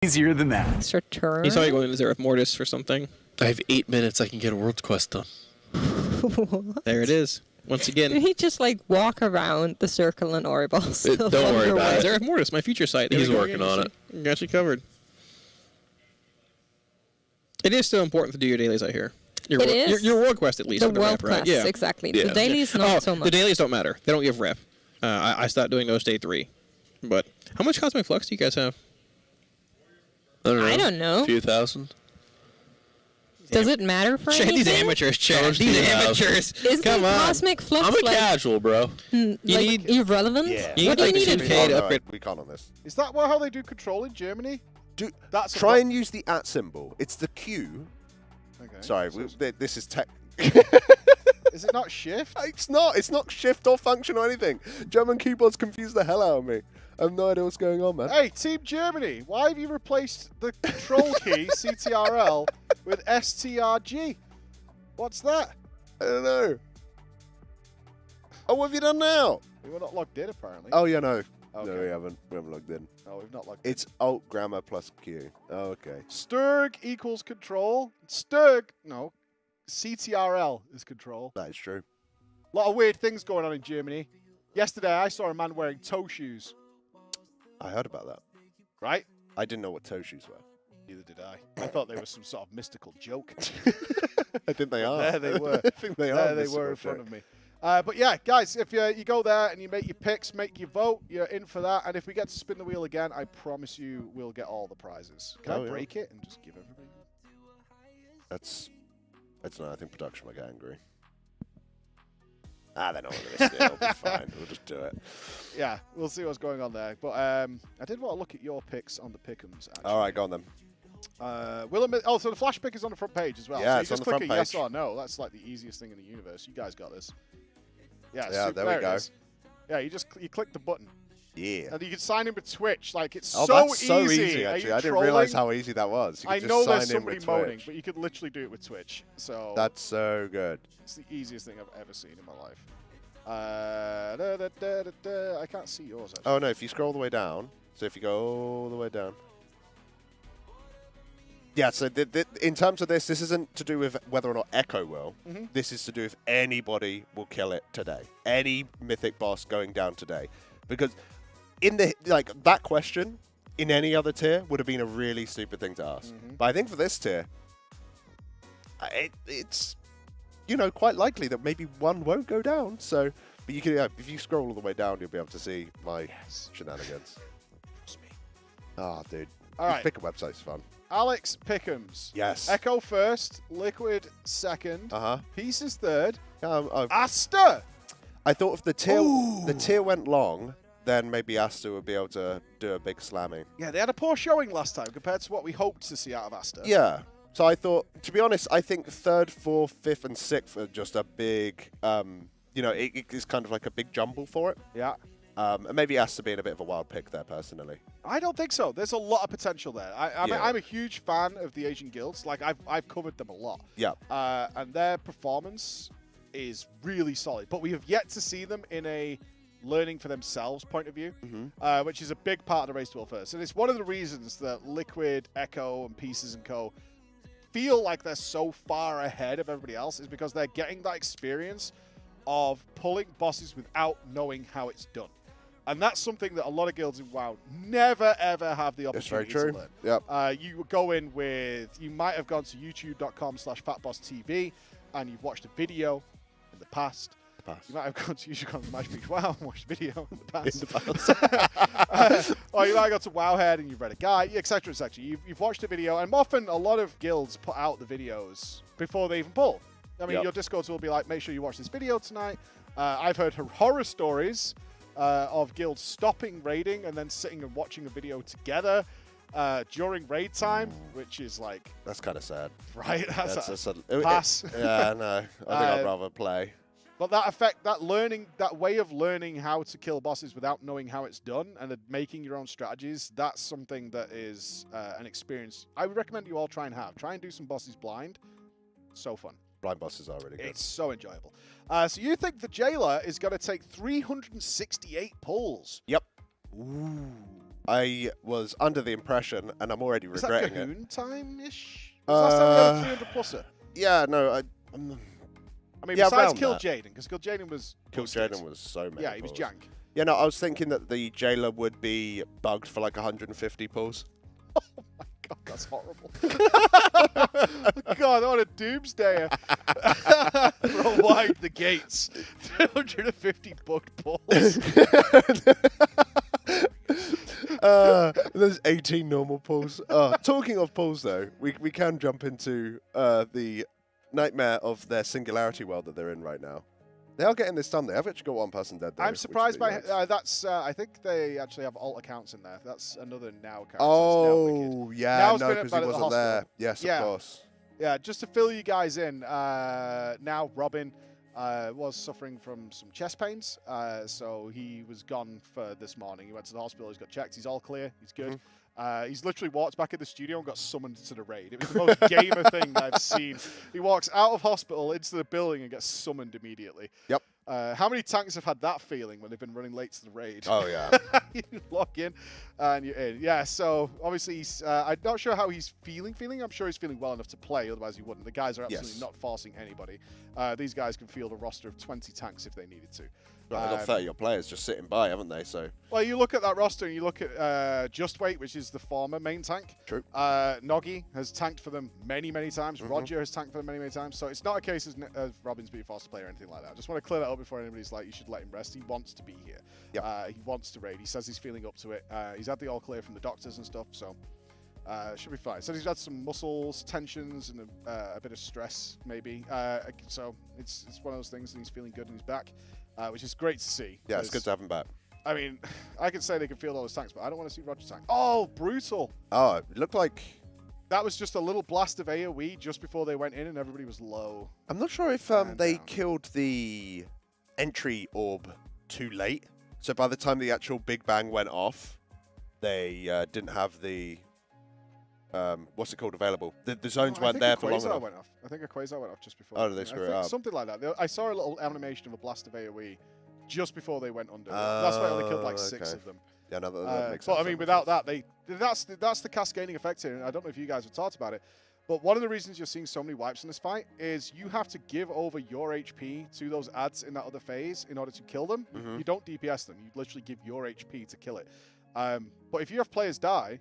easier than that. It's your turn. He's probably going to Zereth Mortis for something. I have 8 minutes. I can get a world quest done. There it is. Once again. Did he just like walk around the circle in Oribos? Don't worry about it. Zereth Mortis, my future site. He's working on it. Got you covered. It is still important to do your dailies, I hear. Your world quest, at least. The with the world rep, right? quest, Yeah. exactly. Yeah. The dailies, not so much. The dailies don't matter. They don't give rep. I stopped doing those day 3. But how much Cosmic Flux do you guys have? I don't know. A few thousand. Does it matter for anything? These amateurs, Chad. These amateurs. Is Come the on. Cosmic Flux I'm a like, casual, bro. like irrelevant? Yeah. You What do you need, need like, it the for? 2K to upgrade. We can't on this. Is that how they do control in Germany? That's Try and use the @ symbol. It's the Q. Okay. Sorry, So this is tech. is it not shift? It's not. It's not shift or function or anything. German keyboards confuse the hell out of me. I have no idea what's going on, man. Hey, Team Germany, why have you replaced the control key CTRL with STRG? What's that? I don't know. Oh, what have you done now? We were not logged in, apparently. Oh, yeah, no. Okay. No, we haven't. We haven't logged in. No, we've not logged in. It's Alt Grammar plus Q. Oh, okay. Sturg equals control. Sturg, no. CTRL is control. That is true. A lot of weird things going on in Germany. Yesterday, I saw a man wearing toe shoes. I heard about that. Right? I didn't know what toe shoes were. Neither did I. I thought they were some sort of mystical joke. I think they are. There they were. I think they are. There they were in front of me. But yeah, guys, if you go there and you make your picks, make your vote, you're in for that. And if we get to spin the wheel again, I promise you we'll get all the prizes. Can I break it and just give everybody? That's not. I think production might get angry. They're not going to It'll be fine. We'll just do it. Yeah, we'll see what's going on there. But I did want to look at your picks on the pick'ems. Actually. All right, go on then. So the flash pick is on the front page as well. Yeah, so you it's just on the click front a yes page. or no. That's like the easiest thing in the universe. You guys got this. Yeah, Yeah, there we it go. is. Yeah, you click the button. Yeah. And you can sign in with Twitch. Like, it's Oh, so that's easy. so easy, Are actually. you I didn't realize trolling? how easy that was. You I could know just there's sign in somebody with moaning, Twitch. but you could literally do it with Twitch. So That's so good. it's the easiest thing I've ever seen in my life. I can't see yours, actually. Oh, no, if you scroll all the way down, so if you go all the way down. Yeah, so in terms of this isn't to do with whether or not Echo will. This is to do if anybody will kill it today. Any mythic boss going down today. Because in the that question in any other tier would have been a really stupid thing to ask. But I think for this tier, it's quite likely that maybe one won't go down. So, but you can if you scroll all the way down, you'll be able to see my shenanigans. Trust me. Ah, dude. All right. Pick a website's fun. Alex Pick'ems. Yes. Echo first, Liquid second, Pieces third, Asta! I thought if the tier went long, then maybe Asta would be able to do a big slammy. Yeah, they had a poor showing last time compared to what we hoped to see out of Asta. Yeah. So I thought, to be honest, I think 3rd, 4th, 5th, and 6th are just a big, it's kind of like a big jumble for it. Yeah. And maybe Asta being a bit of a wild pick there, personally. I don't think so. There's a lot of potential there. I'm a huge fan of the Asian guilds. Like, I've covered them a lot. Yeah. And their performance is really solid. But we have yet to see them in a learning for themselves point of view, which is a big part of the Race to World First. And it's one of the reasons that Liquid, Echo, and Pieces & Co. feel like they're so far ahead of everybody else is because they're getting that experience of pulling bosses without knowing how it's done. And that's something that a lot of guilds in WoW never, ever have the opportunity to learn. Yep. You go in with, you might have gone to youtube.com/FatBossTV and you've watched a video in the past. You might have gone to YouTube.com/MashBeachWow and watched a video in the past. Or you might have gone to Wowhead and you've read a guide, etc., etc. You've watched a video, and often a lot of guilds put out the videos before they even pull. I mean, your Discords will be like, make sure you watch this video tonight. I've heard horror stories of guilds stopping raiding and then sitting and watching a video together during raid time, which is like... That's kind of sad. Right? That's a pass. Yeah, no. I think I'd rather play. But that way of learning how to kill bosses without knowing how it's done and making your own strategies, that's something that is an experience I would recommend you all try and have. Try and do some bosses blind. So fun. Blind bosses are really good. It's so enjoyable. So you think the Jailer is going to take 368 pulls? Yep. Ooh. I was under the impression, and I'm already Is that regretting it. Cahoon time-ish? Was last time we had a 300 pluser? Yeah, no, I mean, Yeah, besides around Kill that. Jaden, because Kill Jaden was... Kill Jaden was so many Yeah, he was pulls. jank. Yeah, no, I was thinking that the jailer would be bugged for like 150 pulls. Oh my god, that's horrible. God, what a doomsdayer. Throw wide the gates. 350 bugged pulls. There's 18 normal pulls. Talking of pulls, though, we can jump into the nightmare of their singularity world that they're in right now. They are getting this done. They have actually got one person dead. Though, I'm which surprised is by really nice. that's. I think they actually have alt accounts in there. That's another now character. Oh, yeah, Now's no, been at because he the wasn't hospital. there. Yes, Yeah. of course. Yeah, just to fill you guys in, now Robin was suffering from some chest pains, so he was gone for this morning. He went to the hospital, he's got checked, he's all clear, he's good. He's literally walked back in the studio and got summoned to the raid. It was the most gamer thing I've seen. He walks out of hospital into the building and gets summoned immediately. Yep. How many tanks have had that feeling when they've been running late to the raid? Oh, yeah. You log in and you're in. Yeah, so obviously he's, I'm not sure how he's feeling. I'm sure he's feeling well enough to play, otherwise he wouldn't. The guys are absolutely Yes. not forcing anybody. These guys can field a roster of 20 tanks if they needed to. Right, they've got 30 odd players just sitting by, haven't they? So Well, you look at that roster and you look at Just Wait, which is the former main tank. True. Noggy has tanked for them many, many times. Roger has tanked for them many, many times. So it's not a case of Robin's being forced to play or anything like that. I just want to clear that up before anybody's like, you should let him rest. He wants to be here. Yep. He wants to raid. He says he's feeling up to it. He's had the all clear from the doctors and stuff, so should be fine. So he's had some muscles tensions and a bit of stress, maybe. So it's one of those things, and he's feeling good and he's back, which is great to see. yeah, it's good to have him back. I mean, I could say they can field all those tanks, but I don't want to see Roger tank. Oh, brutal. Oh, it looked like... That was just a little blast of AoE just before they went in and everybody was low. I'm not sure if And they down. killed the entry orb too late. So by the time the actual Big Bang went off, they didn't have the... what's it called? Available. The zones I weren't think there a for long Quasar enough. went off. I think a Quasar went off just before. Oh, did they screw it up? Something like that. I saw a little animation of a blast of AoE just before they went under. That's why I only killed like 6 okay. of them. Yeah, no, that makes sense. But I mean, without that, that's the cascading effect here. And I don't know if you guys have talked about it, but one of the reasons you're seeing so many wipes in this fight is you have to give over your HP to those ads in that other phase in order to kill them. You don't DPS them. You literally give your HP to kill it. But if you have players die,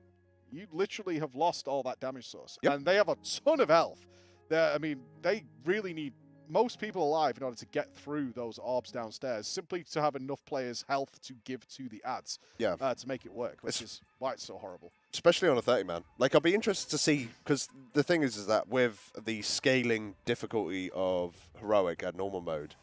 you literally have lost all that damage source. Yep. And they have a ton of health. I mean, they really need most people alive in order to get through those orbs downstairs, simply to have enough players' health to give to the ads to make it work, which is why it's so horrible. Especially on a 30-man. Like, I'll be interested to see, because the thing is that with the scaling difficulty of Heroic and normal mode,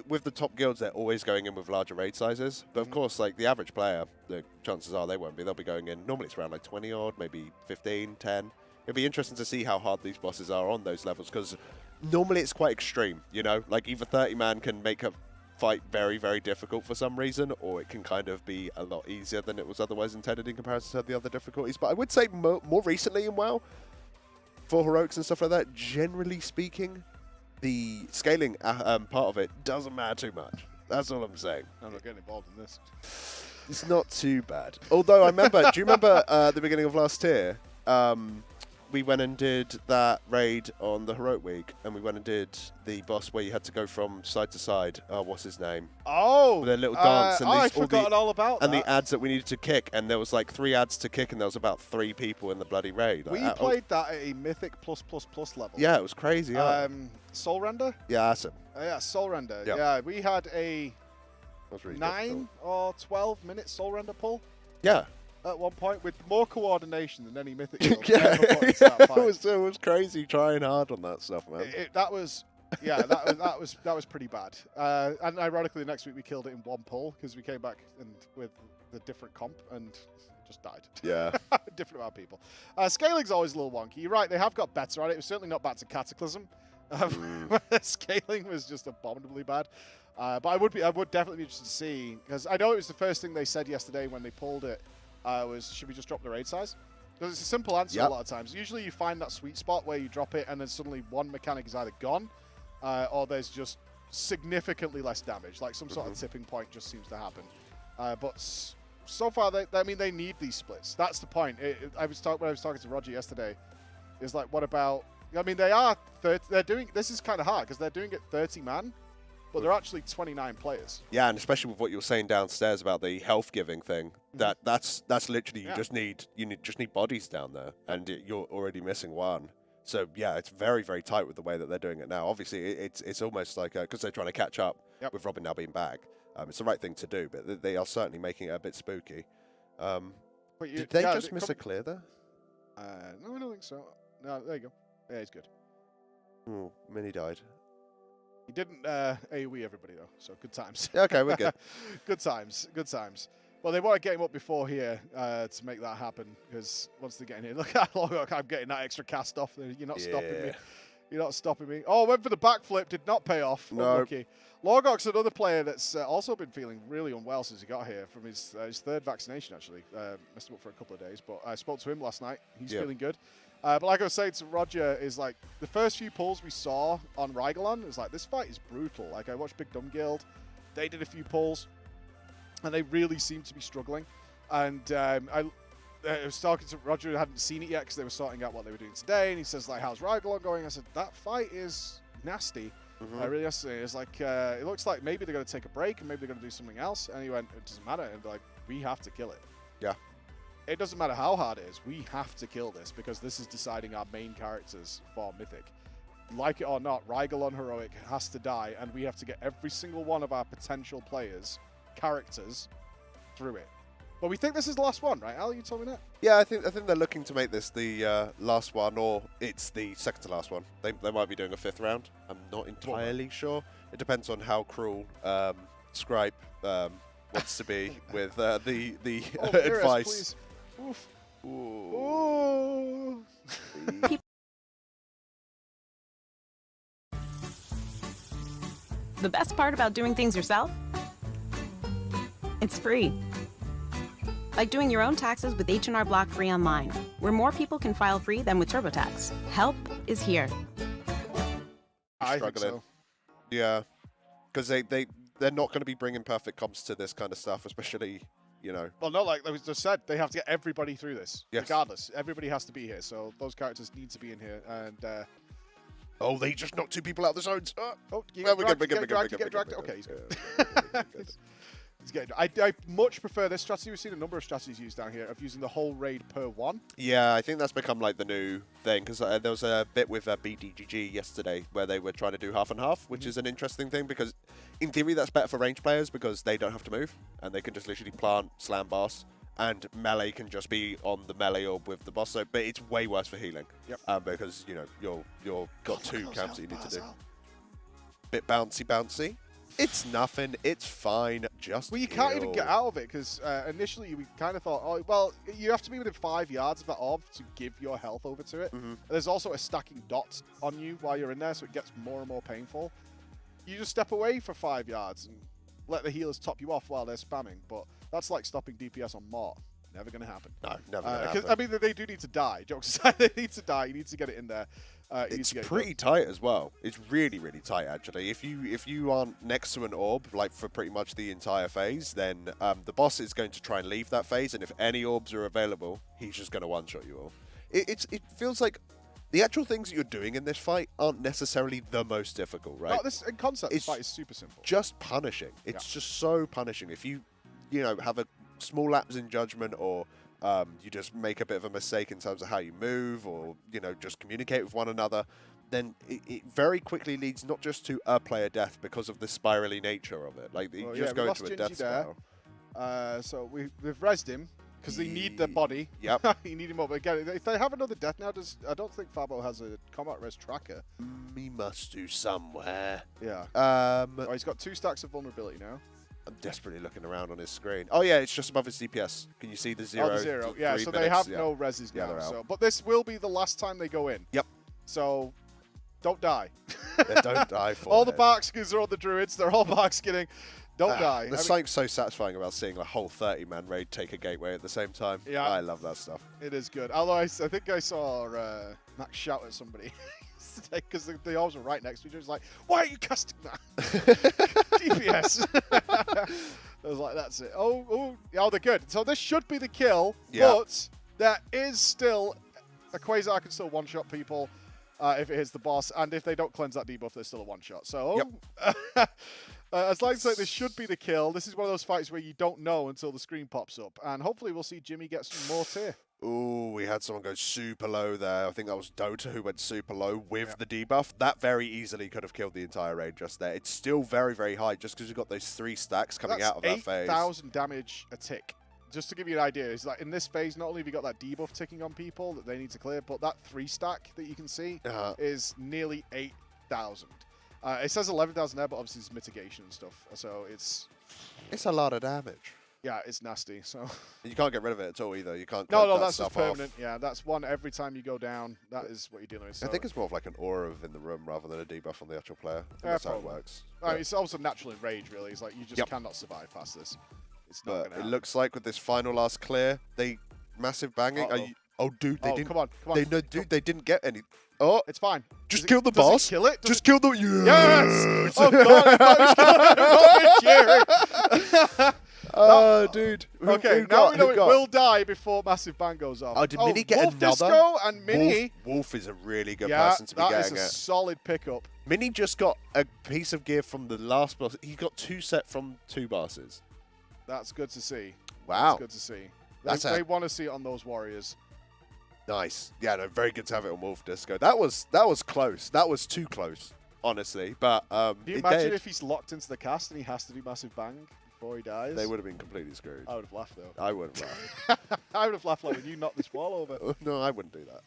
with the top guilds, they're always going in with larger raid sizes. But of course, like, the average player, the chances are they won't be. They'll be going in, normally it's around like 20 odd, maybe 15, 10. It'll be interesting to see how hard these bosses are on those levels, because normally it's quite extreme, you know? Like, either 30-man can make a fight very, very difficult for some reason, or it can kind of be a lot easier than it was otherwise intended in comparison to the other difficulties. But I would say more recently in WoW, for heroics and stuff like that, generally speaking, the scaling part of it doesn't matter too much. That's all I'm saying. I'm not getting involved in this. It's not too bad. Although I remember, do you remember the beginning of last year? We went and did that raid on the Heroic Week, and we went and did the boss where you had to go from side to side. Oh, what's his name? Oh! With their little dance. And I'd forgotten all about and that. the ads that we needed to kick, and there was like 3 ads to kick, and there was about 3 people in the bloody raid. We Like, played that at a Mythic +++ level. yeah, it was crazy. Soul Render? Yeah, awesome. Yeah, Soul Render. Yeah. Yeah, we had a That was really 9 difficult. or 12-minute Soul Render pull Yeah. at one point with more coordination than any Mythic guild Yeah, ever put into that fight. it was crazy trying hard on that stuff, man. That was, yeah, that was pretty bad. And ironically, next week we killed it in one pull because we came back and with the different comp and just died. Yeah. Different amount of people. Scaling's always a little wonky. You're right; they have got better at it. It was certainly not back to Cataclysm. Scaling was just abominably bad. But I would definitely be interested to see, because I know it was the first thing they said yesterday when they pulled it. Was should we just drop the raid size? Because it's a simple answer a lot of times. Usually you find that sweet spot where you drop it and then suddenly one mechanic is either gone or there's just significantly less damage. Like some sort of tipping point just seems to happen. But so far, they need these splits. That's the point. When I was talking to Roger yesterday, is like, what about? I mean, they're doing. This is kind of hard because they're doing it 30 man, but they're actually 29 players. Yeah, and especially with what you were saying downstairs about the health giving thing, that's literally you just need bodies down there, and you're already missing one. So yeah, it's very, very tight with the way that they're doing it now. Obviously, it's almost like because they're trying to catch up with Robin now being back. It's the right thing to do, but they are certainly making it a bit spooky. Did they just miss a clear there? No, I don't think so. No, there you go. Yeah, he's good. Oh, Mini died. He didn't AoE everybody though, so good times. Yeah, okay, we're good. Good times. Well, they want to get him up before here to make that happen, because once they get in here, look, I'm getting that extra cast off. You're not stopping me. You're not stopping me. Oh, went for the backflip, did not pay off. No. Unlucky. Logok's another player that's also been feeling really unwell since he got here from his third vaccination, actually. Messed him up for a couple of days, but I spoke to him last night. He's feeling good. But like I was saying to Roger, is like the first few pulls we saw on Rygalon is like, this fight is brutal. Like I watched Big Dumb Guild, they did a few pulls, and they really seemed to be struggling. And I was talking to Roger, who hadn't seen it yet because they were sorting out what they were doing today, and he says like, "How's Rygalon going?" I said, "That fight is nasty." Really nasty. It's like it looks like maybe they're going to take a break and maybe they're going to do something else. And he went, "It doesn't matter." And like, we have to kill it. Yeah. It doesn't matter how hard it is. We have to kill this because this is deciding our main characters for Mythic. Like it or not, Rygalon Heroic has to die, and we have to get every single one of our potential players, characters, through it. But we think this is the last one, right, Al? You told me that? Yeah, I think they're looking to make this the last one, or it's the second to last one. They might be doing a 5th round. I'm not entirely sure. It depends on how cruel Scripe wants to be with the advice. Please. Oof. Ooh. The best part about doing things yourself? It's free. Like doing your own taxes with H&R Block free online, where more people can file free than with TurboTax. Help is here. I think Struggling. so. Yeah, because they're not going to be bringing perfect comps to this kind of stuff, especially, you know. Well, no, like I just said, they have to get everybody through this. Yes. Regardless. Everybody has to be here, so those characters need to be in here. And Oh, they just knocked 2 people out the zones. you Well, get we're dragged, good. you get dragged. Okay, he's good. He's getting. I much prefer this strategy. We've seen a number of strategies used down here of using the whole raid per one. Yeah, I think that's become like the new thing, because there was a bit with BDGG yesterday where they were trying to do half and half, which is an interesting thing, because in theory that's better for range players because they don't have to move and they can just literally plant, slam boss, and melee can just be on the melee orb with the boss. So, but it's way worse for healing. Yep. Because you know you're got 2 camps that you need to do. Bit bouncy. It's nothing. It's fine. Just well, you can't even get out of it because initially we kind of thought, oh, well, you have to be within 5 yards of that orb to give your health over to it. There's also a stacking dot on you while you're in there, so it gets more and more painful. You just step away for 5 yards and let the healers top you off while they're spamming, but that's like stopping DPS on Mort. Never going to happen. No, never going to happen. I mean, they do need to die. Jokes aside, they need to die. You need to get it in there. It's pretty tight as well. It's really, really tight, actually. If you aren't next to an orb, like for pretty much the entire phase, then the boss is going to try and leave that phase, and if any orbs are available, he's just going to one-shot you all. It feels like the actual things that you're doing in this fight aren't necessarily the most difficult, right? No, this in concept, this fight is super simple. Just punishing. It's just so punishing. If you have a small lapse in judgment, or you just make a bit of a mistake in terms of how you move, or just communicate with one another, then it very quickly leads not just to a player death because of the spirally nature of it. Like you just go into a death spiral. So we've rezzed him because they need the body. Yep. You need him up again. If they have another death now, I don't think Fabo has a combat res tracker. He must do somewhere. Yeah. Oh, he's got 2 stacks of vulnerability now. I'm desperately looking around on his screen. Oh yeah, it's just above his DPS. Can you see the 0? Oh, the 0. Yeah, so they minutes? have no reses now. they're out. So, but this will be the last time they go in. Yep. So don't die. Yeah, don't die for all the barkskins are on the druids. They're all barkskinning. Don't die. There's something so satisfying about seeing a whole 30-man raid take a gateway at the same time. Yeah. I love that stuff. It is good. Although I think I saw Max shout at somebody because the orbs were right next to each other. He's like, why are you casting that? DPS. I was like, that's it. Oh, they're good. So this should be the kill, Yeah. but there is still a Quasar can still one-shot people if it hits the boss, and if they don't cleanse that debuff, there's still a one-shot. So, as like I say, this should be the kill. This is one of those fights where you don't know until the screen pops up, and hopefully we'll see Jimmy get some more tier. Ooh, we had someone go super low there. I think that was Dota who went super low with the debuff. That very easily could have killed the entire raid just there. It's still very, very high just because you've got those 3 stacks coming out of that phase. 8,000 damage a tick. Just to give you an idea, is like in this phase, not only have you got that debuff ticking on people that they need to clear, but that 3 stack that you can see is nearly 8,000. It says 11,000 there, but obviously it's mitigation and stuff. So it's a lot of damage. Yeah, it's nasty. So you can't get rid of it at all either. You can't. No, that's just permanent. Yeah, that's one every time you go down. That is what you're dealing with. So I think it's more of like an aura in the room rather than a debuff on the actual player. That's how it works. It's also natural in rage, really. It's like you just cannot survive past this. It's not going to happen. It looks like with this final last clear, they massive banging. Oh, dude, they didn't. Come on. They didn't get any. Oh, it's fine. Just kill the boss. Kill it? Just kill the. Yes! Oh god! I was cheering. Oh, dude. Okay, now we know it will die before Massive Bang goes off. Oh, did Mini get Wolf another? Disco and Mini. Wolf is a really good person to be getting that is a solid pickup. Mini just got a piece of gear from the last boss. He got 2 set from 2 bosses. That's good to see. Wow. That's good to see. They want to see it on those warriors. Nice. Yeah, no, very good to have it on Wolf Disco. That was close. That was too close, honestly. But can you imagine if he's locked into the cast and he has to do Massive Bang before he dies? They would have been completely screwed. I would have laughed though. I would have laughed. I would have laughed like when you knocked this wall over. No, I wouldn't do that.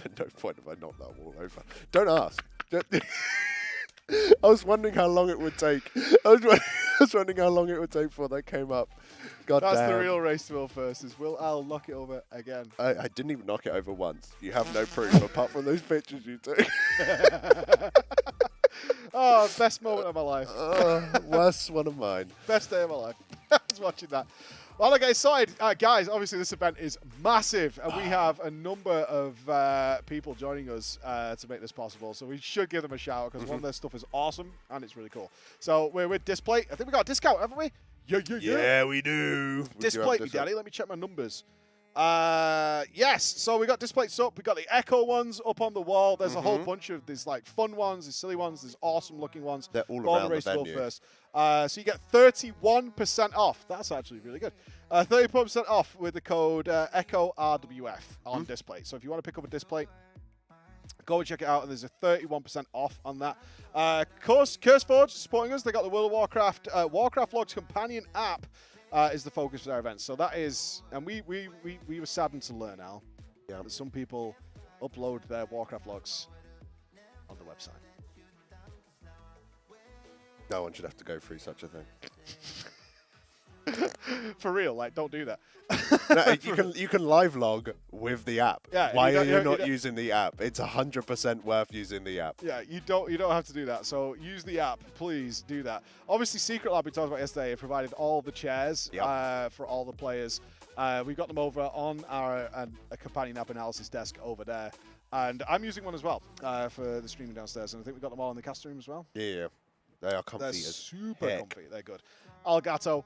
At no point have I knocked that wall over. Don't ask. I was wondering how long it would take. I was wondering how long it would take before that came up. God That's damn. the real race to Will first. Is will Al knock it over again? I didn't even knock it over once. You have no proof apart from those pictures you took. Oh, best moment of my life. Worst one of mine. Best day of my life. I was watching that. Well, okay, sorry, guys, obviously this event is massive, and we have a number of people joining us to make this possible, so we should give them a shout, because one of their stuff is awesome, and it's really cool. So we're with Display. I think we got a discount, haven't we? Yeah, we do. Display me, Daddy. Let me check my numbers. Yes, so we got displays up. We got the Echo ones up on the wall. There's a whole bunch of these like fun ones, these silly ones, these awesome looking ones. They're all around the venue. First. So you get 31% off. That's actually really good. 31% off with the code Echo RWF on display. So if you want to pick up a display, go and check it out, and there's a 31% off on that. CurseForge supporting us. They got the World of Warcraft Warcraft Logs companion app. Is the focus for their events. So that is, and we were saddened to learn, Al, that some people upload their Warcraft logs on the website. No one should have to go through such a thing. For real, like, don't do that. No, you can live log with the app. Yeah, Why are you not using the app? It's 100% worth using the app. Yeah, you don't have to do that. So use the app, please do that. Obviously, Secret Lab we talked about yesterday it provided all the chairs for all the players. We got them over on our a companion app analysis desk over there, and I'm using one as well for the streaming downstairs. And I think we got them all in the cast room as well. Yeah, they are comfy. They're as super heck. comfy. They're good. Elgato.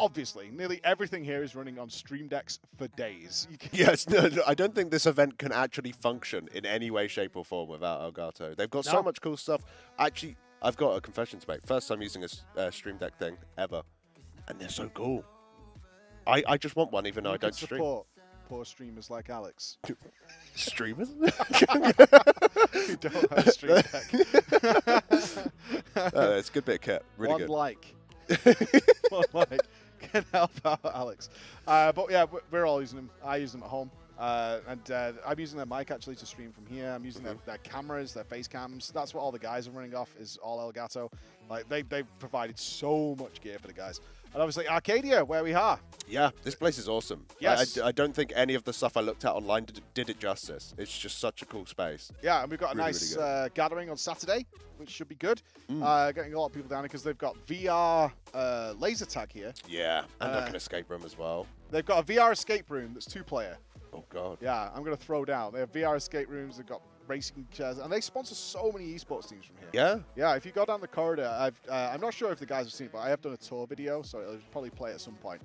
Obviously, nearly everything here is running on Stream Decks for days. Yes, no, I don't think this event can actually function in any way, shape, or form without Elgato. They've got so much cool stuff. Actually, I've got a confession to make. First time using a Stream Deck thing ever, and they're so cool. I just want one, even though I don't stream. Support poor streamers like Alex. Streamers? Who don't have a Stream Deck. It's a good bit of kit. Really One good. like. One like. Can help out Alex. But yeah, we're all using them. I use them at home. And I'm using their mic actually to stream from here. I'm using their cameras, their face cams. That's what all the guys are running off is all Elgato. Like they've provided so much gear for the guys. And obviously Arcadia, where we are. Yeah, this place is awesome. Yes. I don't think any of the stuff I looked at online did it justice. It's just such a cool space. Yeah, and we've got a Really, nice really gathering on Saturday, which should be good. Getting a lot of people down here because they've got VR laser tag here. Yeah, and like an escape room as well. They've got a VR escape room that's 2-player. Oh, God. Yeah, I'm going to throw down. They have VR escape rooms. They've got racing chairs, and they sponsor so many esports teams from here. Yeah. Yeah, if you go down the corridor, I'm not sure if the guys have seen it, but I have done a tour video, so it'll probably play at some point.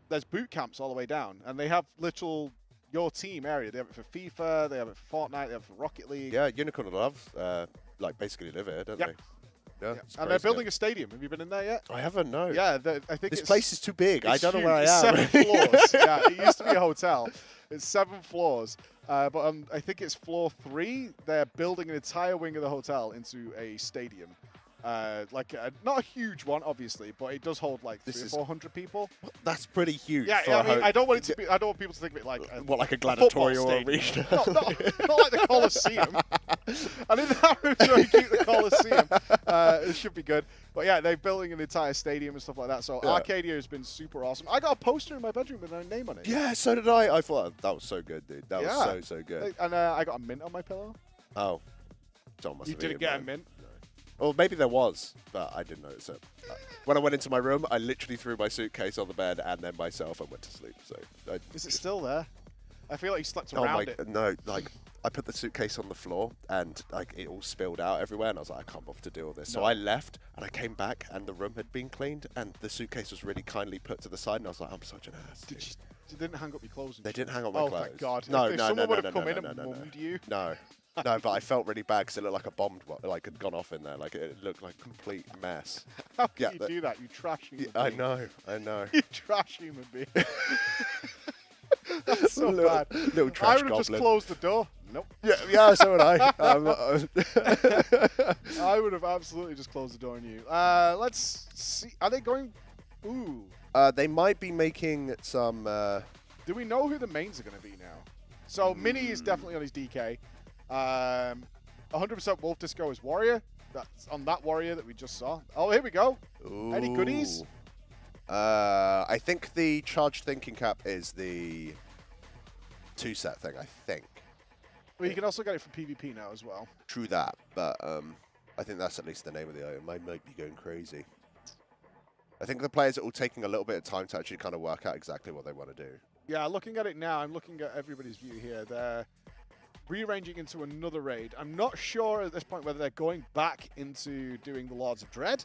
There's boot camps all the way down, and they have literal your team area. They have it for FIFA, they have it for Fortnite, they have it for Rocket League. Yeah, Unicorn Love, like basically live here, don't they? Yeah, and they're building a stadium. Have you been in there yet? I haven't, no. Yeah, I think this place is too big. I don't know where I it's am. 7 floors. Yeah, it used to be a hotel. It's 7 floors. But I think it's floor 3. They're building an entire wing of the hotel into a stadium. Not a huge one, obviously, but it does hold like 300 or 400 people. That's pretty huge. Yeah, I mean, I don't want it to be. I don't want people to think of it like like a gladiatorial arena. arena. not like the Colosseum. And in that room, trying to keep the Colosseum. It should be good. But yeah, they're building an entire stadium and stuff like that. So Arcadia has been super awesome. I got a poster in my bedroom with my name on it. Yeah, so did I. I thought that was so good, dude. That was so good. And I got a mint on my pillow. Oh, John must You have didn't eaten get a mine. mint? Well, maybe there was, but I didn't notice it. When I went into my room, I literally threw my suitcase on the bed and then myself and went to sleep. So Is it still there? I feel like you slept Oh around it. no! Like I put the suitcase on the floor and like it all spilled out everywhere, and I was like, I can't bother to do all this. So I left and I came back, and the room had been cleaned, and the suitcase was really kindly put to the side, and I was like, I'm such an ass. You didn't hang up your clothes. They didn't hang up my Oh, clothes. thank God. No, if no, someone no, would no, have no, come in no, and no, no. mummed you. No. No, but I felt really bad because it looked like a bomb, like had gone off in there. Like it looked like a complete mess. How can you do that? You trash human I being. I know. You trash human being. That's so bad. Little trash I would have goblin. just closed the door. Nope. Yeah, so would I. I would have absolutely just closed the door on you. Let's see. Are they going? Ooh. They might be making some. Do we know who the mains are going to be now? So Mini is definitely on his DK. 100% Wolf Disco is Warrior. That's on that Warrior that we just saw. Oh, here we go. Ooh. Any goodies? I think the Charged Thinking Cap is the 2-set thing, I think. Well, you can also get it from PvP now as well. True that, but I think that's at least the name of the item. I might be going crazy. I think the players are all taking a little bit of time to actually kind of work out exactly what they want to do. Yeah, looking at it now, I'm looking at everybody's view here. They're rearranging into another raid. I'm not sure at this point whether they're going back into doing the Lords of Dread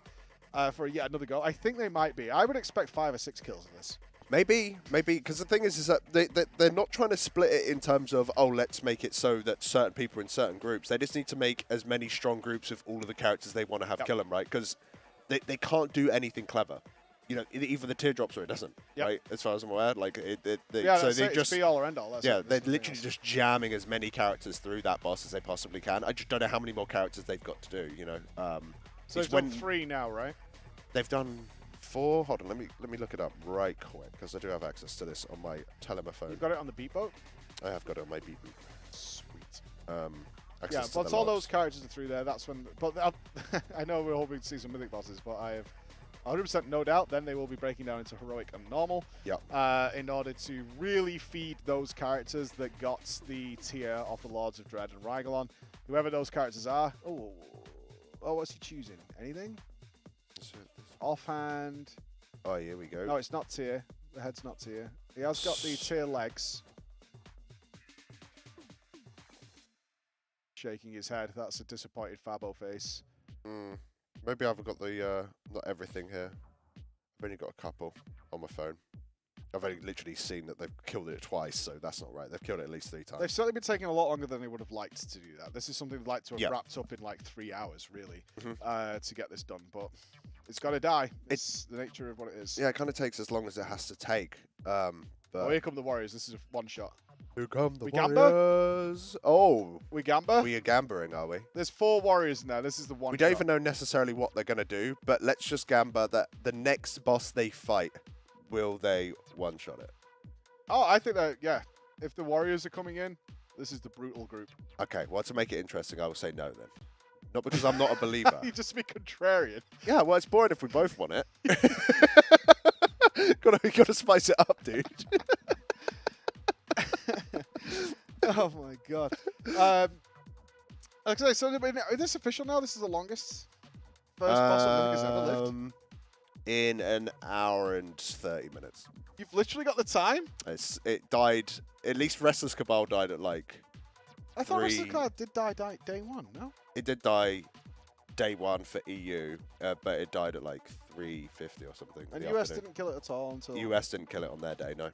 for yet another go. I think they might be. I would expect 5 or 6 kills in this. Maybe, because the thing is that they're not trying to split it in terms of, oh, let's make it so that certain people are in certain groups. They just need to make as many strong groups of all of the characters they want to have kill them, right? Because they can't do anything clever. You know, either the teardrops or it doesn't, right? As far as I'm aware, like so they just be all or end all. They're literally just jamming as many characters through that boss as they possibly can. I just don't know how many more characters they've got to do. You know, so they've done 3 now, right? They've done 4. Hold on, let me look it up right quick because I do have access to this on my telephone. You've got it on the beat boat. I have got it on my beat boat. Sweet. Yeah, once all those characters are through there, that's when. But I know we're hoping to see some mythic bosses, but I have 100% no doubt. Then they will be breaking down into heroic and normal. In order to really feed those characters that got the tier of the Lords of Dread and Rygalon, whoever those characters are. Oh, what's he choosing? Anything? Offhand. Oh, here we go. No, it's not tier. The head's not tier. He has got the tier legs. Shaking his head. That's a disappointed Fabo face. Maybe I've got the not everything here. I've only got a couple on my phone. I've only literally seen that they've killed it twice, so that's not right. They've killed it at least 3 times. They've certainly been taking a lot longer than they would have liked to do that. This is something they'd like to have wrapped up in like 3 hours, really, to get this done. But it's got to die. It's the nature of what it is. Yeah, it kind of takes as long as it has to take. But here come the Warriors. This is a one-shot. Here come the Gamba? Warriors. Oh. We Gamba? We are gambering, are we? There's 4 Warriors now. This is the one. We don't even know necessarily what they're going to do, but let's just gamba that the next boss they fight, will they one-shot it? Oh, I think that, yeah. If the Warriors are coming in, this is the brutal group. Okay, well, to make it interesting, I will say no then. Not because I'm not a believer. You just be contrarian. Yeah, well, it's boring if we both want it. gotta spice it up, dude. Oh my god. Okay, so is this official now? This is the longest first boss I think has ever lived. In an hour and 30 minutes. You've literally got the time? It died, at least Restless Cabal died at like I thought Wrestle Card did die day one, no? It did die day one for EU, but it died at like 3:50 or something. And US didn't kill it at all until... US didn't kill it on their day, no.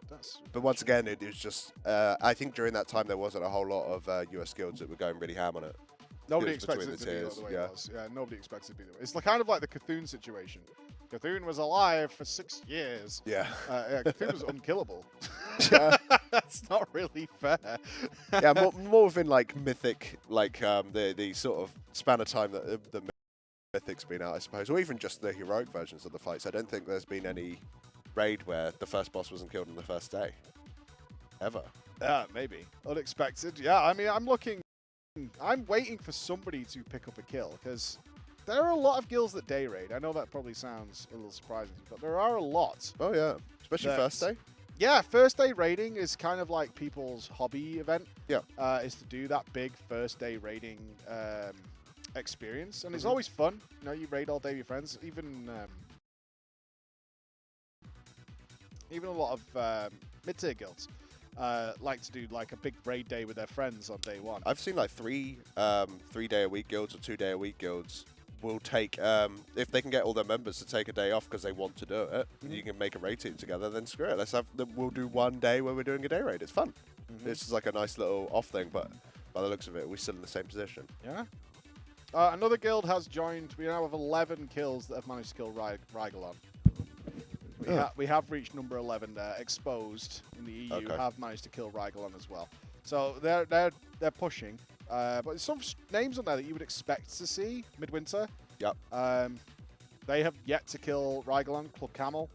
That's But once again, it was just... I think during that time, there wasn't a whole lot of US guilds that were going really ham on it. Nobody It was expected between it to the be tiers, the way yeah. it was. Yeah, nobody expected it to be the way. It's kind of like the Cthulhu situation. Cthulhu was alive for 6 years. Yeah. Cthulhu was unkillable. Yeah. That's not really fair. Yeah, more within like Mythic, like the sort of span of time that the Mythic's been out, I suppose, or even just the heroic versions of the fights. I don't think there's been any raid where the first boss wasn't killed on the first day. Ever. Yeah, maybe. Unexpected. Yeah, I mean, I'm waiting for somebody to pick up a kill, because there are a lot of guilds that day raid. I know that probably sounds a little surprising, but there are a lot. Oh, yeah. Especially first day. Yeah, first day raiding is kind of like people's hobby event. Yeah. Is to do that big first day raiding experience. And it's always fun. You know, you raid all day with your friends. Even a lot of mid-tier guilds like to do like a big raid day with their friends on day one. I've seen like 3-day-a-week guilds or 2-day-a-week guilds will take, if they can get all their members to take a day off because they want to do it, you can make a raid team together, then screw it. We'll do one day where we're doing a day raid. It's fun. This is like a nice little off thing, but by the looks of it, we're still in the same position. Yeah. Another guild has joined. We now have 11 kills that have managed to kill Rygalon. We have reached number 11 there. Exposed in the EU have managed to kill Rygalon as well. So they're pushing. But there's some names on there that you would expect to see. Midwinter. Yep. They have yet to kill Rygalon. Club Camel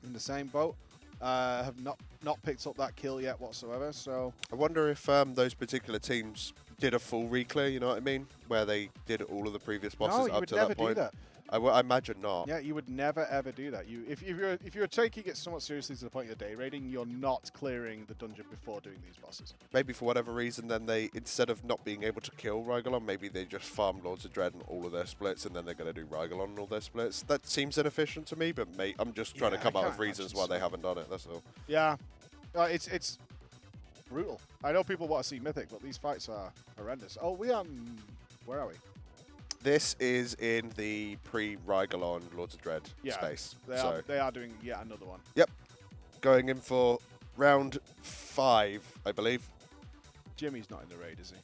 in the same boat. Have not picked up that kill yet whatsoever. So I wonder if those particular teams did a full re-clear, you know what I mean? Where they did all of the previous bosses up to that point. Do that. I imagine not. Yeah, you would never ever do that. If you're taking it somewhat seriously to the point you're day raiding, you're not clearing the dungeon before doing these bosses. Maybe for whatever reason, then they, instead of not being able to kill Rygalon, maybe they just farm Lords of Dread and all of their splits, and then they're going to do Rygalon and all their splits. That seems inefficient to me, but I'm just trying to come up with reasons why they haven't done it. That's all. Yeah, it's brutal. I know people want to see Mythic, but these fights are horrendous. Oh, where are we? This is in the pre-Rygalon Lords of Dread space. They are doing yet another one. Yep. Going in for round 5, I believe. Jimmy's not in the raid, is he?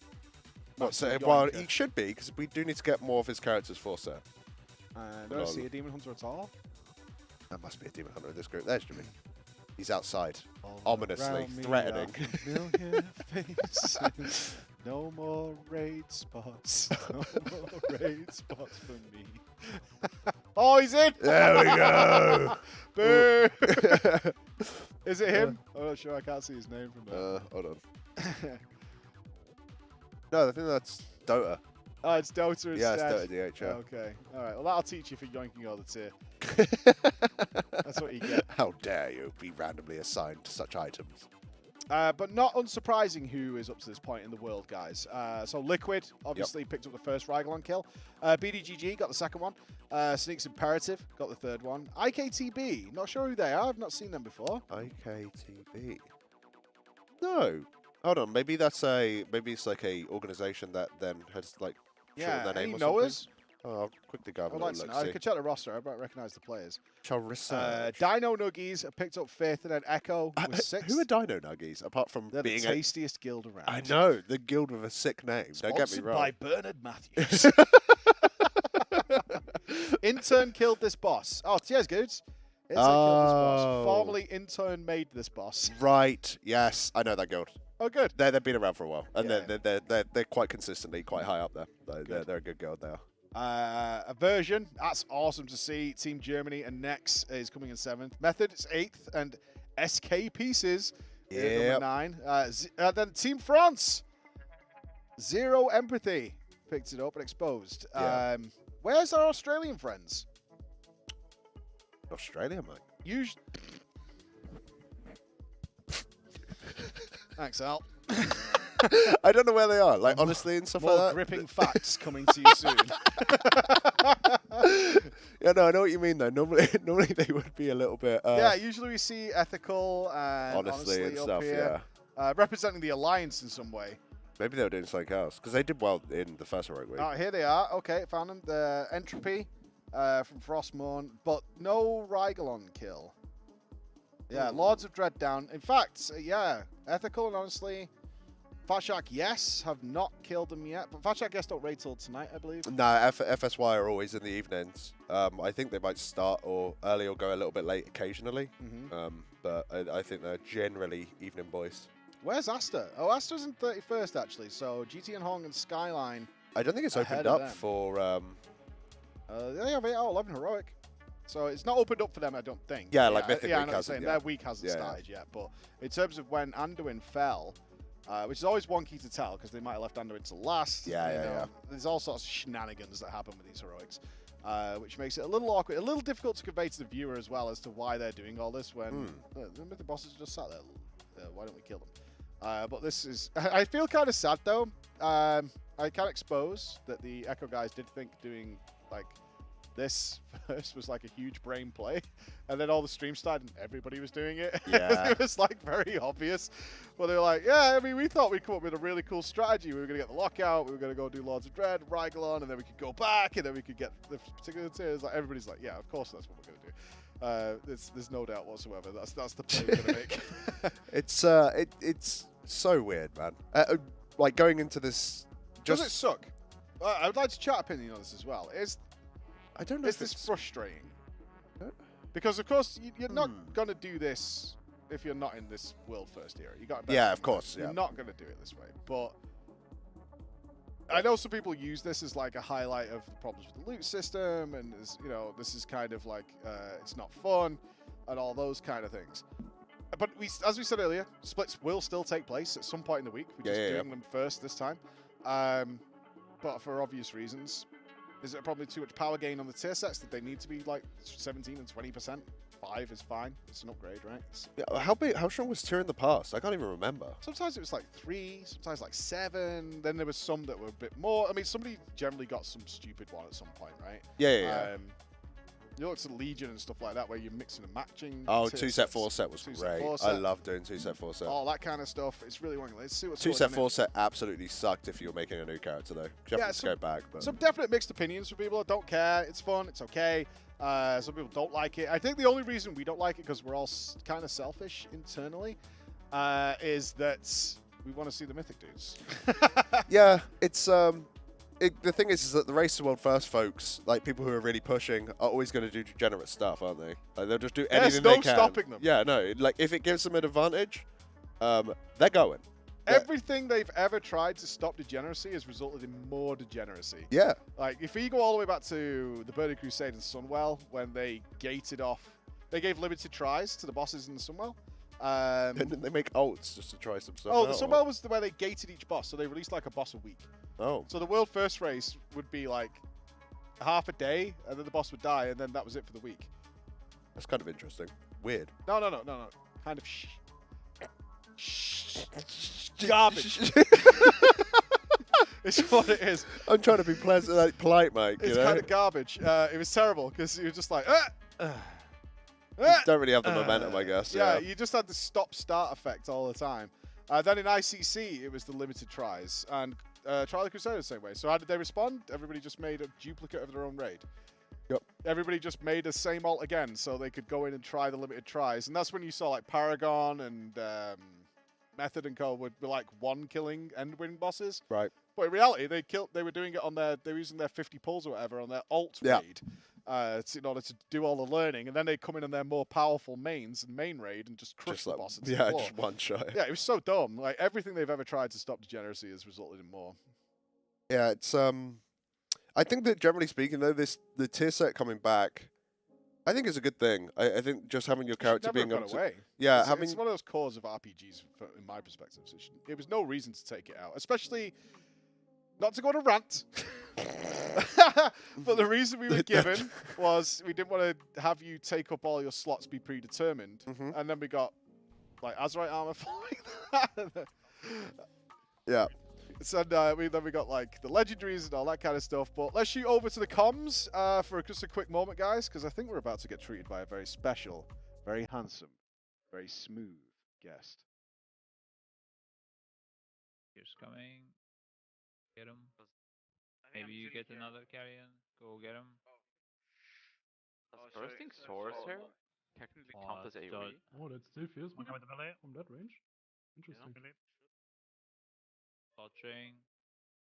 Well, he should be, because we do need to get more of his characters for set. Don't see a Demon Hunter at all. That must be a Demon Hunter in this group. There's Jimmy. He's outside, ominously, threatening. No more raid spots. No more raid spots for me. Oh, he's in! There we go! Boo! Is it him? I'm not sure. I can't see his name from there. Hold on. No, I think that's Dota. Oh, it's Dota instead. Yeah, it's Dota DH. Yeah. Okay. All right. Well, that'll teach you for yoinking all the tier. That's what you get. How dare you be randomly assigned to such items? But not unsurprising who is up to this point in the world, guys. So Liquid obviously picked up the first Rygalon kill. BDGG got the second one. Sneaks Imperative got the third one. IKTB, not sure who they are. I've not seen them before. IKTB. No. Hold on. Maybe it's like a organization that then has like shortened their name or something. Knowers? Oh, I'll quickly go have a I'd like to look. know. I could check the roster. I might recognize the players. Charissa. Dino Nuggies picked up 5th, and then Echo was 6th. Who are Dino Nuggies, apart from They're being the tastiest guild around. I know, the guild with a sick name. Don't get me Sponsored wrong. by Bernard Matthews. Intern killed this boss. Oh, cheers, dudes. Intern killed this boss. Formerly Intern made this boss. Right. Yes, I know that guild. Oh, good. They've been around for a while, and they're quite consistently quite high up there. They're a good guild there. A version, that's awesome to see. Team Germany and Nex is coming in 7th. Method is 8th, and SK Pieces number 9. Then Team France, Zero Empathy picked it up and exposed. Yeah. Where's our Australian friends? Australia, mate. Thanks, Al. I don't know where they are. Like honestly, and stuff More like that. gripping facts coming to you soon. Yeah, no, I know what you mean though. Normally they would be a little bit. Yeah, usually we see ethical and honestly and up stuff. here, Yeah. representing the alliance in some way. Maybe they were doing something else because they did well in the first heroic week. Oh, here they are. Okay, found them. The Entropy from Frostmourne, but no Rygalon kill. Yeah, Lords of Dread down. In fact, yeah, Ethical and honestly, Fatshark, yes, have not killed them yet. But Fatshark, yes, don't raid till tonight, I believe. No, FSY are always in the evenings. I think they might start or early or go a little bit late occasionally. But I think they're generally evening boys. Where's Asta? Oh, Asta's in 31st, actually. So GT and Hong and Skyline. I don't think it's Ahead opened of up them. for... They have 8 out of 11 heroic. So it's not opened up for them, I don't think. Yeah, like Mythic yeah, I Week know what you're hasn't saying. yet. Their week hasn't started yet. But in terms of when Anduin fell, which is always wonky to tell because they might have left Anduin to last. Yeah. There's all sorts of shenanigans that happen with these heroics, which makes it a little awkward, a little difficult to convey to the viewer as well as to why they're doing all this when the Mythic bosses just sat there. Why don't we kill them? But this is... I feel kind of sad, though. I can expose that the Echo guys did think doing, like... This first was like a huge brain play, and then all the streams started and everybody was doing it. Yeah. It was like very obvious. But they were like, yeah, I mean, we thought we'd come up with a really cool strategy. We were going to get the lockout, we were going to go do Lords of Dread, Rygalon, and then we could go back, and then we could get the particular tiers. Like, everybody's like, yeah, of course that's what we're going to do. There's no doubt whatsoever. That's the play we're going to make. It's so weird, man. Like going into this... Does it suck? I would like to chat opinion on this as well. I don't know Is if this it's... frustrating? Because, of course, you're not going to do this if you're not in this world first era. You got to Yeah, of course. You're not going to do it this way. But I know some people use this as like a highlight of the problems with the loot system, and this is kind of like it's not fun and all those kind of things. But as we said earlier, splits will still take place at some point in the week. We're just doing them first this time, but for obvious reasons. Is it probably too much power gain on the tier sets that they need to be like 17 and 20%? 5 is fine. It's an upgrade, right? Yeah, how strong was tier in the past? I can't even remember. Sometimes it was like 3, sometimes like 7. Then there was some that were a bit more. I mean, somebody generally got some stupid one at some point, right? Yeah. You look at Legion and stuff like that where you're mixing and matching. Oh, 2 set 4 set was great. I love doing 2 set 4 set. All that kind of stuff. It's really wonky. Let's see what's 2 set 4 set absolutely sucked if you were making a new character though. You have to go back. But. Some definite mixed opinions from people that don't care. It's fun. It's okay. Some people don't like it. I think the only reason we don't like it because we're all kind of selfish internally is that we want to see the Mythic dudes. Yeah, it's the thing is that the Race to World First folks, like people who are really pushing, are always going to do degenerate stuff, aren't they? Like, they'll just do anything they can. There's no stopping them. Yeah, no. Like if it gives them an advantage, they're going. Everything they've ever tried to stop degeneracy has resulted in more degeneracy. Yeah. Like if you go all the way back to the Burning Crusade and Sunwell, when they gated off, they gave limited tries to the bosses in the Sunwell. And then they make ults just to try some stuff. Oh, the Sunwell was where they gated each boss, so they released like a boss a week. Oh. So the world first race would be like half a day, and then the boss would die, and then that was it for the week. That's kind of interesting. Weird. No. Kind of garbage. It's what it is. I'm trying to be pleasant, like polite, Mike. It's kind of garbage. It was terrible because you were just like, don't really have the momentum, I guess. Yeah, you just had the stop-start effect all the time. Then in ICC, it was the limited tries, and Trial of the Crusader the same way. So how did they respond? Everybody just made a duplicate of their own raid. Yep. Everybody just made the same ult again, so they could go in and try the limited tries. And that's when you saw like Paragon and Method and Co. would be like one-killing end-win bosses. Right. But in reality, they were doing it on they were using their 50 pulls or whatever on their alt raid. In order to do all the learning, and then they come in on their more powerful mains and main raid and just crush the bosses. Yeah, just one shot. Yeah, it was so dumb. Like everything they've ever tried to stop degeneracy has resulted in more. Yeah, it's I think that generally speaking, though, the tier set coming back, I think is a good thing. I think just having your character being able to, yeah, it's one of those cores of RPGs, in my perspective. So it was no reason to take it out, especially not to go on a rant. But the reason we were given was we didn't want to have you take up all your slots be predetermined, and then we got like Azerite armor following that. Yeah. So then we got like the legendaries and all that kind of stuff. But let's shoot over to the comms for just a quick moment, guys, because I think we're about to get treated by a very special, very handsome, very smooth guest. Here's coming. Get him. Maybe you get another carrion. Go get him. Does bursting sorcerer technically count as AoE? Oh, that's still fierce from that range. Interesting. Dodging.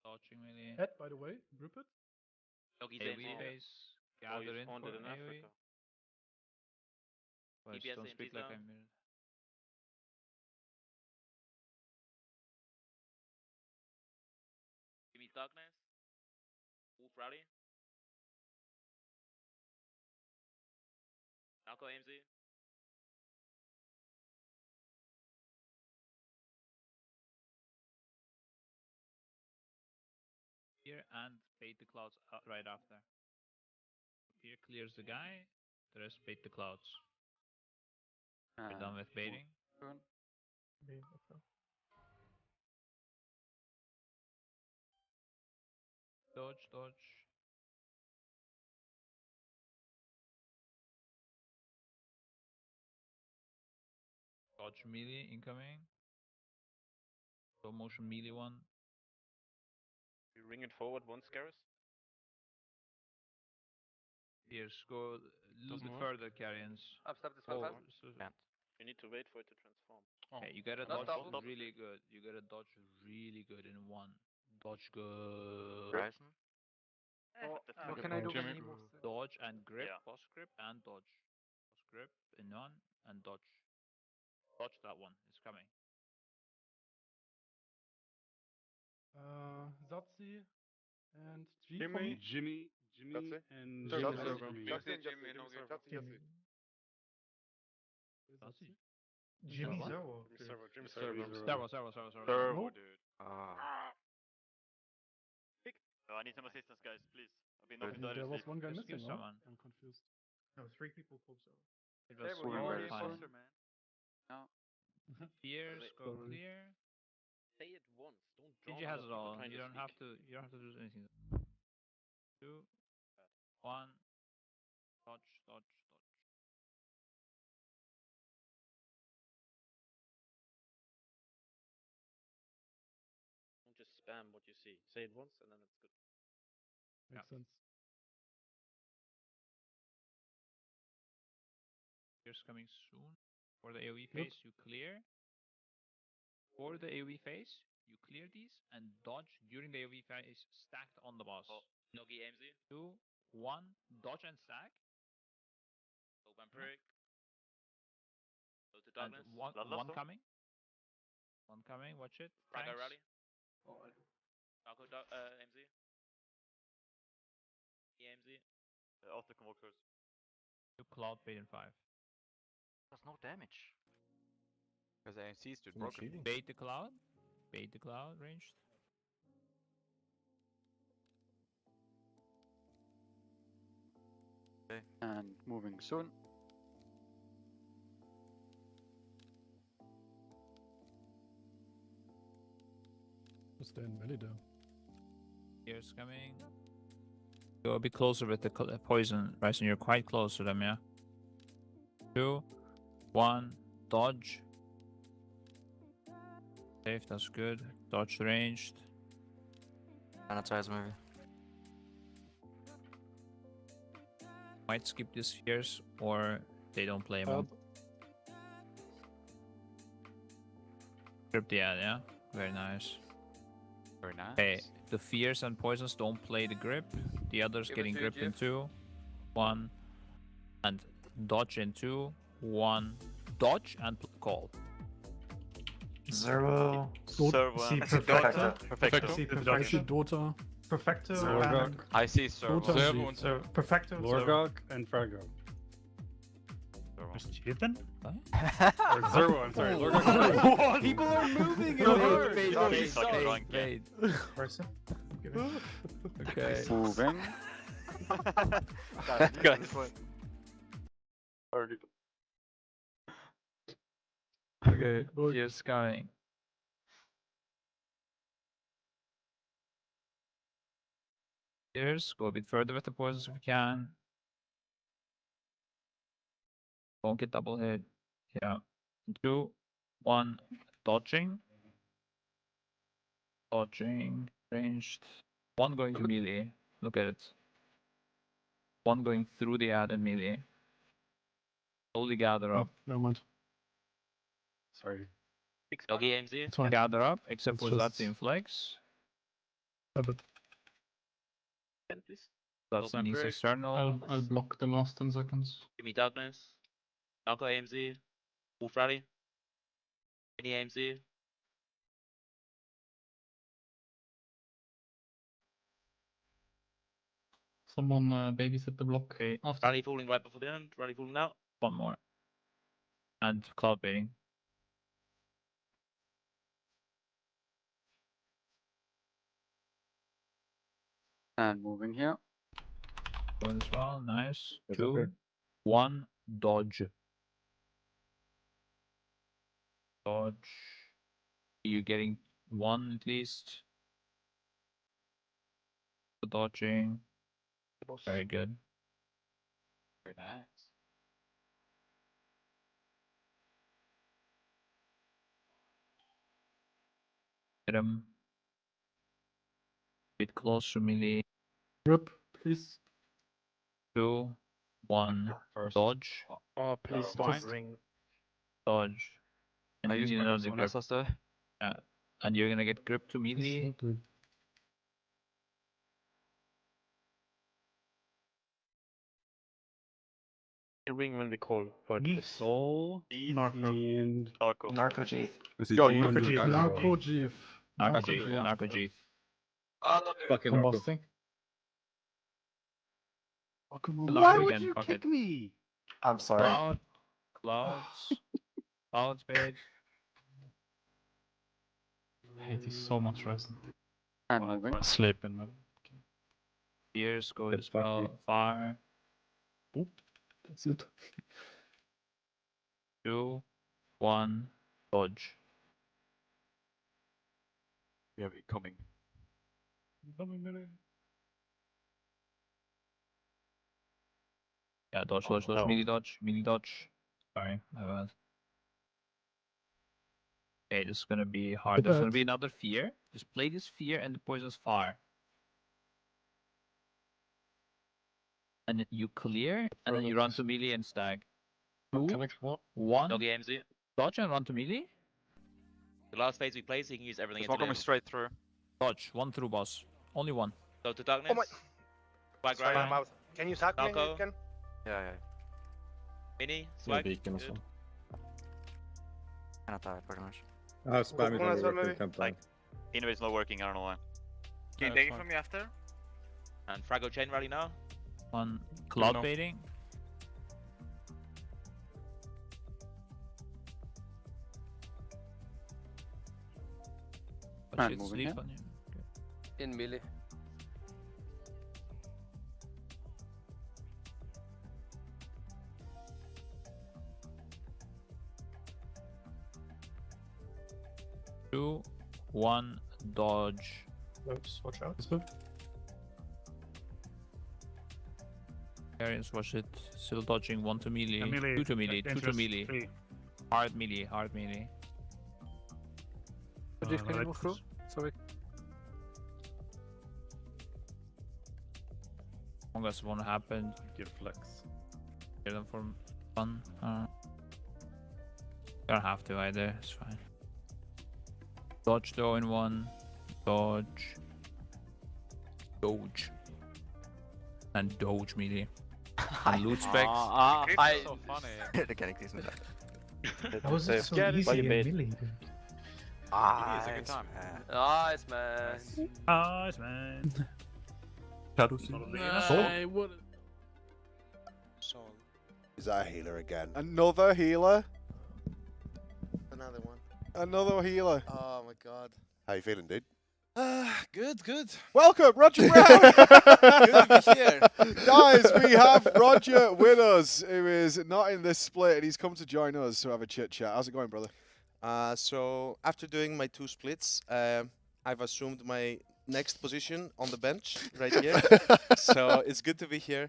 Dodging melee. Head, by the way, grip it. AoE base. Gather in for in AoE. Africa. But don't speak like I'm muted. Give me darkness. Wolf rally. Alco AMZ. Here and bait the clouds right after. Here clears the guy. The rest bait the clouds. We're done with baiting. Dodge, dodge. Dodge melee incoming. Slow motion melee one. You ring it forward once, Garrus. Here's go a little bit further, carrions. Upstep this one fast. You need to wait for it to transform. Okay, you gotta Not dodge double. really good. You gotta dodge really good in one. Dodge good. Horizon. What can I do? Dodge and grip, Yeah. boss grip and dodge. Boss grip in one and dodge. Dodge that one. It's coming. Zatsi and G Jimmy, Zatsi? and Jimmy Servo. Servo. Servo, dude. I need some assistance, guys, please. I've been And there was one guy Just missing, give no? someone. I'm confused. No, 3 people close out. It was Servo, fine. man. No. Fears, go clear. Say it once. Don't draw. BDGG has it all. You don't have to. You don't have to do anything. 2, 1. Dodge, dodge, dodge. Don't just spam what you see. Say it once and then it's good. Makes sense. Fears coming soon. For the AoE phase, you clear. For the AoE phase, you clear these and dodge during the AoE phase stacked on the boss. Oh, Nogi AMZ. 2, 1. Dodge and stack. Go Vampiric. Go to And darkness. one coming. One coming. Watch it. Raga Thanks. rally. Alco AMZ. EMZ. Off the convocators. You cloud bait in 5. There's no damage. Because the AMC is too broken. Bait the cloud. Bait the cloud ranged. Okay. And moving soon. Just stay in melee there. Here's coming. Go a bit closer with the poison, Ryzen. You're quite close to them, yeah? 2, 1. Dodge. Safe, that's good. Dodge ranged. Sanitize maybe. Might skip this Fears or they don't play him. Grip the ad, yeah? Very nice. Very nice. Okay, the Fears and Poisons don't play the grip. The others getting grip in 2, 1, and dodge in 2, 1, dodge and call. Servo. Servo. See Perfecto. Perfecto. I see Dota. Perfecto. Lorgok. I see Servo. Servo and Perfecto. Lorgok and Fargo. Just cheating? Or Zervo, I'm sorry. Lorgok. People are moving in Fade. Person. Okay. Moving. Okay, Fears coming. Fears, go a bit further with the poisons if you can. Don't get double hit. Yeah. 2, 1, dodging. Dodging. Ranged. One going to melee. Look at it. One going through the ad and melee. Slowly gather up. Never mind. Sorry. Doggy AMZ. It's fine. Gather up, except It's for just- Zats Inflex. But Please. That's Open needs break. external. I'll block the last 10 seconds. Give me darkness. Narco AMZ. Wolf rally. Any AMZ. Someone babysit the block. Okay. After. Rally falling right before the end. Rally falling out. One more. And cloud baiting. And moving here. Going as well. Nice. It's 2, okay. 1, dodge. Dodge. You're getting 1 at least. Dodging. Very good. Very nice. Get him. Bit close to melee. Rip, please. 2, 1, dodge. Oh, please Fine. don't ring. Dodge. And I you use need my another grip. SSD. Yeah. And you're gonna get grip to melee. Ring when we call. But Soul. Narco. and Narco G. Narco GF. Narco G. Narco G. fucking Combusting. Why would you kick me? I'm sorry. Clouds. Clouds bait. I hate you so much, Ryzen. And moving. Sleeping, man. Spears go as well. Fire. Oop. That's it. 2, 1, dodge. We have it coming. Yeah, dodge, dodge, dodge, melee dodge, melee dodge. Sorry, my bad. Okay, this is gonna be hard. There's gonna be another fear. Just play this fear and the poison's fire. And then you clear, and then you run to melee and stag. 2, 1, Doggy AMZ. dodge and run to melee. The last phase we play, so you can use everything It's not coming straight through. Dodge, 1 through boss. Only 1. Go to darkness. Oh my. Swag Sorry, right. I'm out. Can you sack me Narco. again? Yeah. Mini. Swag. Beacon as Good. well. Kinda tired, pretty much. Spam Cool as well, maybe? campaign. Innovate's not working, I don't know why. Can you take it from me after? And Fraggle chain rally now. 1 cloud No. baiting. But And should moving sleep here. on you. In melee. Two, 1, dodge. Oops, watch out. Arians watch it. Still dodging 1 to melee. melee, 2 to melee. 2 to dangerous. melee. 3. Hard melee. Hard melee. Can you move through? Sorry. Longest won't happen. Give flex. Get them for fun. Don't have to either. It's fine. Dodge though in 1. Dodge. Doge. And Doge melee. And loot specs. So funny. The character isn't that. How is it so easy in melee? Ah, it's a good time. Nice, man. Nice, man. What? Is that a healer again? Another healer. Another one. Another healer. Oh my god. How you feeling, dude? Good. Welcome, Roger Brown. Good to be here. Guys, we have Roger with us, who is not in this split, and he's come to join us to have a chit chat. How's it going, brother? So after doing my 2 splits, I've assumed my next position on the bench right here. So it's good to be here.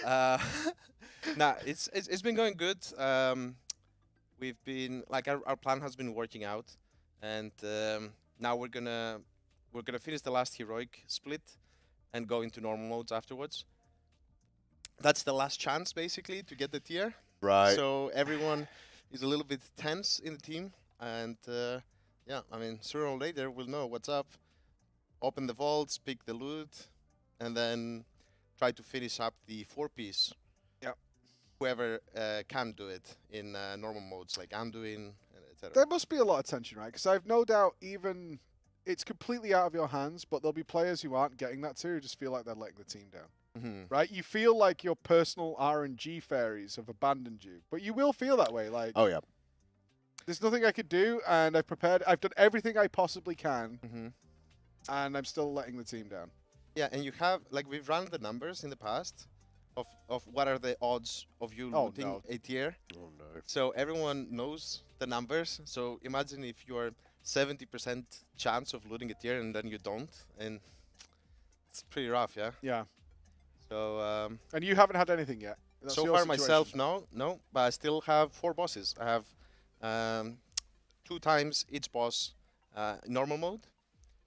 Nah, it's been going good. We've been like our plan has been working out, and now we're gonna we're gonna finish the last heroic split and go into normal modes afterwards. That's the last chance, basically, to get the tier. Right. So everyone is a little bit tense in the team, and yeah, I mean, sooner or later we'll know what's up. Open the vaults, pick the loot, and then try to finish up the 4-piece. Yeah. Whoever can do it in normal modes, like I'm doing, etc. There must be a lot of tension, right? Because I've no doubt even it's completely out of your hands, but there'll be players who aren't getting that too, who just feel like they're letting the team down. Right? You feel like your personal RNG fairies have abandoned you, but you will feel that way. Like, oh yeah, there's nothing I could do, and I've done everything I possibly can, and I'm still letting the team down. Yeah, and you have, like, we've run the numbers in the past of what are the odds of you looting a tier. Oh no. So everyone knows the numbers. So imagine if you're 70% chance of looting a tier and then you don't, and it's pretty rough, yeah? Yeah. So and you haven't had anything yet? That's so far myself, no, but I still have 4 bosses. I have 2 times each boss normal mode.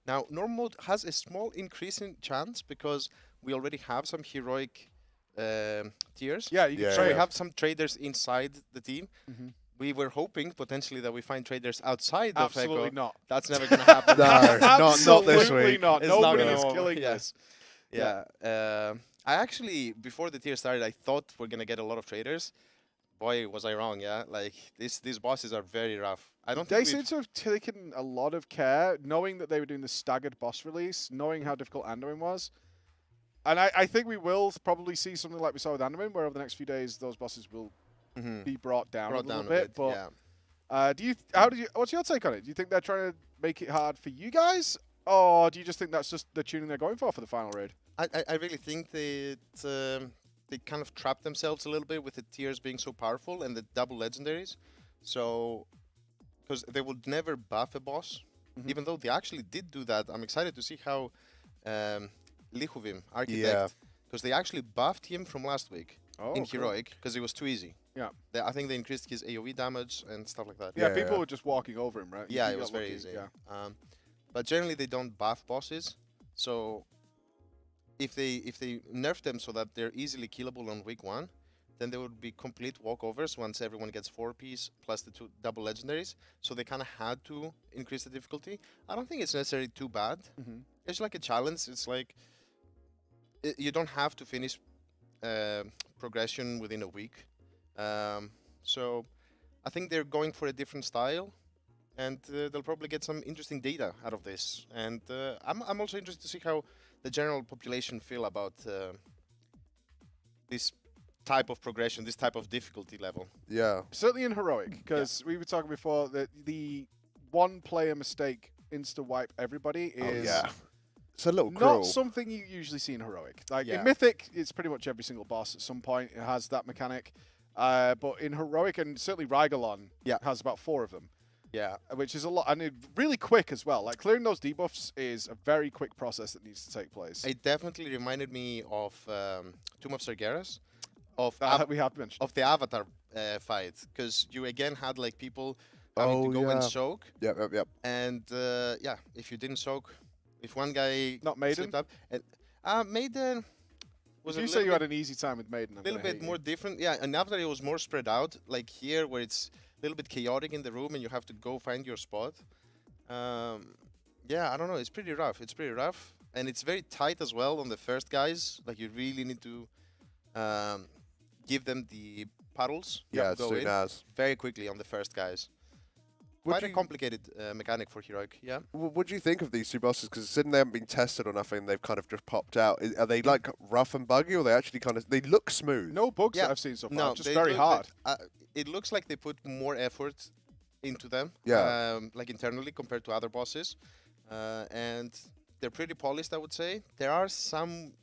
Now, normal mode has a small increase in chance because we already have some heroic tiers. Yeah, you can so trade. we have some traders inside the team. We were hoping potentially that we find traders outside of Echo. Absolutely not. That's never going to happen. No, not this Absolutely week. not. It's Nobody not is gonna killing yeah. this. Yeah. I actually, before the tier started, I thought we're going to get a lot of traders. Boy, was I wrong, yeah? Like, these bosses are very rough. I don't They think seem to have taken a lot of care, knowing that they were doing the staggered boss release, knowing how difficult Anduin was. And I think we will probably see something like we saw with Anduin, where over the next few days, those bosses will be brought down a little bit. But what's your take on it? Do you think they're trying to make it hard for you guys? Or do you just think that's just the tuning they're going for the final raid? I really think they kind of trapped themselves a little bit with the tiers being so powerful and the double legendaries. So, because they would never buff a boss, even though they actually did do that. I'm excited to see how Lihuvim, Architect, because they actually buffed him from last week in Heroic because it was too easy. Yeah. I think they increased his AoE damage and stuff like that. Yeah, people were just walking over him, right? Yeah, it was very easy. Yeah. But generally they don't buff bosses, so if they nerf them so that they're easily killable on week 1, then there would be complete walkovers once everyone gets 4-piece plus the 2 double legendaries. So they kind of had to increase the difficulty. I don't think it's necessarily too bad. It's like a challenge. It's like you don't have to finish progression within a week. So I think they're going for a different style, and they'll probably get some interesting data out of this. And I'm also interested to see how the general population feel about this type of progression, this type of difficulty level. Yeah. Certainly in Heroic, because we were talking before that the one player mistake insta-wipe everybody is it's a little cruel. Not something you usually see in Heroic. Like in Mythic, it's pretty much every single boss at some point it has that mechanic. But in Heroic, and certainly Rygalon has about 4 of them. Yeah. Which is a lot, and really quick as well. Like clearing those debuffs is a very quick process that needs to take place. It definitely reminded me of Tomb of Sargeras. We have mentioned. Of the Avatar fight, because you again had like people having to go and soak. Yep. And if you didn't soak, if one guy not Maiden, slipped up, and Maiden was. Did you say you had an easy time with Maiden? A little bit more different, yeah. And Avatar it was more spread out, like here where it's a little bit chaotic in the room and you have to go find your spot. Yeah, I don't know. It's pretty rough. And it's very tight as well on the first guys. Like you really need to give them the puddles. Yeah, go in very quickly on the first guys. Quite a complicated mechanic for Heroic, yeah. What do you think of these 2 bosses? Because considering they haven't been tested or nothing, they've kind of just popped out. Are they like rough and buggy, or they actually they look smooth? No bugs that I've seen so far. No, just very hard. It looks like they put more effort into them, like internally compared to other bosses, and they're pretty polished, I would say. There are some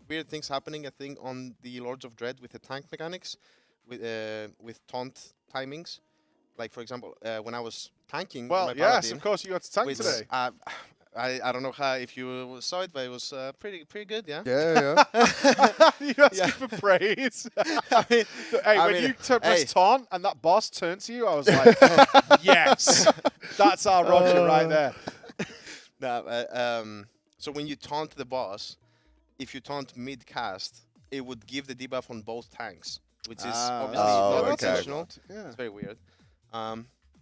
weird things happening, I think, on the Lords of Dread with the tank mechanics, with taunt timings. Like, for example, when I was tanking... Well, my yes, Paladin, of course, you got to tank today. I don't know if you saw it, but it was pretty good, yeah? Yeah. You asking for praise? When you press taunt and that boss turned to you, I was like, yes, that's our Roger right there. So when you taunt the boss, if you taunt mid-cast, it would give the debuff on both tanks, which is obviously not intentional. Yeah. It's very weird.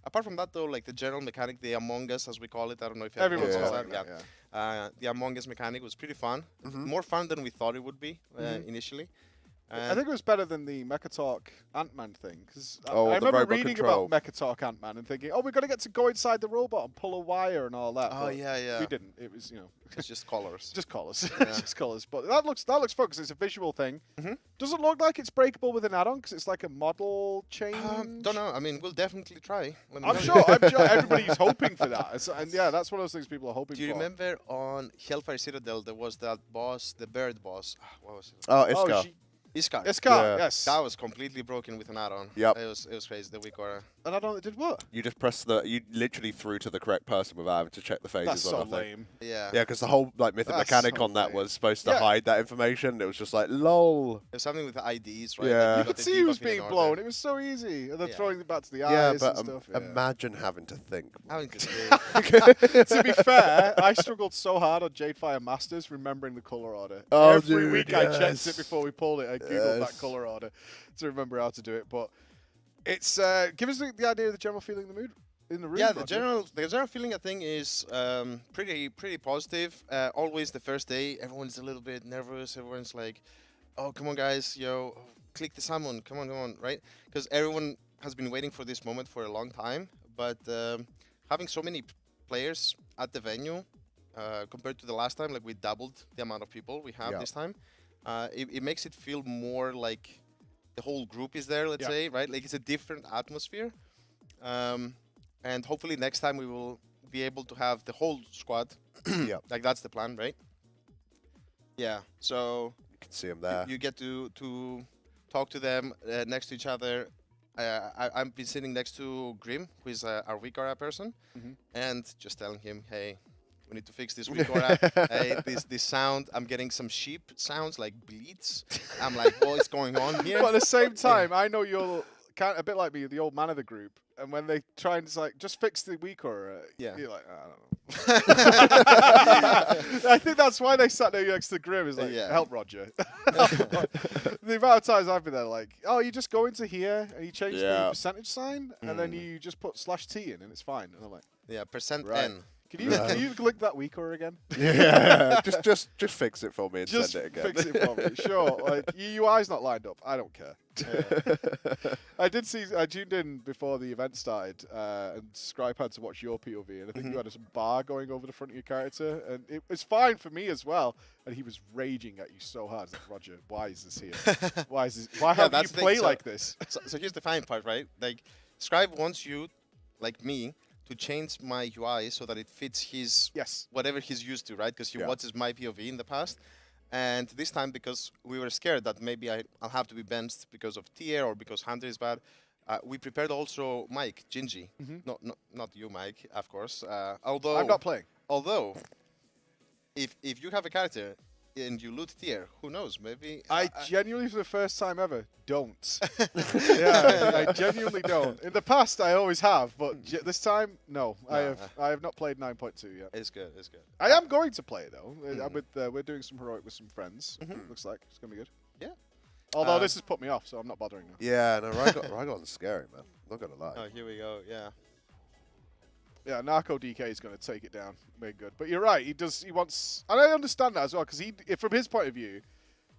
Apart from that, though, like the general mechanic, the Among Us, as we call it, I don't know if Everyone's knows calling that. it, The Among Us mechanic was pretty fun. More fun than we thought it would be initially. I think it was better than the Mecha Talk Ant-Man thing, because I the remember robot reading control. about Mecha Talk Ant-Man and thinking, oh, we're going to get to go inside the robot and pull a wire and all that. Oh, but yeah. we didn't. It was, It's just colors. just colors. Yeah. Just colors. But that looks fun because it's a visual thing. Does it look like it's breakable with an add-on because it's like a model change? Don't know. I mean, we'll definitely try. I'm sure everybody's hoping for that. And yeah, that's one of those things people are hoping for. Do you remember on Hellfire Citadel there was that boss, the bird boss? What was it? Oh, Iskar. Iskar, yes. That was completely broken with an add-on. Yep. It was crazy, the weak aura. An add-on that did what? You just press you literally threw to the correct person without having to check the phases. That's so or nothing. lame. Yeah. Yeah, because the whole mythic mechanic on that was supposed to hide that information. It was just like, lol. There's something with the IDs, right? Yeah. You could see he was being blown. It was so easy. And then throwing it back to the eyes and stuff. Imagine having to think. To be fair, I struggled so hard on Jadefire Masters remembering the color order. Every week I checked it before we pulled it. I googled that color order to remember how to do it. But it's give us the idea of the general feeling in the mood in the room. Yeah, the general feeling I think is pretty positive. Always the first day, everyone's a little bit nervous. Everyone's like, "Oh, come on, guys, click the summon, come on, right?" Because everyone has been waiting for this moment for a long time. But having so many players at the venue compared to the last time, like we doubled the amount of people we have this time. It makes it feel more like the whole group is there, let's say, right? Like it's a different atmosphere. And hopefully next time we will be able to have the whole squad. Like that's the plan, right? Yeah, so you can see them there. You get to talk to them next to each other. I've been sitting next to Grim, who is our weak aura person, and just telling him, hey, we need to fix this weak aura. Hey, this sound, I'm getting some sheep sounds like bleats. I'm like, what's going on here? But at the same time, I know you're kind of a bit like me, the old man of the group. And when they try and just fix the weak aura, you're like, I don't know. I think that's why they sat there next to Grim. Is like, help Roger. The amount of times I've been there, like, oh, you just go into here and you change the percentage sign, and then you just put /T in, and it's fine. And I'm like, %N. Can you click that weak aura again? Yeah, just fix it for me and send it again. Fix it for me, sure. Like your UI's not lined up. I don't care. I tuned in before the event started, and Scribe had to watch your POV, and I think you had a bar going over the front of your character, and it was fine for me as well. And he was raging at you so hard. Like, Roger, why is this here? Why is this? Why have you play like this? So here's the fine part, right? Like Scribe wants you, like me, to change my UI so that it fits his whatever he's used to, right? Because he watches my POV in the past. And this time, because we were scared that maybe I'll have to be benched because of tier or because Hunter is bad, we prepared also Mike, Gingy. Not you, Mike, of course. Although I'm not playing. Although, if you have a character and you loot tier, who knows? Maybe I genuinely, for the first time ever, don't. I genuinely don't. In the past, I always have, but this time, no. I have not played 9.2 yet. It's good. It's good. I am going to play though. We're doing some heroic with some friends. Looks like it's gonna be good. Yeah. Although this has put me off, so I'm not bothering now. Yeah, no, Rygon's scary, man. Not gonna lie. Oh, here we go. Yeah. Yeah, Narco DK is going to take it down. Very good. But you're right. He wants... And I understand that as well, because from his point of view,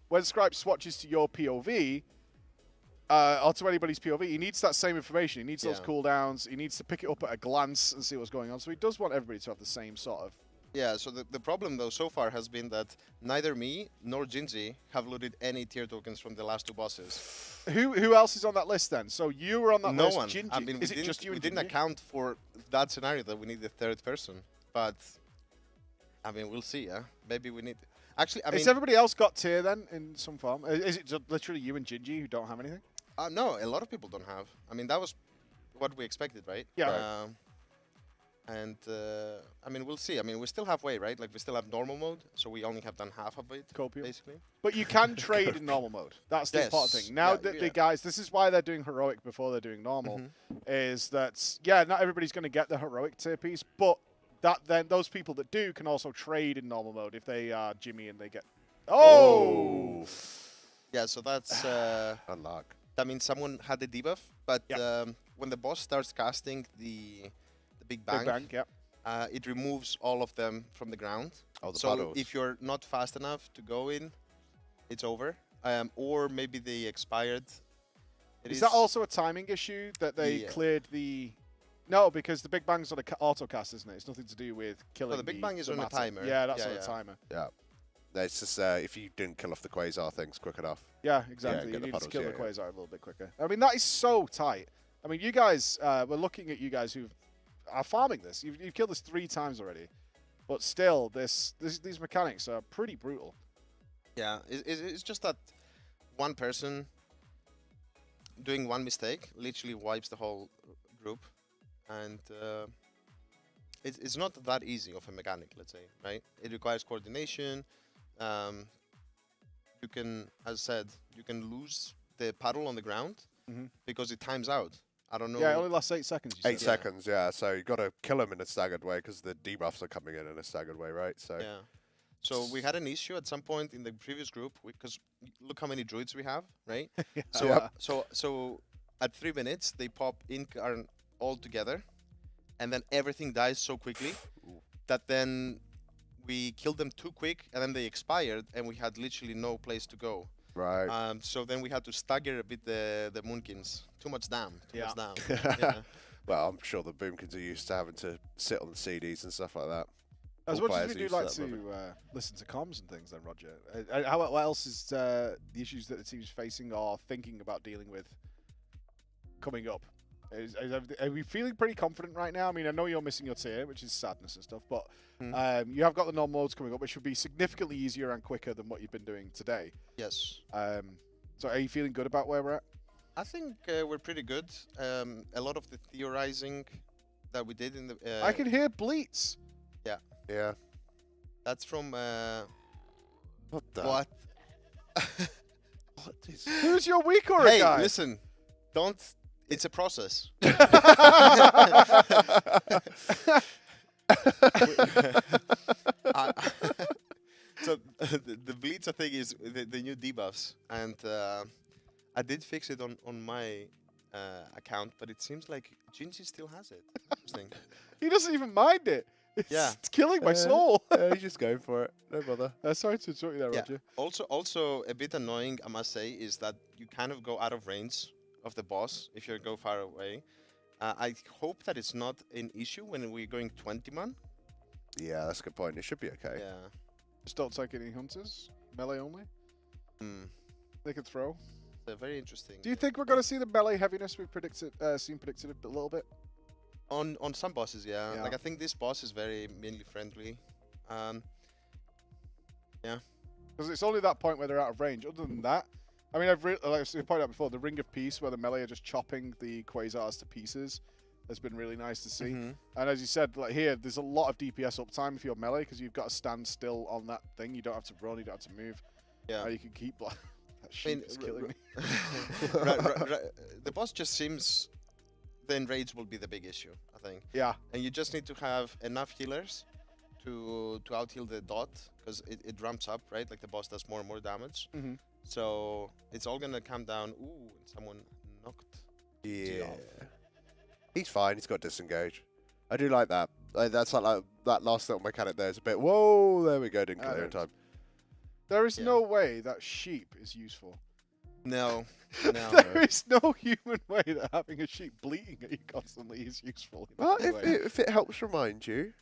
when Scribe swatches to your POV, or to anybody's POV, he needs that same information. He needs those cooldowns. He needs to pick it up at a glance and see what's going on. So he does want everybody to have the same sort of... Yeah, so the problem, though, so far has been that neither me nor Gingy have looted any tier tokens from the last two bosses. Who else is on that list, then? So you were on that list, No one. Gingy. I mean, is it just you we and didn't Gingy? account for that scenario that we need the third person. But, I mean, we'll see, yeah? Maybe we need... Actually, I mean... Has everybody else got tier, then, in some form? Is it just literally you and Gingy who don't have anything? No, a lot of people don't have. I mean, that was what we expected, right? Yeah. And, I mean, we'll see. I mean, we're still halfway, right? Like, we still have normal mode, so we only have done half of it, basically. But you can trade in normal mode. That's the important thing. Now, the guys, this is why they're doing heroic before they're doing normal, is that, not everybody's going to get the heroic tier piece, but then those people that do can also trade in normal mode if they are Jimmy and they get. Oh. Yeah, so that's unlock. That means someone had the debuff, but when the boss starts casting the Big Bang, it removes all of them from the ground. Oh, the so puddles. if you're not fast enough to go in, it's over. Or maybe they expired. Is that also a timing issue that they cleared the? No, because the Big Bang's on an auto cast, isn't it? It's nothing to do with killing. No, the Big Bang is on a timer. Yeah, that's on a timer. Yeah. It's just if you didn't kill off the Quasar things quick enough. Yeah, exactly. You need to kill the Quasar a little bit quicker. I mean, that is so tight. I mean, you guys, we're looking at you guys who are farming this. You've killed this 3 times already, but still, these mechanics are pretty brutal. Yeah, it's just that one person doing one mistake literally wipes the whole group, and it's not that easy of a mechanic, let's say, right? It requires coordination. You can, as I said, you can lose the paddle on the ground because it times out. I don't know. Yeah, it only lasts 8 seconds. 8 seconds, yeah. So you got to kill him in a staggered way because the debuffs are coming in a staggered way, right? So yeah. So we had an issue at some point in the previous group because look how many druids we have, right? So at 3 minutes they pop Incarn all together, and then everything dies so quickly that then we killed them too quick, and then they expired, and we had literally no place to go. Right. So then we had to stagger a bit the Moonkins. Too much dam. Too much dam. Well, I'm sure the Boomkins are used to having to sit on the CDs and stuff like that. As much as we do like to listen to comms and things, then Roger, what else is the issues that the team's facing or thinking about dealing with coming up? Are we feeling pretty confident right now? I mean, I know you're missing your tier, which is sadness and stuff, but you have got the normal modes coming up, which should be significantly easier and quicker than what you've been doing today. Yes. So are you feeling good about where we're at? I think we're pretty good. A lot of the theorizing that we did in the... I can hear bleats. Yeah. Yeah. That's from... what the... What? What is... Who's your weak aura guy? Hey, listen. Don't... It's a process. So the bleeds, I think, is the new debuffs, and I did fix it on my account, but it seems like Gingy still has it. Interesting. He doesn't even mind it. It's killing my soul. He's just going for it. No bother. Sorry to interrupt you there, Roger. Also, a bit annoying, I must say, is that you kind of go out of range of the boss if you go far away. I hope that it's not an issue when we're going 20-man. Yeah, that's a good point. It should be okay. Yeah. Just don't take any hunters. Melee only. They can throw. They're very interesting. Do you think we're going to see the melee heaviness we've seen predicted a little bit? On some bosses, yeah. Like I think this boss is very melee friendly. Yeah. Because it's only that point where they're out of range. Other than that, I mean, like I pointed out before, the Ring of Peace, where the melee are just chopping the Quasars to pieces, has been really nice to see. And as you said, like here, there's a lot of DPS uptime if you're melee, because you've got to stand still on that thing. You don't have to run, you don't have to move. Yeah. You can keep... that sheep is killing me. The boss just seems... The enrage will be the big issue, I think. Yeah. And you just need to have enough healers to out-heal the dot, because it ramps up, right? Like the boss does more and more damage. So it's all gonna come down. Ooh, someone knocked. Yeah. He's fine. He's got disengage. I do like that. That's like that last little mechanic there is a bit. Whoa, there we go. Didn't clear in time. There is no way that sheep is useful. No. There is no human way that having a sheep bleating at you constantly is useful. Well, if it helps remind you.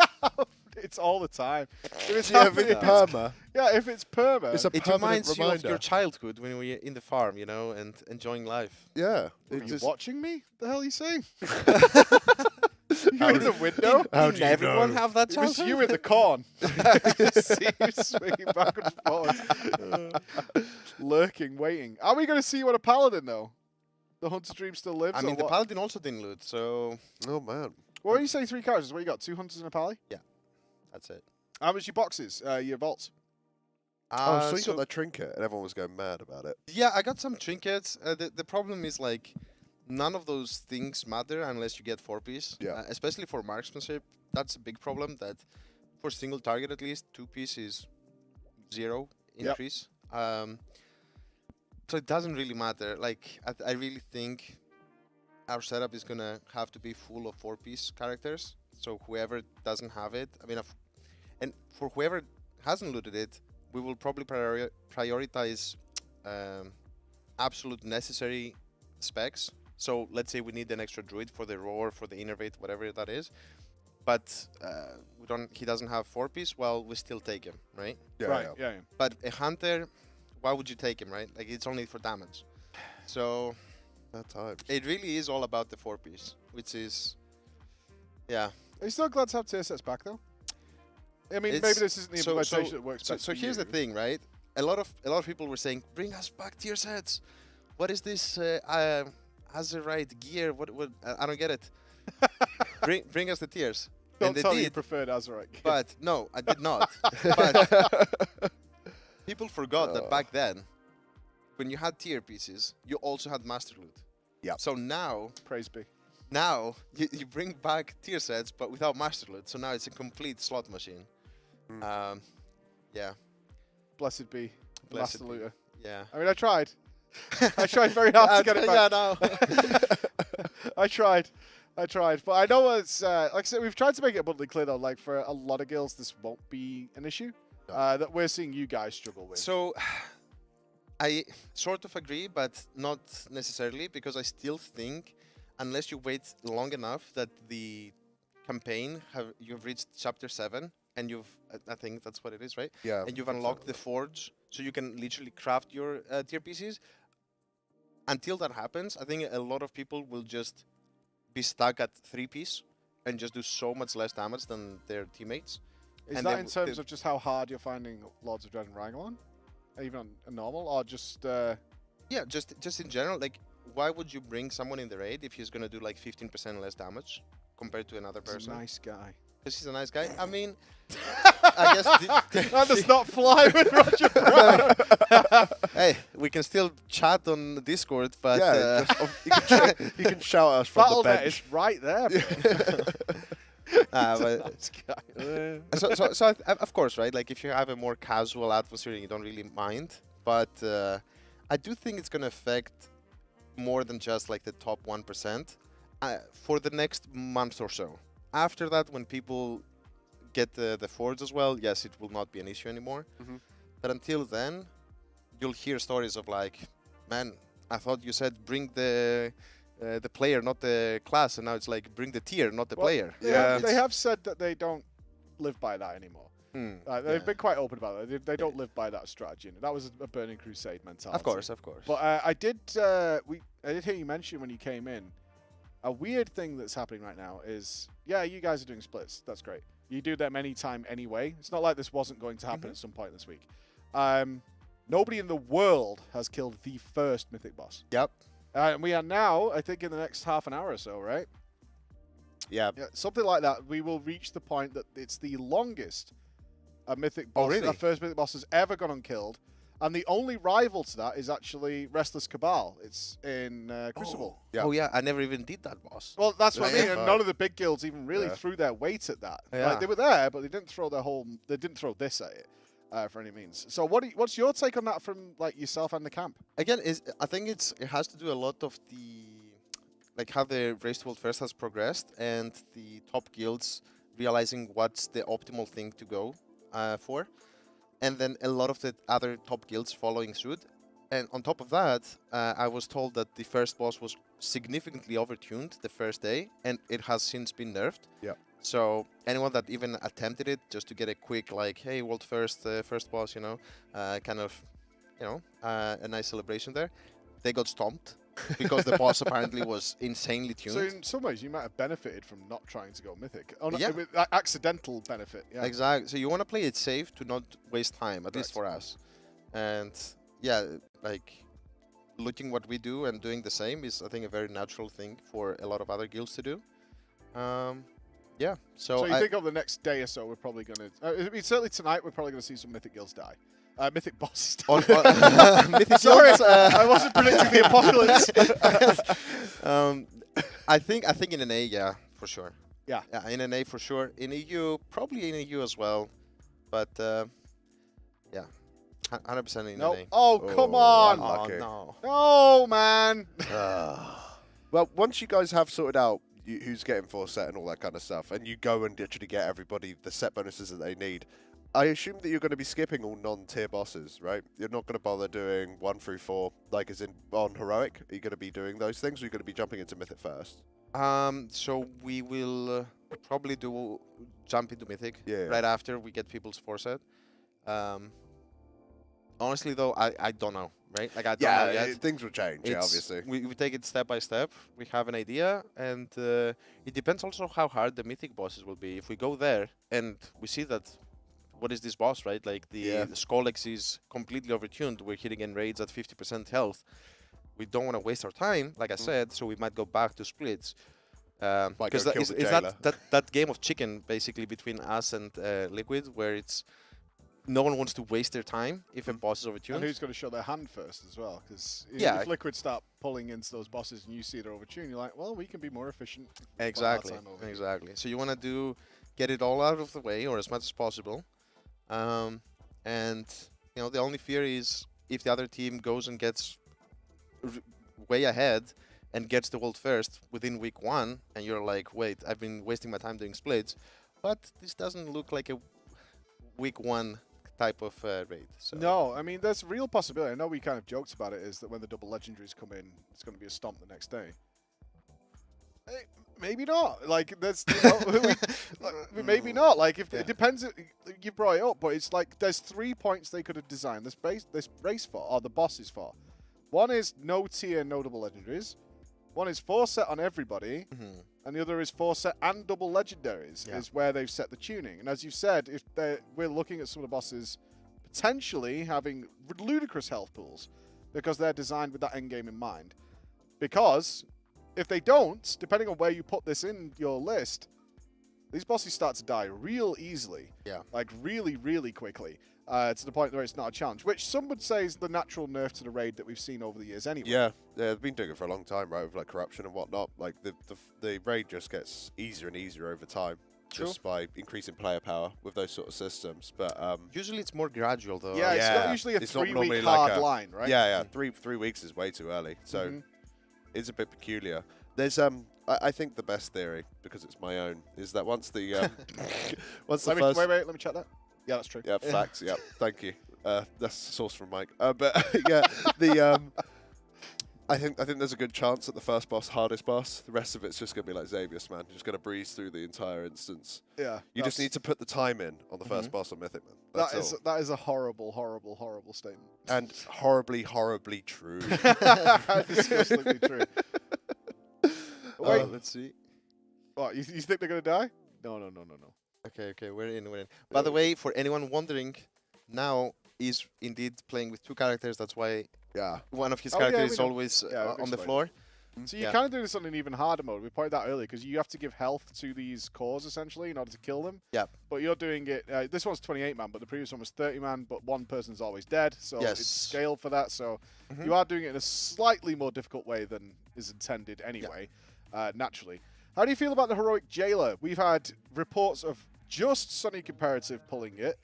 It's all the time. If it's perma. Yeah, if it's perma. It's a it reminds you of your childhood when we were in the farm, you know, and enjoying life. Yeah. Are you watching me? The hell are you saying? You in the window? How did everyone have that childhood? It was you in the corn. See you swinging backwards and forwards. Lurking, waiting. Are we going to see what a paladin, though? The Hunter's Dream still lives? I mean, the paladin also didn't loot, so... Oh, man. What are you saying, 3 characters? What you got, 2 hunters and a pally? Yeah, that's it. How much your boxes, your vaults? So you got that trinket, and everyone was going mad about it. Yeah, I got some trinkets. The problem is, like, none of those things matter unless you get 4-piece. Yeah. Especially for marksmanship, that's a big problem. That for single target at least, 2-piece is 0 increase. So it doesn't really matter. Like I really think our setup is gonna have to be full of 4-piece characters. So whoever doesn't have it, I mean, and for whoever hasn't looted it, we will probably prioritize absolute necessary specs. So let's say we need an extra druid for the roar, for the innervate, whatever that is. But he doesn't have 4-piece. Well, we still take him, right? Yeah. But a hunter, why would you take him, right? Like it's only for damage. So it really is all about the 4-piece, which is, yeah. Are you still glad to have tier sets back though? I mean, maybe this isn't the implementation that works best. So here's the thing, right? A lot of people were saying, bring us back tier sets. What is this Azerite gear? What I don't get it. bring us the tiers. Don't tell me you preferred Azerite gear. But no, I did not. But people forgot that back then, when you had tier pieces, you also had master loot. Yeah. So now, praise be. Now you bring back tier sets, but without master loot. So now it's a complete slot machine. Yeah. Blessed be master looter. Yeah. I mean, I tried. I tried very hard to get it back. Yeah, no. I tried. But I know it's like I said, we've tried to make it abundantly clear though. Like for a lot of guilds, this won't be an issue that we're seeing you guys struggle with. So I sort of agree, but not necessarily, because I still think unless you wait long enough that the campaign you've reached chapter 7 and I think that's what it is, right? Yeah. And you've unlocked the forge, so you can literally craft your tier pieces. Until that happens, I think a lot of people will just be stuck at 3-piece and just do so much less damage than their teammates. Is that in terms of just how hard you're finding Lords of Dread and Rangalon? Even on a normal, or just... Yeah, just in general, like, why would you bring someone in the raid if he's going to do like 15% less damage compared to another person? He's a nice guy. Because he's a nice guy? I mean, I guess... That does not fly with Roger Brown. Hey, we can still chat on Discord, but... Yeah, you can shout at us from the bench. Battle.net is right there, so of course, right? Like if you have a more casual atmosphere, you don't really mind. But I do think it's going to affect more than just like the top 1% for the next month or so. After that, when people get the forge as well, yes, it will not be an issue anymore. But until then, you'll hear stories of like, man, I thought you said bring the player, not the class, and now it's like bring the tier, not the player. Yeah, they have said that they don't live by that anymore. They've been quite open about it. They don't live by that strategy. And that was a Burning Crusade mentality. Of course. But I did hear you mention when you came in, a weird thing that's happening right now is, yeah, you guys are doing splits. That's great. You do them anytime anyway. It's not like this wasn't going to happen at some point this week. Nobody in the world has killed the first Mythic boss. Yep. And we are now, I think, in the next half an hour or so, right? Yeah. Something like that. We will reach the point that it's the longest a Mythic boss, a first Mythic boss has ever gone unkilled. And the only rival to that is actually Restless Cabal. It's in Crucible. Oh yeah, I never even did that boss. Well, that's what I mean. And none of the big guilds even really threw their weight at that. Yeah. Like, they were there, but they didn't throw they didn't throw this at it for any means. So what's your take on that from like yourself and the camp? Again, I think it has to do a lot of like how the Race to World First has progressed and the top guilds realizing what's the optimal thing to go for. And then a lot of the other top guilds following suit. And on top of that, I was told that the first boss was significantly overtuned the first day, and it has since been nerfed. Yeah. So anyone that even attempted it just to get a quick, like, hey, world first boss, kind of, a nice celebration there, they got stomped because the boss apparently was insanely tuned. So in some ways, you might have benefited from not trying to go Mythic. Yeah. Accidental benefit. Yeah. Exactly. So you want to play it safe to not waste time, at least for us. And yeah, like looking what we do and doing the same is, I think, a very natural thing for a lot of other guilds to do. Yeah. So you think over the next day or so, we're probably going to... certainly tonight, we're probably going to see some Mythic guilds die. Mythic boss. Mythic Sorry, Boss, I wasn't predicting the apocalypse. I think in an A, yeah, for sure. Yeah. Yeah, in an A for sure. In EU, probably in EU as well. But yeah, 100% in Nope. an A. Oh, come on. unlucky. no. No, man. Well, once you guys have sorted out who's getting 4 set and all that kind of stuff, and you go and literally get everybody the set bonuses that they need, I assume that you're going to be skipping all non-tier bosses, right? You're not going to bother doing 1 through 4, like as in on Heroic. Are you going to be doing those things, or are you going to be jumping into Mythic first? So we will probably jump into Mythic right after we get people's 4 set. Honestly, though, I don't know, right? Like, I don't know yet. Things will change, obviously. We take it step by step. We have an idea, and it depends also how hard the Mythic bosses will be. If we go there and we see that, what is this boss, right? Like, the Skolex is completely overtuned. We're hitting in raids at 50% health. We don't want to waste our time, like I said, so we might go back to splits. Because that game of chicken, basically, between us and Liquid, where it's no one wants to waste their time if a boss is overtuned. And who's going to show their hand first as well? Because if Liquid start pulling into those bosses and you see they're overtuned, you're like, well, we can be more efficient. Exactly. So you want to get it all out of the way, or as much as possible. And the only fear is if the other team goes and gets way ahead and gets the world first within week 1, and you're like, wait, I've been wasting my time doing splits, but this doesn't look like a week 1 type of raid. So. No, I mean, there's a real possibility. I know we kind of joked about it, is that when the double legendaries come in, it's going to be a stomp the next day. Maybe not. Like, there's, maybe not. Like, if it depends. You brought it up, but it's like there's 3 points they could have designed this race for, or the bosses for. One is no tier, no double legendaries. One is 4 set on everybody, and the other is 4 set and double legendaries. Is where they've set the tuning. And as you said, if we're looking at some of the bosses potentially having ludicrous health pools because they're designed with that end game in mind. Because if they don't, depending on where you put this in your list, these bosses start to die real easily. Yeah. Like really, really quickly. To the point where it's not a challenge, which some would say is the natural nerf to the raid that we've seen over the years anyway. Yeah, they've been doing it for a long time, right, with like corruption and whatnot. Like the raid just gets easier and easier over time, just by increasing player power with those sort of systems. But usually it's more gradual, though. Yeah, it's not usually a 3-week hard line, right? Yeah, 3 weeks is way too early, so it's a bit peculiar. There's I think the best theory, because it's my own, is that once the first wait, let me check that. Yeah, that's true. Yeah, facts. Yeah, thank you. That's a source from Mike. But yeah, I think there's a good chance that the first boss, hardest boss, the rest of it's just gonna be like Xavius, man. You're just gonna breeze through the entire instance. Yeah. You just need to put the time in on the first boss on Mythic, man. That is a horrible, horrible, horrible statement. And horribly, horribly true. Disgustingly true. Wait, let's see. What, you think they're gonna die? No. Okay, we're in. By the way, for anyone wondering, now is indeed playing with 2 characters. That's why one of his characters is always on the floor. So you kind of do this on an even harder mode. We pointed out earlier because you have to give health to these cores essentially in order to kill them. Yeah. But you're doing it. This one's 28 man, but the previous one was 30 man. But one person's always dead, so it's scaled for that. So you are doing it in a slightly more difficult way than is intended anyway, naturally. How do you feel about the Heroic Jailer? We've had reports of just Sunny Comparative pulling it.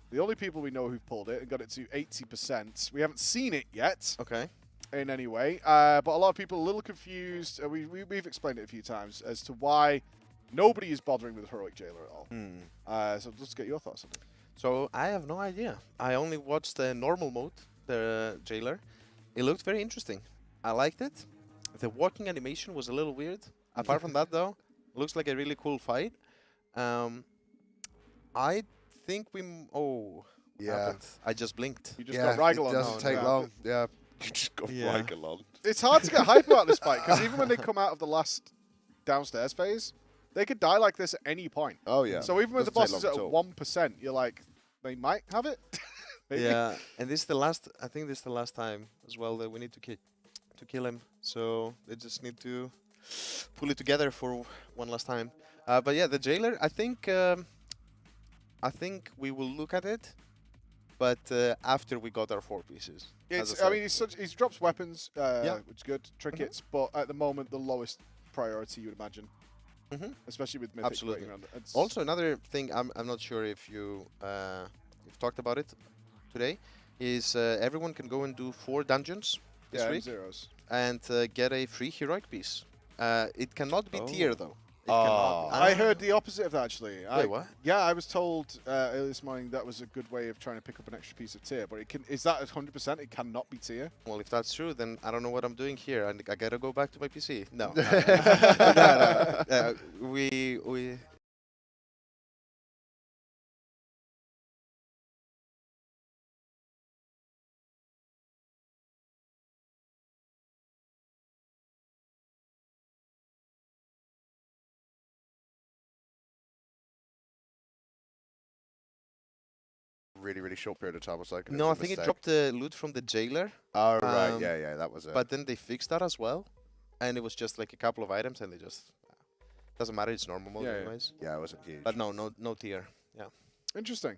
The only people we know who've pulled it and got it to 80%. We haven't seen it yet. Okay. In any way. But a lot of people are a little confused. We've explained it a few times as to why nobody is bothering with Heroic Jailer at all. So let's get your thoughts on it. So I have no idea. I only watched the normal mode, the Jailer. It looked very interesting. I liked it. The walking animation was a little weird. Apart from that, though, looks like a really cool fight. I think we... happened. I just blinked. You just got Rygolon. It doesn't take long. Yeah. You just got Rygolon. It's hard to get hype about this fight, because even when they come out of the last downstairs phase, they could die like this at any point. Oh, yeah. So even when the boss is at 1%, you're like, they might have it? Yeah, and this is the last... I think this is the last time as well that we need to kill him. So they just need to pull it together for one last time. But yeah, the Jailer, I think we will look at it. but after we got our 4 pieces. I mean, he drops weapons, which is good, trinkets, but at the moment, the lowest priority, you would imagine. Especially with Mythic. Absolutely. Also, another thing, I'm not sure if you've talked about it today, is everyone can go and do 4 dungeons this week and get a free heroic piece. It cannot be tier, though. I heard the opposite of that, actually. Wait, what? Yeah, I was told earlier this morning that was a good way of trying to pick up an extra piece of tier, but is that 100%? It cannot be tier? Well, if that's true, then I don't know what I'm doing here, and I gotta go back to my PC. No. We really short period of time or so. No, I think it dropped the loot from the jailer. Oh, right. Yeah, that was it. But then they fixed that as well. And it was just like a couple of items, and they just... Doesn't matter, it's normal mode anyways. Yeah, it wasn't huge. But no tier. Yeah. Interesting.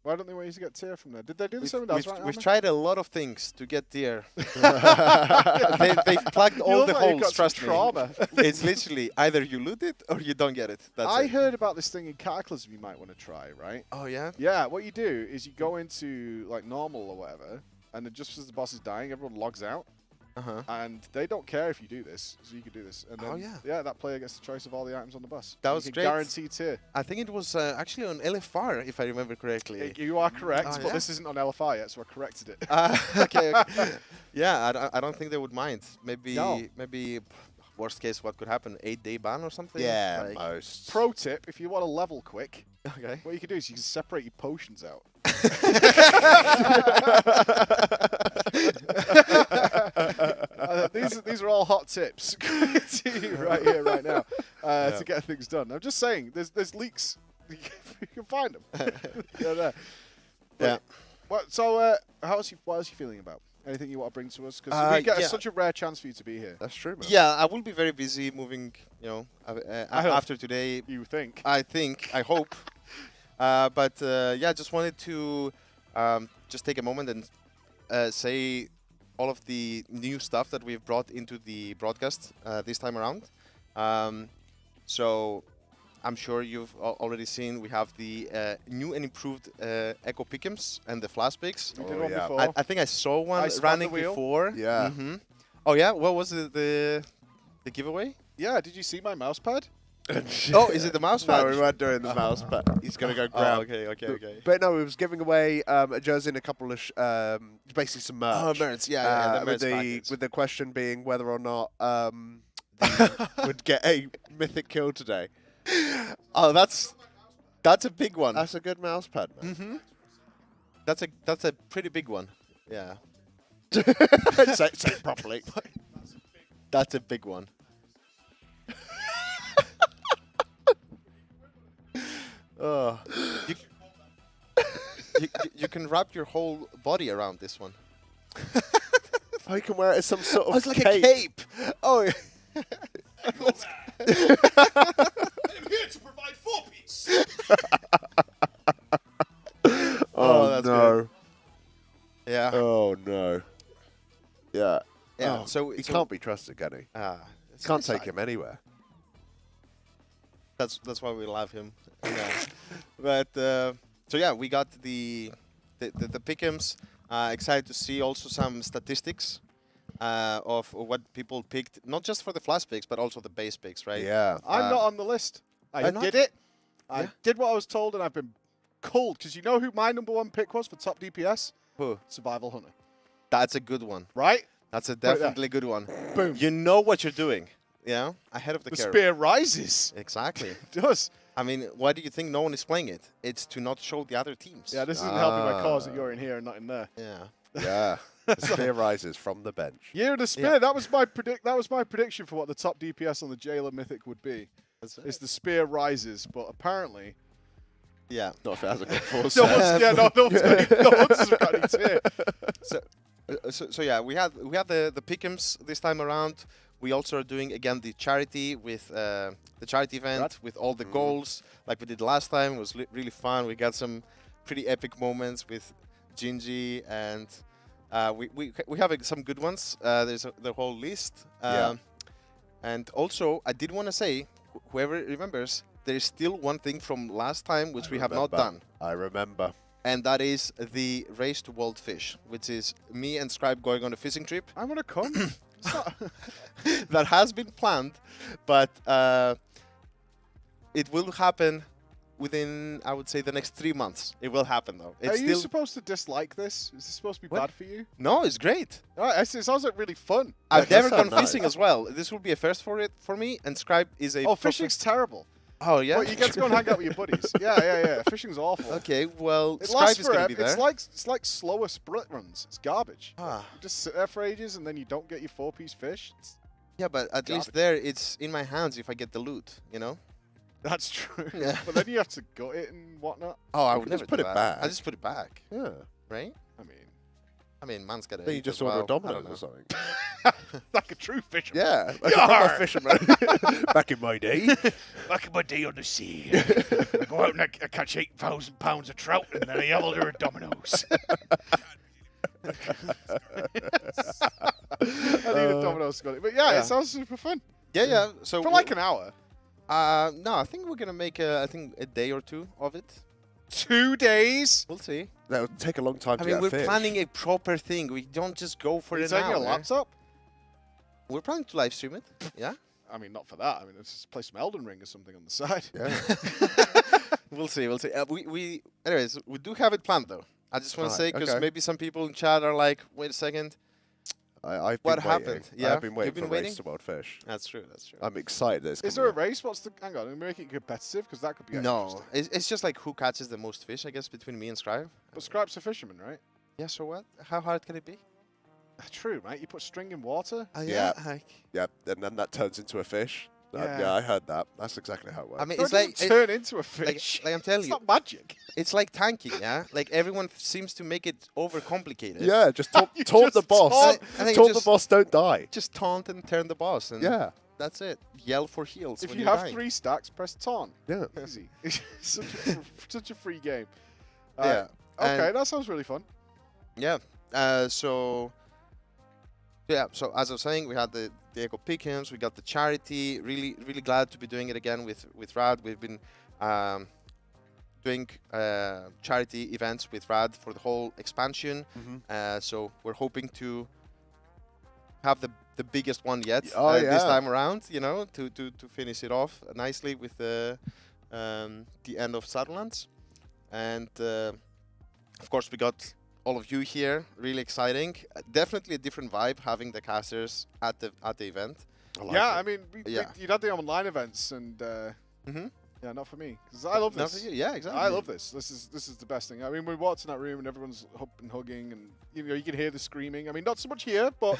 Why don't they want you to get tier from there? Did they do the same with us, right? We've tried a lot of things to get tier. They've plugged all the holes, trust me. It's literally either you loot it or you don't get it. I heard about this thing in Cataclysm you might want to try, right? Oh, yeah? Yeah, what you do is you go into like normal or whatever, and then just as the boss is dying, everyone logs out. And they don't care if you do this, so you can do this. And then, yeah, that player gets the choice of all the items on the bus. That was great. Guaranteed tier. I think it was actually on LFR, if I remember correctly. You are correct, but this isn't on LFR yet, so I corrected it. Okay. Yeah, I don't think they would mind. Maybe worst case, what could happen? 8-day ban or something? Yeah, like most. Pro tip, if you want to level quick, what you can do is you can separate your potions out. These are all hot tips to you right here, right now, to get things done. I'm just saying, there's leaks. You can find them. Yeah. So, what else are you feeling about? Anything you want to bring to us? Because we get such a rare chance for you to be here. That's true, man. Yeah, I will be very busy moving, after today. You think? I hope. But yeah, just wanted to just take a moment and say all of the new stuff that we've brought into the broadcast this time around. So I'm sure you've already seen we have the new and improved Echo Pick'ems and the Flash Picks. We did one before. I think I saw one running before. Yeah. Oh yeah, what was the giveaway? Yeah, did you see my mouse pad? Oh, is it the mouse pad? No, we weren't doing the mouse pad. He's going to go grab. Okay. But no, we was giving away a jersey and a couple of, basically some merch. Oh, merch, yeah. With the question being whether or not would get a mythic kill today. Oh, that's a big one. That's a good mouse pad, man. That's a pretty big one. Yeah. say it properly. That's a big one. You can wrap your whole body around this one. Oh, you can wear it as some sort of it's like a cape. Oh, yeah. I'm here to provide 4-piece. Oh, that's no. Good. Yeah. Oh, no. Yeah. Yeah. Oh, so he can't be trusted, can he? Can't take him anywhere. That's why we love him. Yeah. But so yeah, we got the pick'ems. Excited to see also some statistics of what people picked, not just for the flash picks, but also the base picks, right? Yeah. I'm not on the list. I did it. I did what I was told, and I've been cold. Because you know who my #1 pick was for top DPS? Who? Survival Hunter. That's a good one. Right? That's a definitely good one. Boom. You know what you're doing. Yeah, ahead of the curve. The spear rises. Exactly. It does. I mean, why do you think no one is playing it? It's to not show the other teams. Yeah, this isn't helping my cause that you're in here and not in there. Yeah. Yeah. The spear rises from the bench. Yeah, the spear. Yeah. That was my prediction for what the top DPS on the Jailer Mythic would be. Is the spear rises, but apparently. Yeah. Not if it has a good force. No one's got any tier. So yeah, we had the pick'ems this time around. We also are doing again the charity with the charity event with all the goals like we did last time. It was really fun. We got some pretty epic moments with Gingy, and we have some good ones. There's the whole list. And also, I did want to say, whoever remembers, there is still one thing from last time which we have not done. I remember. And that is the race to wild fish, which is me and Scribe going on a fishing trip. I want to come. That has been planned, but it will happen within, I would say, the next 3 months. It will happen, though. Are you supposed to dislike this? Is this supposed to be bad for you? No, it's great. It sounds like really fun. I've never gone fishing as well. This will be a first for me, and Scribe is a... Oh, fishing's terrible. Oh, yeah? But you get to go and hang out with your buddies. Yeah. Fishing's awful. Okay, well, it Scribe is going to be there. It's like slower sprint runs. It's garbage. You just sit there for ages, and then you don't get your 4-piece fish. Yeah, but at least there, it's in my hands if I get the loot, you know? That's true. Yeah. But then you have to gut it and whatnot. Oh, I would just never put do it that. back. I just put it back. Yeah. Right? I mean, man's got to. Then you just order a Domino's or something. Like a true fisherman. Yeah, like a proper fisherman. Back in my day. Back in my day on the sea, I go out and I catch 8,000 pounds of trout, and then I order a Domino's. I need a Domino's. But yeah, it sounds super fun. Yeah. So for like an hour. No, I think we're gonna make a day or two of it. 2 days? We'll see. That would take a long time to I mean, get we're a fish. planning a proper thing. We don't just go for it. Taking a laptop? We're planning to live stream it. Yeah. I mean, not for that. I mean, let's just play some Elden Ring or something on the side. Yeah. We'll see. Anyways, we do have it planned though. I just want to say, because maybe some people in chat are like, wait a second. What happened? Yeah, I've been waiting for waiting? race to wild fish. That's true. I'm excited that it's Is there a race? Hang on, make it competitive, because that could be No, it's just like who catches the most fish, I guess, between me and Scribe. But Scribe's a fisherman, right? Yeah, so what? How hard can it be? True, right? You put string in water? Yeah, and then that turns into a fish. Yeah, I heard that. That's exactly how it works. I mean, It it's like turn into a fish. Like I'm telling It's you, not magic. it's like tanking. Yeah, like everyone seems to make it overcomplicated. Yeah, just taunt the boss. Taunt the boss, don't die. Just taunt and turn the boss, and that's it. Yell for heals. If when you you're have dying. 3 stacks, press taunt. Yeah. Easy. Such a free game. Yeah. Okay, that sounds really fun. Yeah. So as I was saying, we had the Echo Pickens, we got the charity. Really glad to be doing it again with Rad. We've been doing charity events with Rad for the whole expansion. So we're hoping to have the biggest one yet this time around. You know, to finish it off nicely with the end of Shadowlands, and of course we got all of you here. Really exciting. Definitely a different vibe having the casters at the event. I mean, you'd had the online events, and yeah, not for me, because I love this. Not for you. Yeah, exactly. I love this. This is the best thing. I mean, we walked in that room and everyone's hugging, and you can hear the screaming. I mean, not so much here, but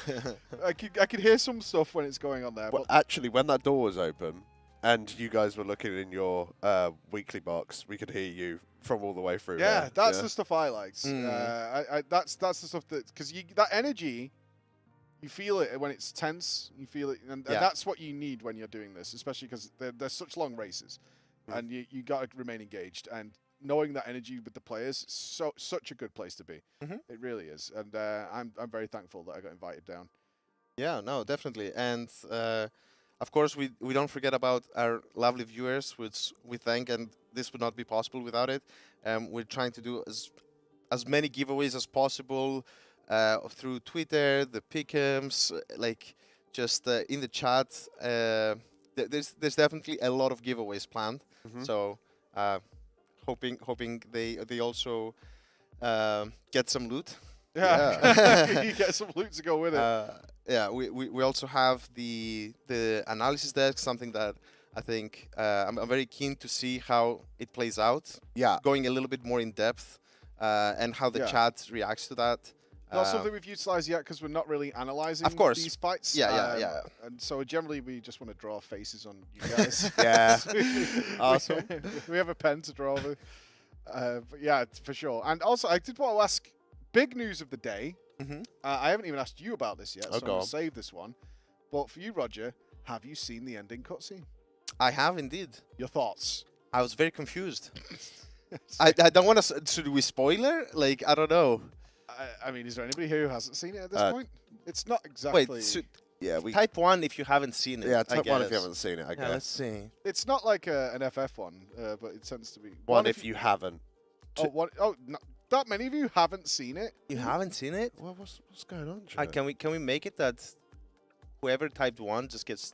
I could hear some stuff when it's going on there. Well, actually, when that door was open and you guys were looking in your weekly box, we could hear you from all the way through. Yeah, that's the stuff I liked. That's the stuff that, because that energy, you feel it when it's tense. You feel it, and that's what you need when you're doing this, especially because they're such long races, and you got to remain engaged. And knowing that energy with the players, such a good place to be. It really is, and I'm very thankful that I got invited down. Yeah, no, definitely, and of course we don't forget about our lovely viewers, which we thank, and this would not be possible without it. We're trying to do as many giveaways as possible through Twitter, the pick'ems, like just in the chat. There's definitely a lot of giveaways planned. So hoping they also get some loot. Yeah. You get some loot to go with it. Yeah, we also have the analysis desk, something that I think I'm very keen to see how it plays out. Yeah, going a little bit more in depth and how the chat reacts to that. Not something we've utilized yet because we're not really analyzing these fights. Yeah. And so generally we just want to draw faces on you guys. Awesome. We have a pen to draw with. But yeah, for sure. And also, I did want to ask, big news of the day. I haven't even asked you about this yet, so I'm going to save this one. But for you, Roger, have you seen the ending cutscene? I have indeed. Your thoughts? I was very confused. I don't want to. Should we spoiler? Like, I don't know. I mean, is there anybody here who hasn't seen it at this point? It's not Wait, exactly. Yeah, we type 1 if you haven't seen it. Yeah, I type 1 if you guess. haven't seen it, I guess. Yeah, let's see. It's not like an FF one, but it tends to be. One if you haven't. Not that many of you haven't seen it. You haven't seen it? Well, what's going on, Joe? Can we make it that whoever typed 1 just gets,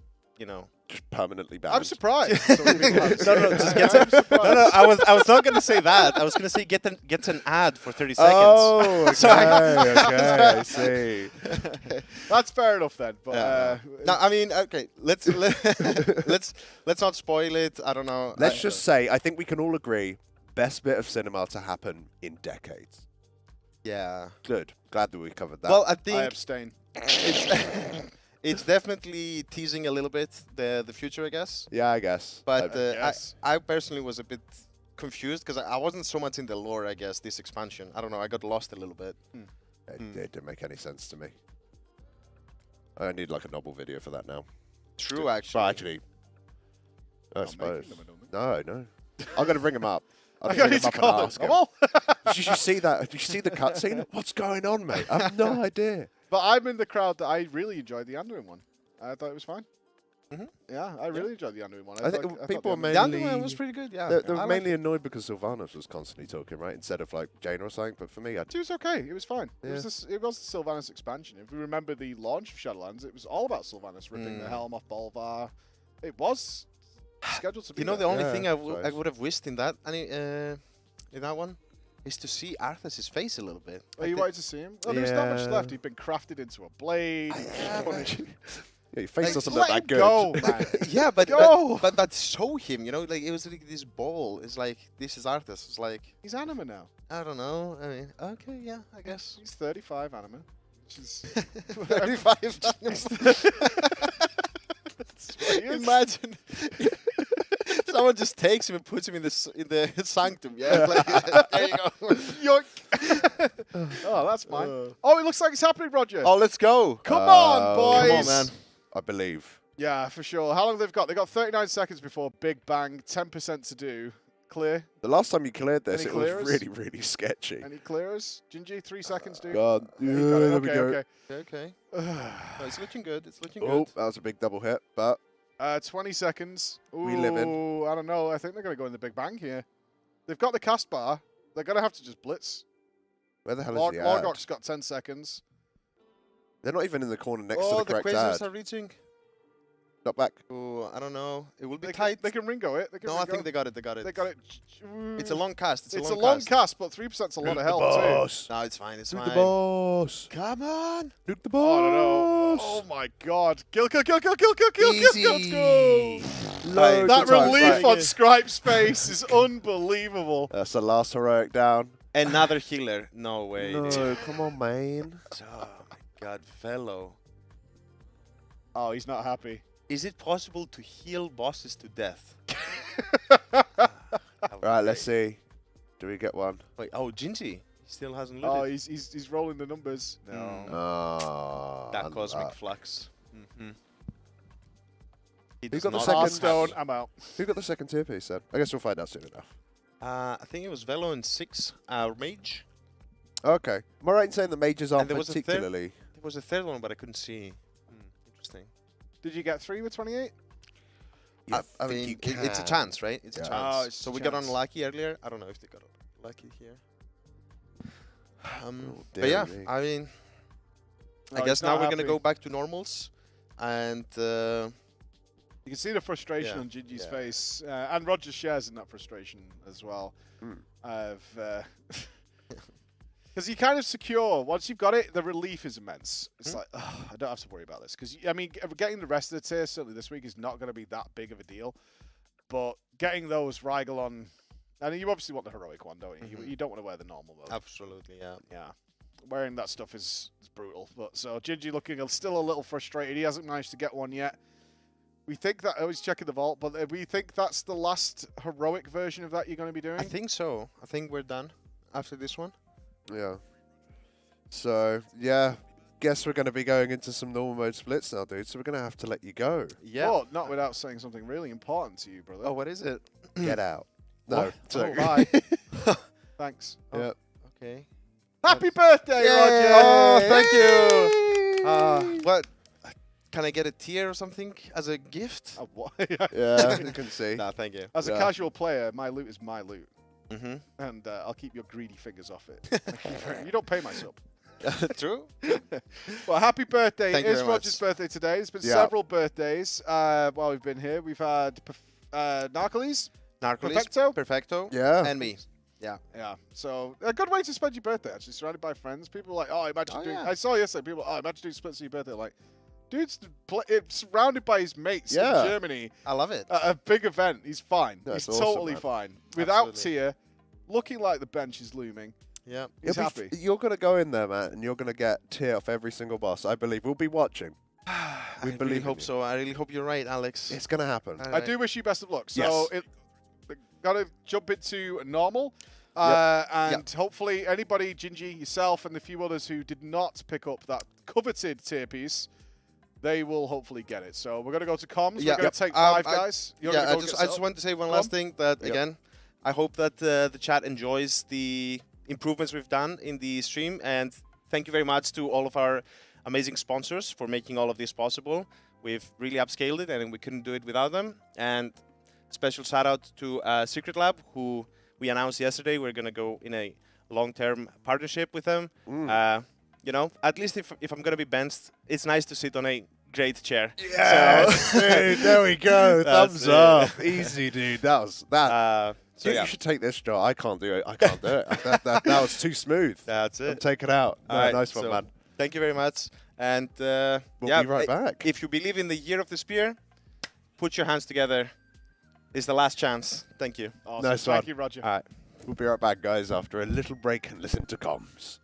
just permanently banned? I'm surprised. no, just gets no. I was not gonna say that. I was gonna say gets an ad for 30 seconds. Oh, okay, I see. That's fair enough then. But no, I mean, okay. Let's not spoil it. I don't know. Let's just say I think we can all agree best bit of cinema to happen in decades. Yeah. Good. Glad that we covered that. Well, I think I abstain. It's definitely teasing a little bit the future, I guess. Yeah, I guess. But guess. I personally was a bit confused because I wasn't so much in the lore, I guess, this expansion. I don't know. I got lost a little bit. It didn't make any sense to me. I need like a novel video for that now. True, actually. But actually, I suppose. No. I'm going to ring him up. I need to call him. Come on. Did you see that? Did you see the cutscene? What's going on, mate? I have no idea. But I'm in the crowd that I really enjoyed the Anduin one. I thought it was fine. Yeah, I really enjoyed the Anduin one. I think people are The mainly... Anduin was pretty good, yeah. They're mainly annoyed because Sylvanas was constantly talking, right? Instead of like Jaina or something. But for me, It was okay. It was fine. Yeah. It was the Sylvanas expansion. If we remember the launch of Shadowlands, it was all about Sylvanas ripping the helm off Bolvar. It was scheduled to be. The only thing I suppose. would have wished in that in that one is to see Arthas' face a little bit. Oh, you wanted to see him? Well, there's not much left. He'd been crafted into a blade. Yeah, your face doesn't look let that him good. go, man. Yeah, but Go! but show him, like it was like this ball. It's like this is Arthas. It's like He's anima now. I don't know. I mean, okay, yeah, I guess. He's 35 anima. Which is 35. Imagine someone just takes him and puts him in the sanctum. Yeah, like, there you go. Yoink. Oh, that's mine. Oh, it looks like it's happening, Roger. Oh, let's go. Come on, boys. Come on, man. I believe. Yeah, for sure. How long they've got? They've got 39 seconds before Big Bang. 10% to do. Clear. The last time you cleared this, Any it clearers? was really, really sketchy. Any clearers? Gingy, 3 seconds, dude. God. Yeah, you got it. Okay. Okay. No, it's looking good. It's looking Oh, good. that was a big double hit, but 20 seconds. Ooh, We live in. I don't know. I think they're going to go in the Big Bang here. They've got the cast bar. They're going to have to just blitz. where the hell is the ad? Lorgok's got 10 seconds. They're not even in the corner next to Oh, the the correct Quasars ad. are reaching. Not back. Oh, I don't know. It will be They tight. can Ringo it. They can No, I Ringo. think they got it. They got it. They got it. It's a long cast. It's a long cast, but 3%'s a lot of health, too. Boss. No, it's fine. It's Nuke fine. the boss. Come on. Nuke the boss. Oh, no. Oh, my God. Kill. Easy. Let's go. Loads That of times. relief like on it. Scripe's face is unbelievable. That's the last heroic down. Another healer. No way. No, dude. come on, man. Oh, my God. Fellow. Oh, he's not happy. Is it possible to heal bosses to death? Right, let's see. Do we get one? Wait, Gingy. He still hasn't Oh, looted. he's rolling the numbers. No. Oh, That cosmic flux. He Who does got the not second? have- Stone, I'm out. Who got the second tier piece then? I guess we'll find out soon enough. I think it was Velo and 6. Our mage. Okay. Am I right in saying the mages aren't And there was a third- particularly... There was a third one, but I couldn't see. Interesting. Did you get 3 with 28? Yeah, I think mean, you it's a can. chance, right? It's a Yeah. chance. Oh, it's so a we got chance. unlucky earlier. I don't know if they got lucky here. Oh, But dear yeah, me. I mean, I Oh, guess he's now not we're gonna happy. go back to normals, and You can see the frustration Yeah, on Gingy's yeah. face, and Roger shares in that frustration as well. Because you kind of secure once you've got it, the relief is immense. It's like, oh, I don't have to worry about this because I mean, getting the rest of the tier certainly this week is not going to be that big of a deal. But getting those Rygalon, and you obviously want the heroic one, don't you? You don't want to wear the normal though. absolutely, yeah. Yeah, wearing that stuff is brutal. But so Gingy looking still a little frustrated. He hasn't managed to get one yet. We think that I was checking the vault, but we think that's the last heroic version of that you're going to be doing. I think so. I think we're done after this one. Yeah. So, yeah. Guess we're going to be going into some normal mode splits now, dude. So we're going to have to let you go. Yeah. But not without saying something really important to you, brother. Oh, what is it? Get out. No. What? So, Oh, bye. Thanks. Oh, okay. Happy birthday, Roger! Oh, thank you. What? Can I get a tier or something as a gift? What? Yeah, you can see. Nah, thank you. As a casual player, my loot is my loot. Mm-hmm. And I'll keep your greedy fingers off it. You don't pay my sub. True. Well, happy birthday. Thank It you is very Roger's much. birthday today. It's been several birthdays while we've been here. We've had Narcoles, Perfecto, and me. Yeah. Yeah. So a good way to spend your birthday, actually, surrounded by friends. People are like, oh, imagine doing. I saw yesterday people, imagine doing splits on your birthday. Like, dude's surrounded by his mates in Germany. I love it. A big event. He's fine. That's He's awesome, totally man. fine. Without Tier, looking like the bench is looming. Yeah. He's happy. You're going to go in there, man, and you're going to get Tier off every single boss. I believe. We'll be watching. I really hope so. I really hope you're right, Alex. It's going to happen. I do wish you best of luck. So gotta jump into normal. And hopefully anybody, Gingy, yourself, and the few others who did not pick up that coveted tier piece, they will hopefully get it. So we're going to go to comms. We're going to take 5 guys. I just want to say one last thing that, again, I hope that the chat enjoys the improvements we've done in the stream. And thank you very much to all of our amazing sponsors for making all of this possible. We've really upscaled it, and we couldn't do it without them. And special shout out to Secret Lab, who we announced yesterday we're going to go in a long-term partnership with them. You know, at least if I'm going to be benched, it's nice to sit on a great chair. Yes, dude, there we go. Thumbs up. Easy, dude. That was that. You should take this job. I can't do it. I can't do it. That was too smooth. That's it. Take it out. Nice one, man. Thank you very much. And we'll be right back. If you believe in the Year of the Spear, put your hands together. It's the last chance. Thank you. Awesome. Nice one. Thank you, Roger. All right. We'll be right back, guys, after a little break and listen to comms.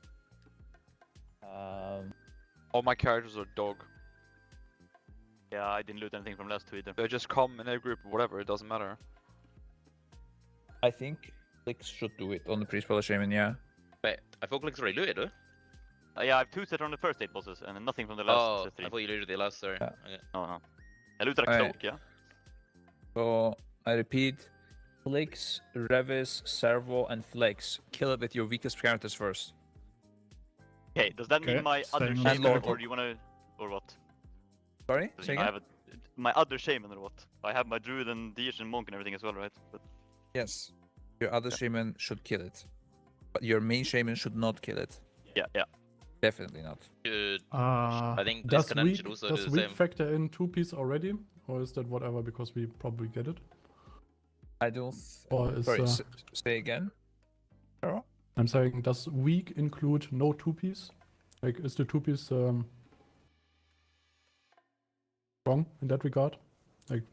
All my characters are dog. Yeah, I didn't loot anything from last two either. They just come in a group, whatever, it doesn't matter. I think Flix should do it on the Priest Brother Shaman, yeah. Wait, I thought Flix already looted, huh? Yeah, I have 2 set on the first 8 bosses and nothing from the last 3. I thought you looted the last, sorry. Yeah. Okay. No. I looted a cloak, yeah. So, I repeat, Flix, Revis, Servo, and Flex. Kill it with your weakest characters first. Okay, does that mean my other same. shaman, And or do you wanna, or what? Sorry? Does Say I again? have my other shaman, or what? I have my druid and the and monk and everything as well, right? But Yes. Your other shaman should kill it. But your main shaman should not kill it. yeah. Definitely not. Good. I think does Blitzcrank weak, should also does do the weak same. factor in 2-piece already? Or is that whatever because we probably get it? I don't... Or is, Sorry, say again. Sure. I'm saying, does weak include no 2-piece? Like, is the 2-piece strong in that regard? Like,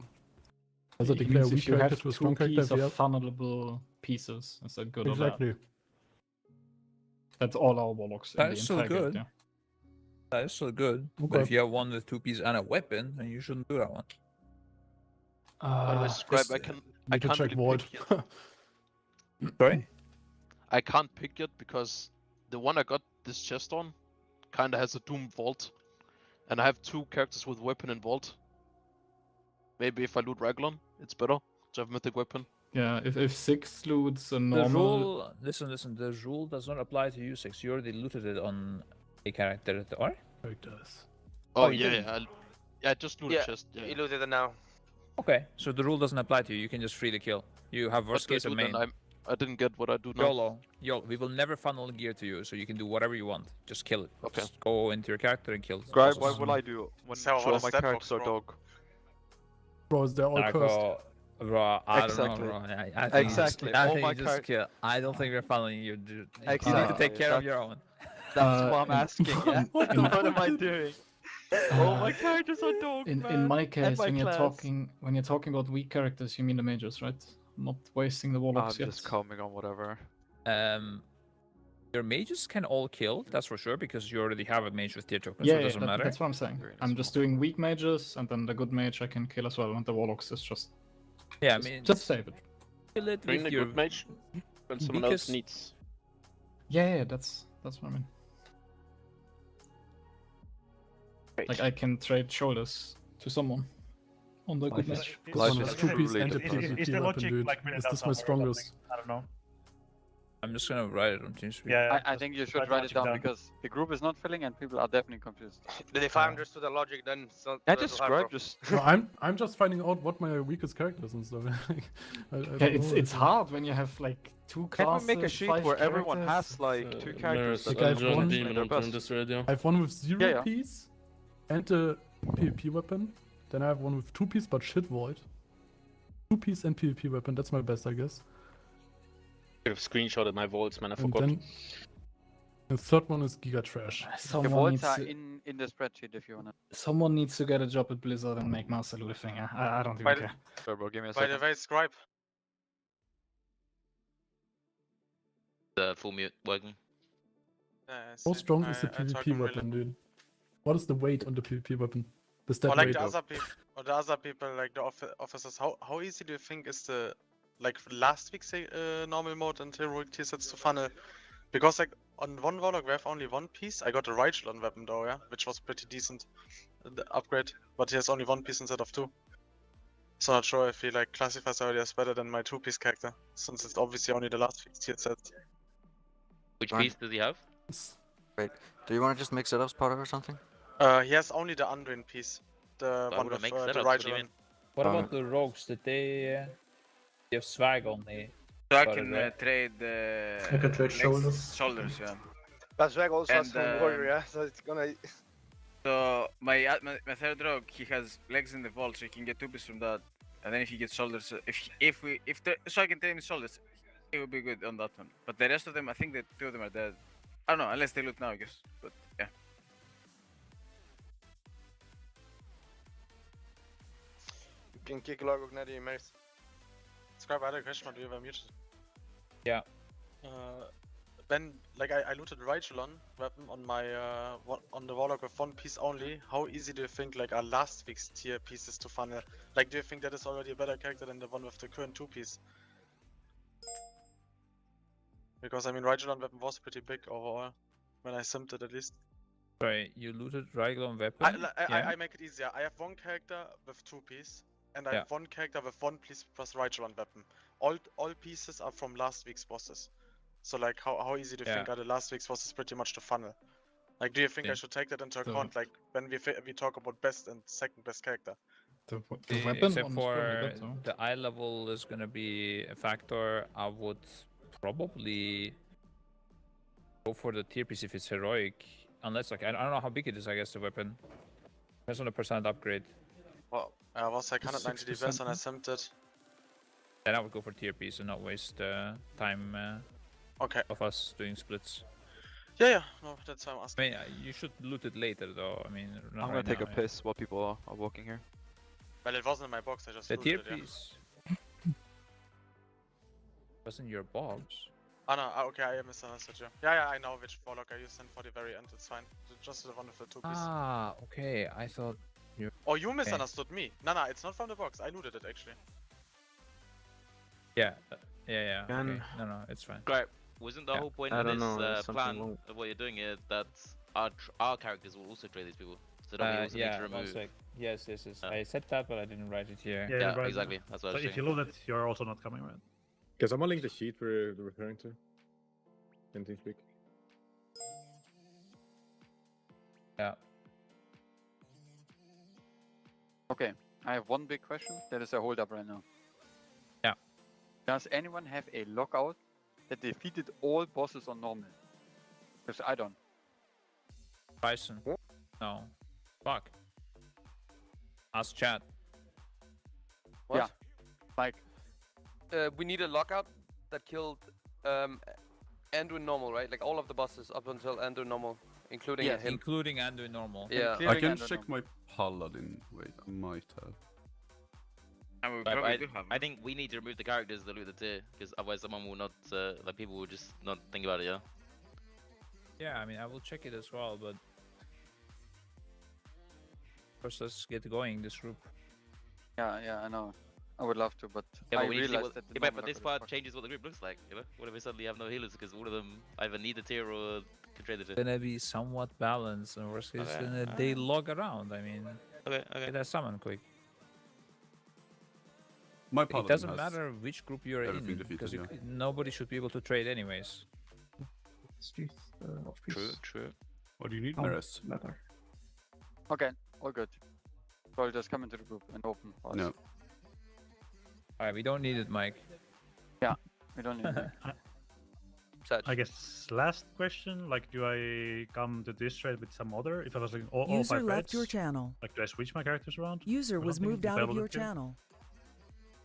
does it declare means weak if you character have to a strong 2 character? pieces of funnelable pieces, is that good or Exactly. bad? That's all our warlocks in That the is so entire good. guild, That is so good. But Okay. if you have one with 2 pieces and a weapon, then you shouldn't do that one. Scribe, I can't check really Vault. pick yet. Sorry? I can't pick yet because the one I got this chest on kinda has a Doom Vault. And I have 2 characters with weapon and Vault. Maybe if I loot Raglon, it's better to have Mythic Weapon. Yeah, if 6 loots a The normal... rule, listen, the rule does not apply to you 6. You already looted it on a character, or? It does. Oh, you yeah, didn't? I just looted chest. Yeah. You looted it now. Okay, so the rule doesn't apply to you. You can just free the kill. You have worst What do I case do and then? main. I didn't get what I do now. YOLO, we will never funnel gear to you, so you can do whatever you want. Just kill it. Okay. Just go into your character and kill. Scribe, bosses. what will I do when So all what my is that characters box, are bro? dog? Bro, is they're all cursed. Bro, I don't Exactly. know, bro. I think Exactly. I All think my you just char- kill. I don't think we're funneling you, dude. You need to Exactly. take care of your own. That's what I'm asking, yeah? What am I doing? All my characters are dog, In my case, my when you're class. talking about weak characters, you mean the mages, right? Not wasting the I'm warlocks yet. just coming on whatever. Your mages can all kill, that's for sure, because you already have a mage with tier tokens, Yeah, so it doesn't matter. that's what I'm saying. I'm just doing weak mages, and then the good mage I can kill as well, and the warlocks is just... Yeah, I mean, just save it. kill it Bring with the your good mage when someone weakest- else needs. Yeah, that's what I mean. Like, I can trade shoulders to someone on the good mage. This one is 2-piece and a PvP weapon, dude. Is this my strongest? I don't know. I'm just gonna write it on TeamSpeak. Yeah, I think you should write it down because the group is not filling and people are definitely confused. If I understood the logic, then it's not. Yeah, too hard, describe bro. just. No, I'm just finding out what my weakest character is and stuff. I Yeah, don't know. it's hard when you have like two Can classes. we make a sheet 5 where everyone characters? has like two characters? Like that I are have just one, doing their best? I have one with 0 Yeah, yeah. piece and a PvP weapon. Then I have one with 2 piece but shit void. 2 piece and PvP weapon. That's my best, I guess. I have screenshotted my vaults, man. I And forgot. then the third one is Giga Trash. The Someone vaults needs are to, in the spreadsheet if you wanna. someone needs to get a job at Blizzard and make Master Loot a thing. I don't even By care. Sure, bro, give me a By second. the way, Scribe. The full mute working. How strong is the PvP weapon, dude? What is the weight on the PvP weapon? The stat Or like weight. the other people, like the officers. How easy do you think is the like last week's normal mode and heroic tier sets to funnel? Because like on one Warlock we have only one piece. I got a Rightland weapon though, yeah, which was pretty decent, the upgrade. But he has only one piece instead of 2. So not sure if he like classifies already as better than my 2-piece character, since it's obviously only the last week's tier set. Which piece does he have? Wait, do you want to just mix it up, Spotter, or something? He has only the Undrained piece, the one with the Rightland. What about the rogues? Did they have swag on the? So I can trade. I can trade next shoulders. Shoulders, yeah. But Swag also has And, one warrior, yeah, so it's gonna. So my third rogue, he has legs in the vault, so he can get 2 pieces from that. And then if he gets shoulders, so I can trade him shoulders, he will be good on that one. But the rest of them, I think that 2 of them are dead. I don't know, unless they loot now, I guess. But yeah. You can kick Logok Nadi Mace. Scribe, I had a question, do you have muted? Yeah. When like I looted Rightland weapon on my on the Warlock with 1 piece only, how easy do you think like are last week's tier pieces to funnel? Like do you think that is already a better character than the one with the current 2 piece? Because I mean Rightland weapon was pretty big overall, when I simmed it at least. Sorry, you looted Raglan weapon? I make it easier. I have 1 character with 2 piece, and I have 1 character with 1 piece plus Rightland weapon. All pieces are from last week's bosses. So like how easy do you think are the last week's bosses pretty much to funnel? Like do you think I should take that into account like when we talk about best and second best character? The weapon Except one is for probably better. the eye level is gonna be a factor. I would probably go for the tier piece if it's heroic, unless like I don't know how big it is. I guess the weapon depends on the percent upgrade. Well, I was like 190 DPS and I simmed it. Then I would go for tier piece and not waste time of us doing splits. Yeah, no, that's why I'm asking. I mean, you should loot it later though. I mean, not I'm gonna right take now, a piss while people are walking here. Well, it wasn't in my box, I just The looted tier it, piece wasn't your box. Oh no, okay, I misunderstood you. Yeah, I know which Warlock I used in for the very end, it's fine. Just the one with the 2 piece. Ah, okay. I thought you. Oh, you misunderstood me. No, it's not from the box. I looted it actually. Yeah, yeah. Can- Okay. No, it's fine. Right. Wasn't the whole point I of don't this know, there's something plan wrong. of what you're doing here that our characters will also trade these people? So don't we also need to Yeah, one remove? sec. Yes. I said that, but I didn't write it here. Yeah, exactly. That's what I was if you saying. load it, you're also not coming, right? Can someone link the sheet we're referring to? In TeamSpeak. Yeah. Okay, I have one big question. That is a hold up right now. Yeah. Does anyone have a lockout that defeated all bosses on normal? Because I don't. Bryson. No. Fuck. Ask chat. What? Yeah. Like. We need a lockout that killed Andrew normal, right? Like all of the bosses up until Andrew normal, including him. Including Andrew normal. Yeah. I can check my paladin. Wait, I might have. And we But probably I- do have. I think we need to remove the characters that loot the tier, because otherwise someone will not, like people will just not think about it. Yeah. Yeah, I mean, I will check it as well, but first let's get going this group. Yeah, I know. I would love to, but Yeah, I but we need to see realized what, that the yeah, normal but this lockout is part changes what the group looks like. You know, what if we suddenly have no healers because all of them either need the tier or can trade the tier? Gonna be somewhat balanced, and worst case, Okay, then they log around. I mean, okay. get that summon quick. My It paladin doesn't has matter which group you're everything in, defeated, because yeah. nobody should be able to trade anyways. True, true. What do you need, Oh, Maris? leather. Okay, all good. So I'll just come into the group and open. For us. No. Alright, we don't need it, Mike. Yeah, we don't need it. I guess last question, like, do I come to this trade with some other? If I was like all User 5 left reds, your channel. like, do I switch my characters around? User or was something moved if out I of will your loot here? channel.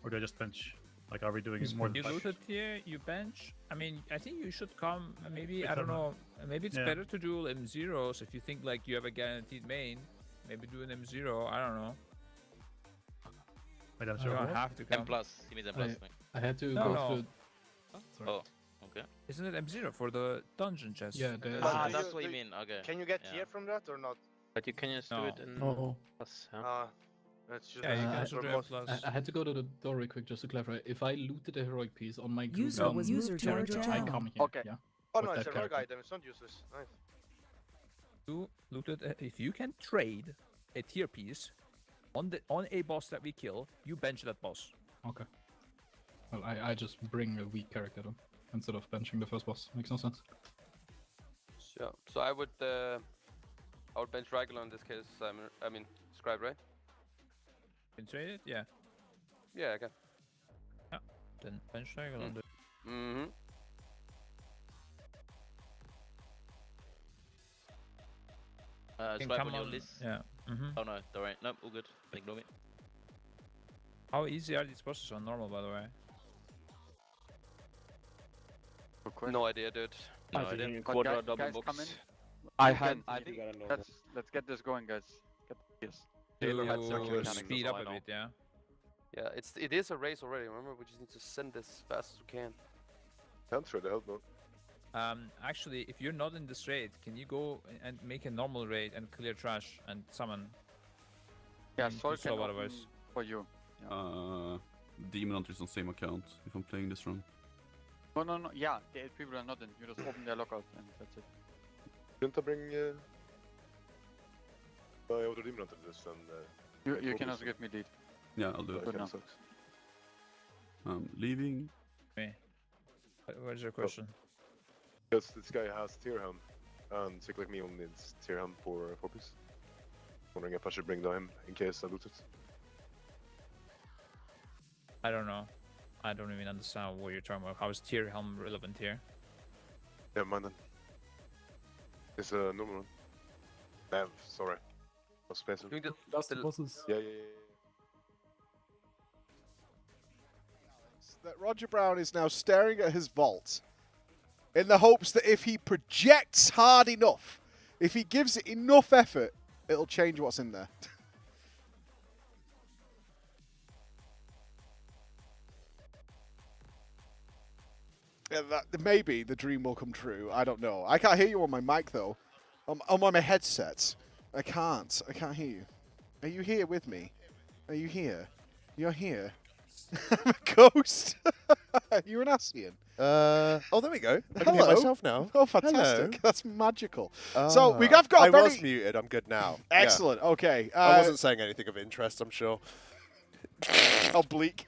Or do I just bench? Like, are we doing it more than You 5? looted here, you bench. I mean, I think you should come. Maybe With I don't them, know. Maybe it's yeah. better to do M0s if you think like you have a guaranteed main. Maybe do an M0. I don't know. Wait, I'm You sorry, don't what? have to come. M plus. He means M plus. I had to No, go no. to. Sorry. Oh, okay. Isn't it M0 for the dungeon chest? Yeah, the- Ah, Do that's you- what you do mean. Okay. Can you get Yeah. tier from that or not? But you can just do No. it in Oh. plus. Yeah. That's just Yeah, you can I- also do M plus. I had to go to the door real quick just to clarify. If I looted a heroic piece on my group User was moved to your character, I channel. come here. Okay. Yeah. Oh with no, it's that a rogue character. item. It's not useless. Nice. You looted. If you can trade a tier piece on a boss that we kill, you bench that boss. Okay. Well, I just bring a weak character then instead of benching the first boss. Makes no sense. Yeah. So I would bench Regular in this case. I mean, Scribe, right? Can trade it? Yeah. Yeah, I can. Yeah. Then bench regular. Mm-hmm. Can Swipe come on your on- list. yeah, mhm. Oh no, don't worry. Nope, all good. Ignore me. How easy are these bosses on normal, by the way? No idea, dude. No I idea. think- Quadra guys, double guys box. come in. I Let's had. get- I think Let's get this going, guys. Get this. To speed up a bit, yeah. Yeah, it is a race already. Remember, we just need to send this as fast as we can. Sounds for the help mode. Actually, if you're not in this raid, can you go and make a normal raid and clear trash and summon? Yeah, To Sol can solve open otherwise. for you. Demon Hunter is on same account if I'm playing this wrong. No. Yeah, the 8 people are not in. You just open their lockout and that's it. Shouldn't I bring other demon hunter to this and You can also give me lead. Yeah, I'll do Good it. enough. Leaving. Me. Where's your question? Because this guy has tier helm, and sick like me only needs tier helm for 4-piece. Wondering if I should bring him in case I loot it. I don't know. I don't even understand what you're talking about. How is tier helm relevant here? Never mind then. It's a normal one. Damn, sorry. No space. That's the bosses. Yeah. That Roger Brown is now staring at his vault in the hopes that if he projects hard enough, if he gives it enough effort, it'll change what's in there. Yeah, maybe the dream will come true. I don't know. I can't hear you on my mic though. I'm on my headset. I can't hear you. Are you here with me? Are you here? You're here. I'm a ghost. You're an Asian. Oh, there we go. I can hear Hello. myself now. Oh, fantastic. Hello. That's magical. So we have got I very... was muted. I'm good now. Yeah. Excellent. Okay. I wasn't saying anything of interest, I'm sure. Oblique.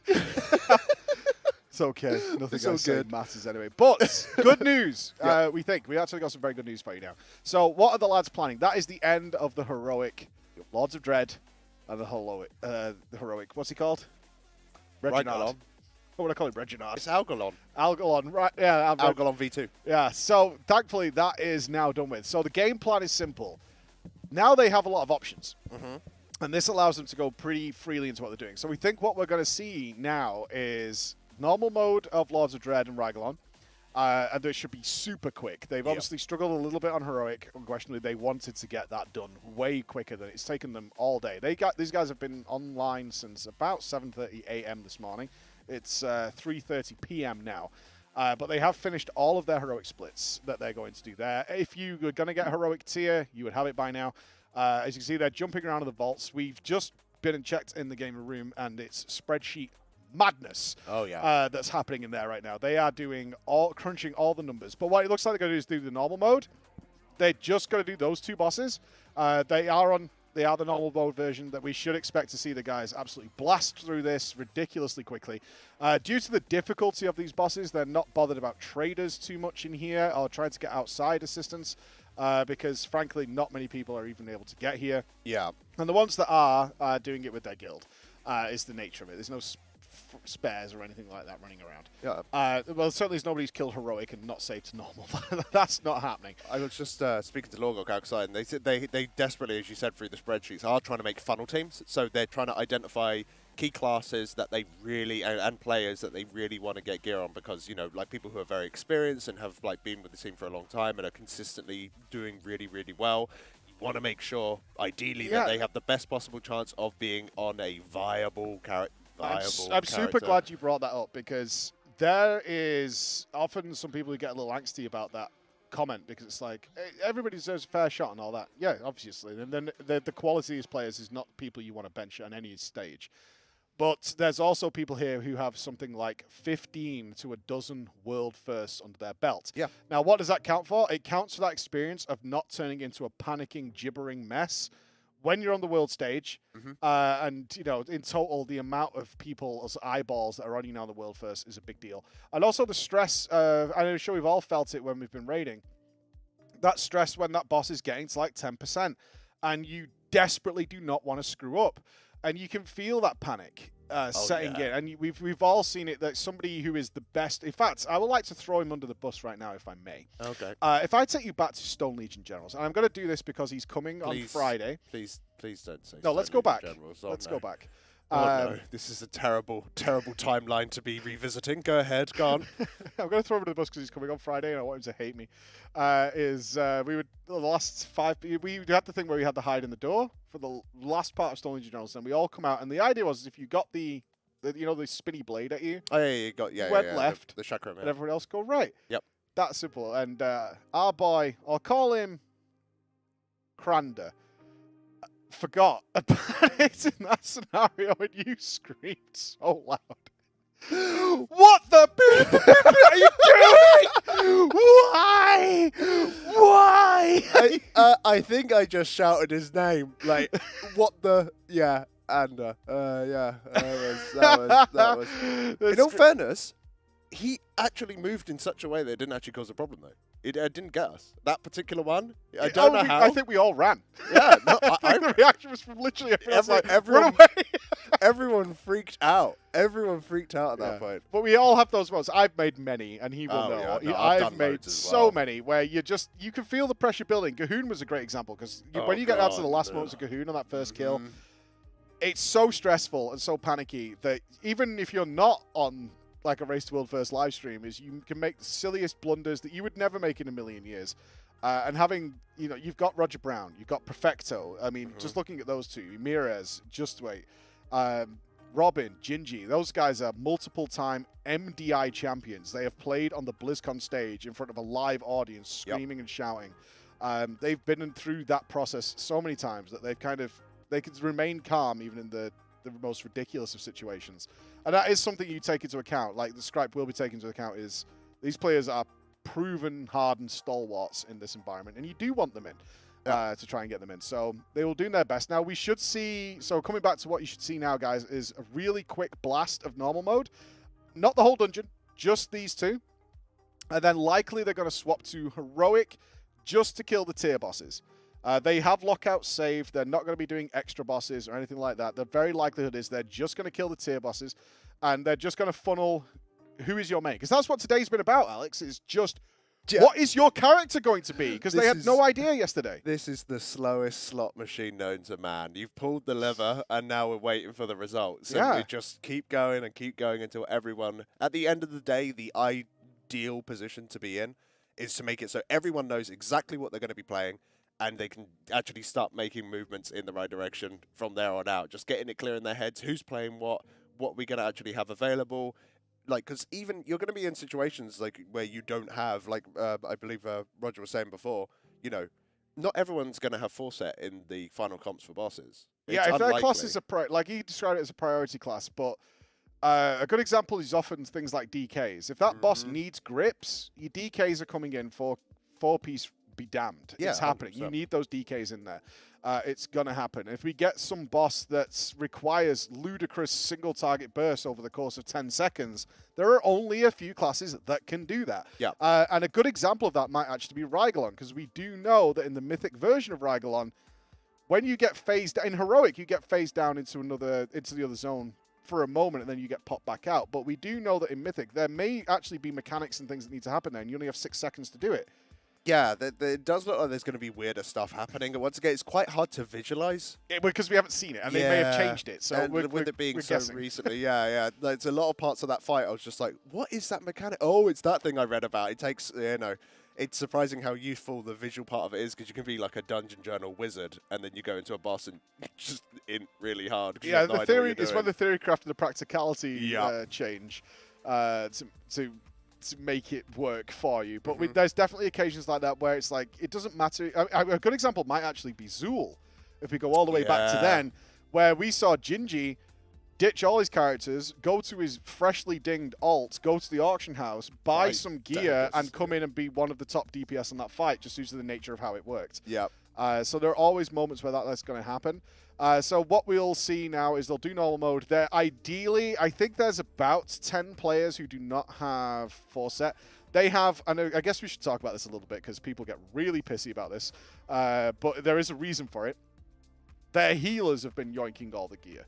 It's okay. Nothing It's all I say good. matters anyway. But good news. Yeah. We think we actually got some very good news for you now. So what are the lads planning? That is the end of the heroic Lords of Dread and the heroic. What's he called? Reginald. Rygalon. What would I call him? Reginald. It's Algalon. Algalon, right? Yeah, Algalon V2. Yeah. So thankfully that is now done with. So the game plan is simple. Now they have a lot of options. And this allows them to go pretty freely into what they're doing. So we think what we're going to see now is normal mode of Lords of Dread and Rygalon. And they should be super quick. They've obviously struggled a little bit on Heroic. Unquestionably, they wanted to get that done way quicker than it's taken them all day. These guys have been online since about 7:30 a.m. this morning. It's 3:30 p.m. now. But they have finished all of their Heroic splits that they're going to do there. If you were going to get Heroic tier, you would have it by now. As you can see, they're jumping around in the vaults. We've just been and checked in the gamer room, and it's spreadsheet madness. Oh yeah. That's happening in there right now. They are crunching all the numbers. But what it looks like they're going to do is do the normal mode. They're just going to do those two bosses. They are on They are the normal mode version that we should expect to see the guys absolutely blast through this ridiculously quickly. Due to the difficulty of these bosses, they're not bothered about traders too much in here or trying to get outside assistance because, frankly, not many people are even able to get here. Yeah. And the ones that are doing it with their guild is the nature of it. There's no spares or anything like that running around. Yeah. Well, certainly nobody's killed heroic and not saved to normal. That's not happening. I was just speaking to Logok outside, and they said they desperately, as you said, through the spreadsheets, are trying to make funnel teams. So they're trying to identify key classes that they really and players that they really want to get gear on, because like people who are very experienced and have like been with the team for a long time and are consistently doing really well. Want to make sure, ideally, that they have the best possible chance of being on a viable character. I'm super glad you brought that up, because there is often some people who get a little angsty about that comment, because it's like, hey, everybody deserves a fair shot and all that. Yeah, obviously. And then the quality of these players is not people you want to bench on any stage. But there's also people here who have something like 15 to a dozen world firsts under their belt. Yeah. Now, what does that count for? It counts for that experience of not turning into a panicking, gibbering mess when you're on the world stage. And, in total, the amount of people's eyeballs that are on you now on the world first is a big deal. And also the stress, I'm sure we've all felt it when we've been raiding. That stress when that boss is getting to like 10%. And you desperately do not want to screw up. And you can feel that panic setting in. And we've all seen it, that somebody who is the best... In fact, I would like to throw him under the bus right now, if I may. Okay. If I take you back to Stone Legion Generals, and I'm going to do this because he's coming on Friday. Please don't say No, let's go back. Oh, let's go back. No. This is a terrible timeline to be revisiting. Go ahead, go on. I'm going to throw him under the bus because he's coming on Friday and I want him to hate me. We would, the last 5, we had the thing where we had to hide in the door for the last part of Stone Legion Generals, and we all come out, and the idea was if you got the spinny blade at you, you got went left, the chakram, and everyone else go right. Yep. That simple. And our boy, I'll call him Krander, forgot about it in that scenario, and you screamed so loud. What the are you doing? Why? I think I just shouted his name. Like, what the? Yeah, and that was. In all fairness, he actually moved in such a way that it didn't actually cause a problem, though. It didn't get us. That particular one, I don't know how. I think we all ran. Yeah, no, the reaction was from literally everyone. Everyone freaked out. Everyone freaked out at that point. But we all have those moments. I've made many, and he will know. Yeah, no, I've made so many where you can feel the pressure building. Gahoon was a great example, because when you get out to the last moments of Gahoon on that first kill, it's so stressful and so panicky that even if you're not on like a Race to World First live stream, is you can make the silliest blunders that you would never make in a million years. And having, you've got Roger Brown, you've got Perfecto. I mean, just looking at those two, Mirez, Just Wait, Robin, Gingy, those guys are multiple-time MDI champions. They have played on the BlizzCon stage in front of a live audience, screaming and shouting. They've been through that process so many times that they can remain calm even in the most ridiculous of situations. And that is something you take into account. Like the Scripe will be taking into account is these players are proven, hardened stalwarts in this environment, and you do want them in to try and get them in. So they will do their best. Now we should see. So coming back to what you should see now, guys, is a really quick blast of normal mode. Not the whole dungeon, just these two, and then likely they're going to swap to heroic just to kill the tier bosses. They have lockouts saved. They're not going to be doing extra bosses or anything like that. The very likelihood is they're just going to kill the tier bosses, and they're just going to funnel who is your main. Because that's what today's been about, Alex, is just what is your character going to be? Because they had no idea yesterday. This is the slowest slot machine known to man. You've pulled the lever, and now we're waiting for the results. And we just keep going until everyone, at the end of the day, the ideal position to be in is to make it so everyone knows exactly what they're going to be playing, and they can actually start making movements in the right direction from there on out. Just getting it clear in their heads, who's playing what we're going to actually have available. Like, because even you're going to be in situations like where you don't have, like I believe Roger was saying before, not everyone's going to have foresight in the final comps for bosses. Yeah, if their class is like he described it as a priority class, but a good example is often things like DKs. If that boss needs grips, your DKs are coming in for 4-piece be damned. Yeah, it's happening. 100%. You need those DKs in there. It's going to happen. If we get some boss that requires ludicrous single target bursts over the course of 10 seconds, there are only a few classes that can do that. Yeah. And a good example of that might actually be Rygolon, because we do know that in the Mythic version of Rygolon, when you get phased in Heroic, you get phased down into the other zone for a moment, and then you get popped back out. But we do know that in Mythic, there may actually be mechanics and things that need to happen there, and you only have 6 seconds to do it. Yeah, it does look like there's going to be weirder stuff happening. And once again, it's quite hard to visualize. Yeah, because we haven't seen it, and they may have changed it. So and we're with it being we're so guessing. recently, yeah. There's a lot of parts of that fight I was just like, what is that mechanic? Oh, it's that thing I read about. It takes, it's surprising how useful the visual part of it is, because you can be like a dungeon journal wizard, and then you go into a boss and just int really hard. Yeah, you have no the idea what theory you're is doing. when the theory craft and the practicality change to make it work for you. But there's definitely occasions like that where it's like, it doesn't matter. A good example might actually be Zool, if we go all the way back to then, where we saw Gingy ditch all his characters, go to his freshly dinged alt, go to the auction house, buy some gear, and come in and be one of the top DPS in that fight, just due to the nature of how it worked. Yeah. So there are always moments where that's going to happen. So what we'll see now is they'll do normal mode. There, ideally, I think there's about 10 players who do not have Forset. They have, and I guess we should talk about this a little bit because people get really pissy about this, but there is a reason for it. Their healers have been yoinking all the gear.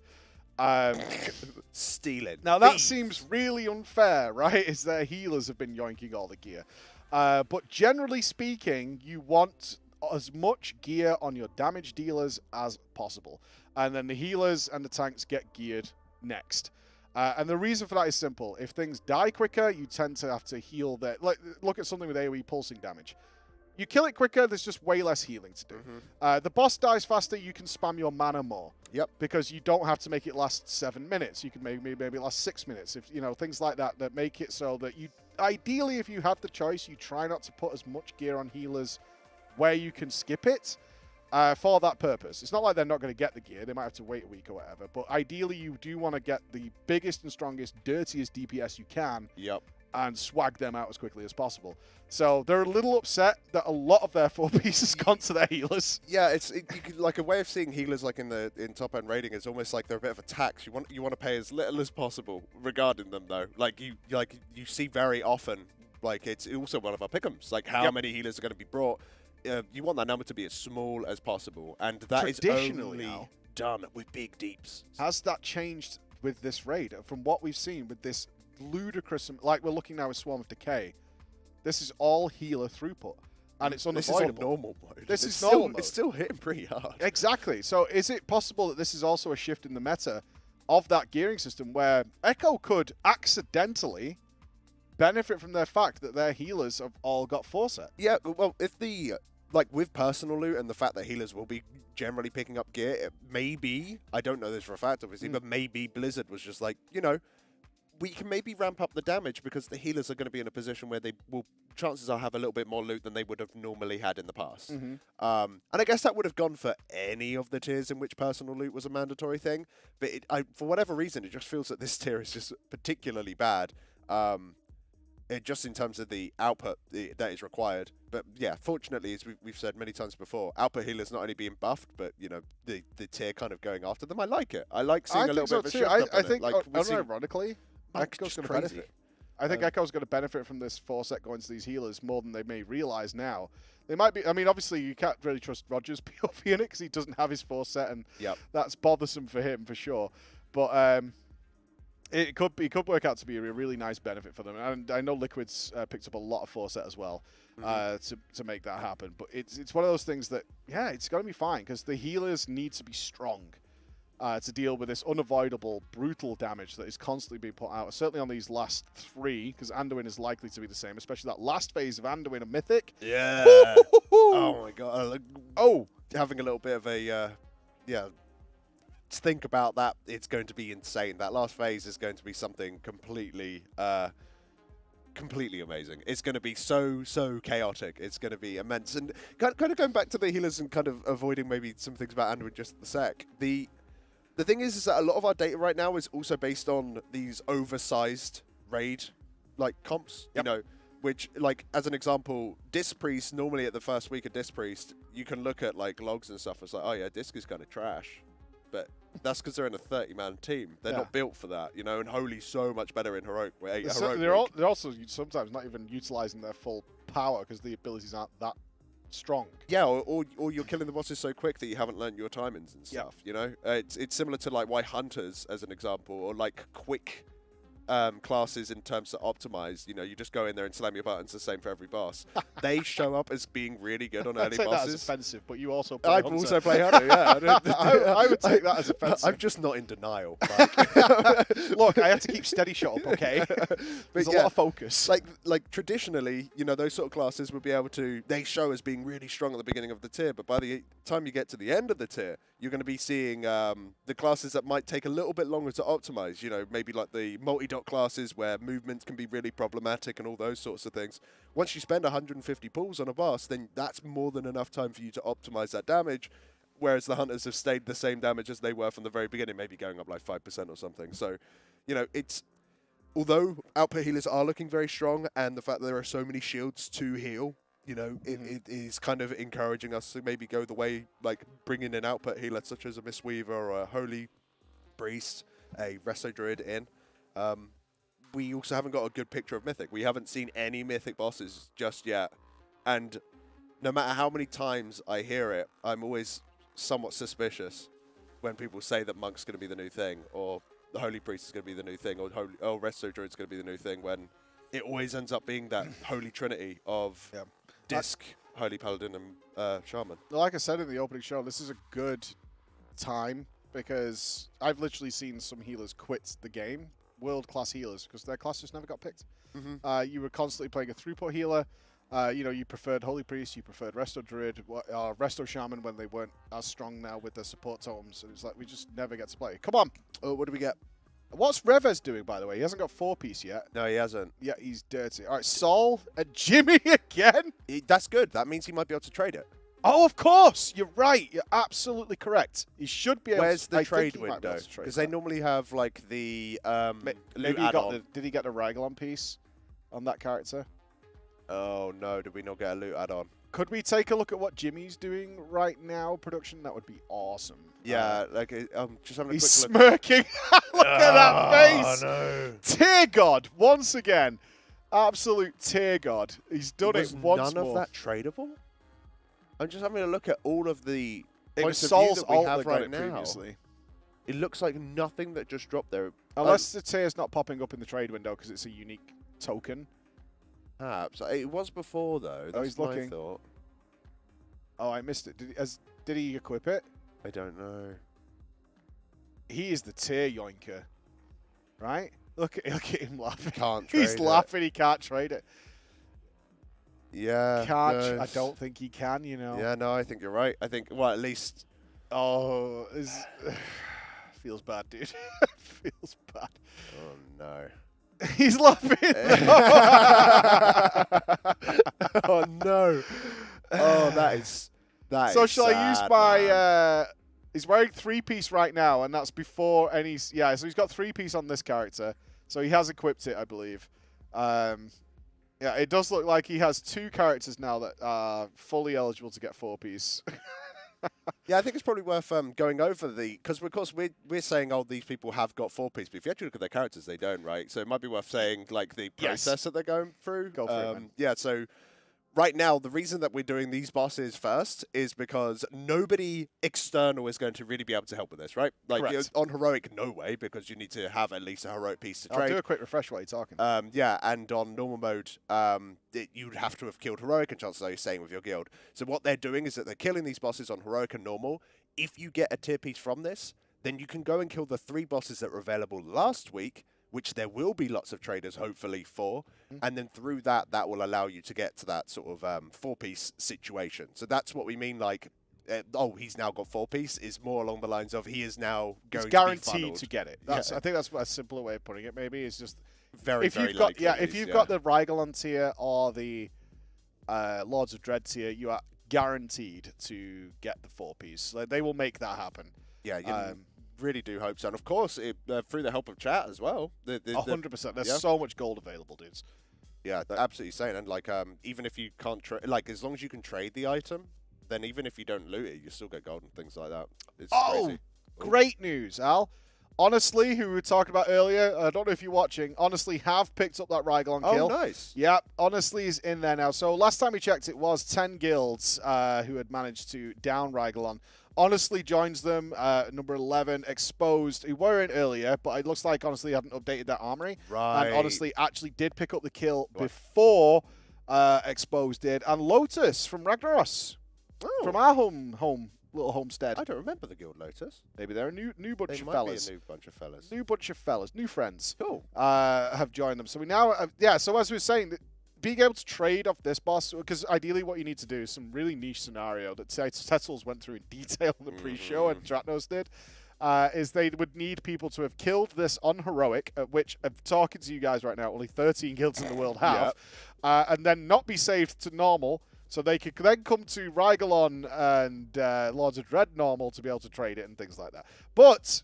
Stealing. Now that seems really unfair, right? Is their healers have been yoinking all the gear. But generally speaking, you want as much gear on your damage dealers as possible. And then the healers and the tanks get geared next. And the reason for that is simple. If things die quicker, you tend to have to heal their... Look at something with AoE pulsing damage. You kill it quicker, there's just way less healing to do. The boss dies faster, you can spam your mana more. Yep. Because you don't have to make it last 7 minutes. You can maybe last 6 minutes. If things like that make it so that you... Ideally, if you have the choice, you try not to put as much gear on healers where you can skip it for that purpose. It's not like they're not going to get the gear. They might have to wait a week or whatever. But ideally, you do want to get the biggest and strongest, dirtiest DPS you can. Yep. And swag them out as quickly as possible. So they're a little upset that a lot of their 4Ps has gone to their healers. Yeah, you could, like, a way of seeing healers like in top end raiding is almost like they're a bit of a tax. You want to pay as little as possible regarding them, though. Like you see very often, like, it's also one of our pick'ems. Like, how many healers are going to be brought? You want that number to be as small as possible, and that is only done with big deeps. Has that changed with this raid? From what we've seen with this ludicrous, like we're looking now with Swarm of Decay, this is all healer throughput, and it's unavoidable. This is on normal mode. This is normal mode. It's still hitting pretty hard. Exactly. So is it possible that this is also a shift in the meta of that gearing system where Echo could accidentally benefit from their fact that their healers have all got Forset? Yeah, well, if with personal loot and the fact that healers will be generally picking up gear, it maybe, I don't know this for a fact, obviously, but maybe Blizzard was just like, we can maybe ramp up the damage because the healers are going to be in a position where they will, chances are, have a little bit more loot than they would have normally had in the past. And I guess that would have gone for any of the tiers in which personal loot was a mandatory thing. But for whatever reason, it just feels that this tier is just particularly bad. Just in terms of the output that is required. But yeah, fortunately, as we've said many times before, output healers not only being buffed, but the tier kind of going after them. I like it. I like seeing a little bit of a shift up I in think, it. Like, unironically, Echo's going to benefit. I think Echo's going to benefit from this Forset going to these healers more than they may realize now. They might be. I mean, obviously, you can't really trust Roger's POV in it because he doesn't have his Forset, and that's bothersome for him for sure. But it could work out to be a really nice benefit for them. And I know Liquid's picked up a lot of Forset as well to make that happen. But it's one of those things that, it's going to be fine because the healers need to be strong to deal with this unavoidable, brutal damage that is constantly being put out. Certainly on these last 3, because Anduin is likely to be the same, especially that last phase of Anduin and Mythic. Yeah. Oh my god. Having a little bit of a, think about that. It's going to be insane. That last phase is going to be something completely amazing. It's going to be so chaotic. It's going to be immense. And kind of going back to the healers and kind of avoiding maybe some things about Anduin just a sec. The thing is that a lot of our data right now is also based on these oversized raid comps. which, like, as an example, Disc Priest, normally at the first week of Disc Priest, you can look at, like, logs and stuff. It's like, oh, yeah, Disc is kind of trash. But that's because they're in a 30-man team. They're not built for that, you know, and Holy's so much better in Heroic. They're also sometimes not even utilizing their full power because the abilities aren't that strong. Yeah, or you're killing the bosses so quick that you haven't learned your timings and stuff, you know? It's similar to, like, why Hunters, as an example, or, like, quick classes in terms of optimize, you know, you just go in there and slam your buttons, the same for every boss. They show up as being really good on early I'd take bosses. that as offensive, but you also play Hunter. also play Hunter, yeah. I would take that as offensive. I'm just not in denial. Look, I have to keep steady shot up, okay? There's a lot of focus. Like traditionally, you know, those sort of classes would be able to, they show as being really strong at the beginning of the tier, but by the time you get to the end of the tier, you're going to be seeing the classes that might take a little bit longer to optimize, you know, maybe like the multi-dot classes where movements can be really problematic and all those sorts of things. Once you spend 150 pulls on a boss, then that's more than enough time for you to optimize that damage, whereas the Hunters have stayed the same damage as they were from the very beginning, maybe going up like 5% or something. So, you know, it's, although output healers are looking very strong and the fact that there are so many shields to heal, you know, it is kind of encouraging us to maybe go the way, like bringing an output healer such as a Mistweaver or a Holy Priest, a Resto Druid in. We also haven't got a good picture of Mythic. We haven't seen any Mythic bosses just yet. And no matter how many times I hear it, I'm always somewhat suspicious when people say that Monk's going to be the new thing, or the Holy Priest is going to be the new thing, or Resto Druid's going to be the new thing, when it always ends up being that Holy Trinity of Disc, Holy Paladin, and Shaman. Like I said in the opening show, this is a good time because I've literally seen some healers quit the game, world-class healers, because their class just never got picked. You were constantly playing a throughput healer. You know, you preferred Holy Priest, you preferred Resto Druid, Resto Shaman when they weren't as strong now with their support totems. And it's like, we just never get to play. Come on. Oh, what do we get? What's Revez doing, by the way? He hasn't got 4-piece yet. No, he hasn't. Yeah, he's dirty. All right, Sol and Jimmy again. That's good. That means he might be able to trade it. Oh, of course. You're right. You're absolutely correct. He should be able Where's to. the trade window? Because they normally have, like, the maybe he got the, did he get a Raglan piece on that character? Oh, no. Did we not get a loot add-on? Could we take a look at what Jimmy's doing right now, production? That would be awesome. Yeah, like, just having a he's quick look. smirking. Look at that face. No. Tear God, once again. Absolute tear God. He's done it once none more. of that tradable? I'm just having a look at all of the It points was of view Sol's that we ult have that got right it now. previously. It looks like nothing that just dropped there. Unless the tier's not popping up in the trade window because it's a unique token. Perhaps. It was before, though. That's he's my looking. thought. Oh, I missed it. Did he equip it? I don't know. He is the tier yoinker, right? Look at him laughing. Can't trade He's it. laughing. He can't trade it. Yeah. Can't. no. I don't think he can. You know. Yeah, no, I think you're right. I think, well, at least. Oh, feels bad, dude. Feels bad. Oh no. He's laughing. Oh no. Oh, that is. So is shall I use sad, my? man. He's wearing 3-piece right now, and that's before any. Yeah, so he's got 3-piece on this character, so he has equipped it, I believe. Yeah, it does look like he has 2 characters now that are fully eligible to get 4-piece. Yeah, I think it's probably worth going over the, because of course we're saying, oh, these people have got 4-piece, but if you actually look at their characters, they don't, right? So it might be worth saying, like, the process that they're going through. Go for it, man. Yeah, so right now, the reason that we're doing these bosses first is because nobody external is going to really be able to help with this, right? Like, Correct. on Heroic, no way, because you need to have at least a Heroic piece to trade. I'll do a quick refresh while you're talking. Yeah, and on normal mode, you'd have to have killed Heroic, and chances are you're staying with your guild. So what they're doing is that they're killing these bosses on Heroic and normal. If you get a tier piece from this, then you can go and kill the 3 bosses that were available last week, which there will be lots of traders, hopefully, for. And then through that, that will allow you to get to that sort of 4-piece situation. So that's what we mean, like, oh, he's now got 4-piece, is more along the lines of he is now going to be guaranteed funneled. to get it. That's, I think that's a simpler way of putting it, maybe. It's just... Very, if very you've got, likely yeah, it if is, you've yeah. got the Rygalon tier or the Lords of Dread tier, you are guaranteed to get the 4-piece. Like, they will make that happen. Yeah, you really do hope so. And of course, through the help of chat as well. 100%. There's so much gold available, dudes. Yeah, they're absolutely insane. And like, even if you can't like, as long as you can trade the item, then even if you don't loot it, you still get gold and things like that. It's crazy. Great news, Al. Honestly, who we were talking about earlier, I don't know if you're watching, Honestly have picked up that Rygalon kill. Oh, nice. Yep, Honestly is in there now. So last time we checked, it was 10 guilds who had managed to down Rygalon. Honestly joins them, number 11, Exposed, who were in earlier, but it looks like Honestly hadn't updated that armory. Right. And Honestly actually did pick up the kill before Exposed did. And Lotus from Ragnaros, from our little homestead. I don't remember the Guild Lotus. Maybe they're a new bunch They of might fellas. be a new bunch of fellas. New bunch of fellas, new friends. Cool. Have joined them. So we now, so as we were saying, being able to trade off this boss, because ideally what you need to do is some really niche scenario that Tetzels went through in detail in the pre-show and Dratnos did, is they would need people to have killed this on Heroic, which I'm talking to you guys right now, only 13 guilds in the world have, and then not be saved to normal, so they could then come to Rygalon and Lords of Dread normal to be able to trade it and things like that. But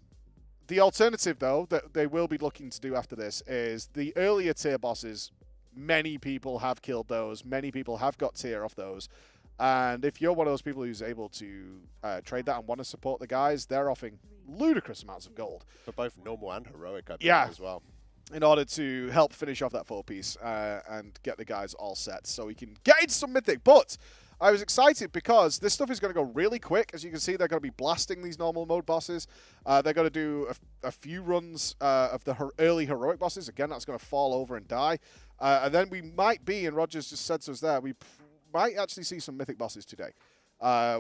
the alternative, though, that they will be looking to do after this is the earlier tier bosses. Many people have killed those. Many people have got tier off those. And if you're one of those people who's able to trade that and want to support the guys, they're offering ludicrous amounts of gold. For both normal and heroic, I Yeah. as well. In order to help finish off that 4-piece and get the guys all set so we can get into some Mythic. But I was excited because this stuff is going to go really quick. As you can see, they're going to be blasting these normal mode bosses. They're going to do a few runs of the early heroic bosses. Again, that's going to fall over and die. And then we might be, and Rogers just said to us there, we might actually see some Mythic bosses today,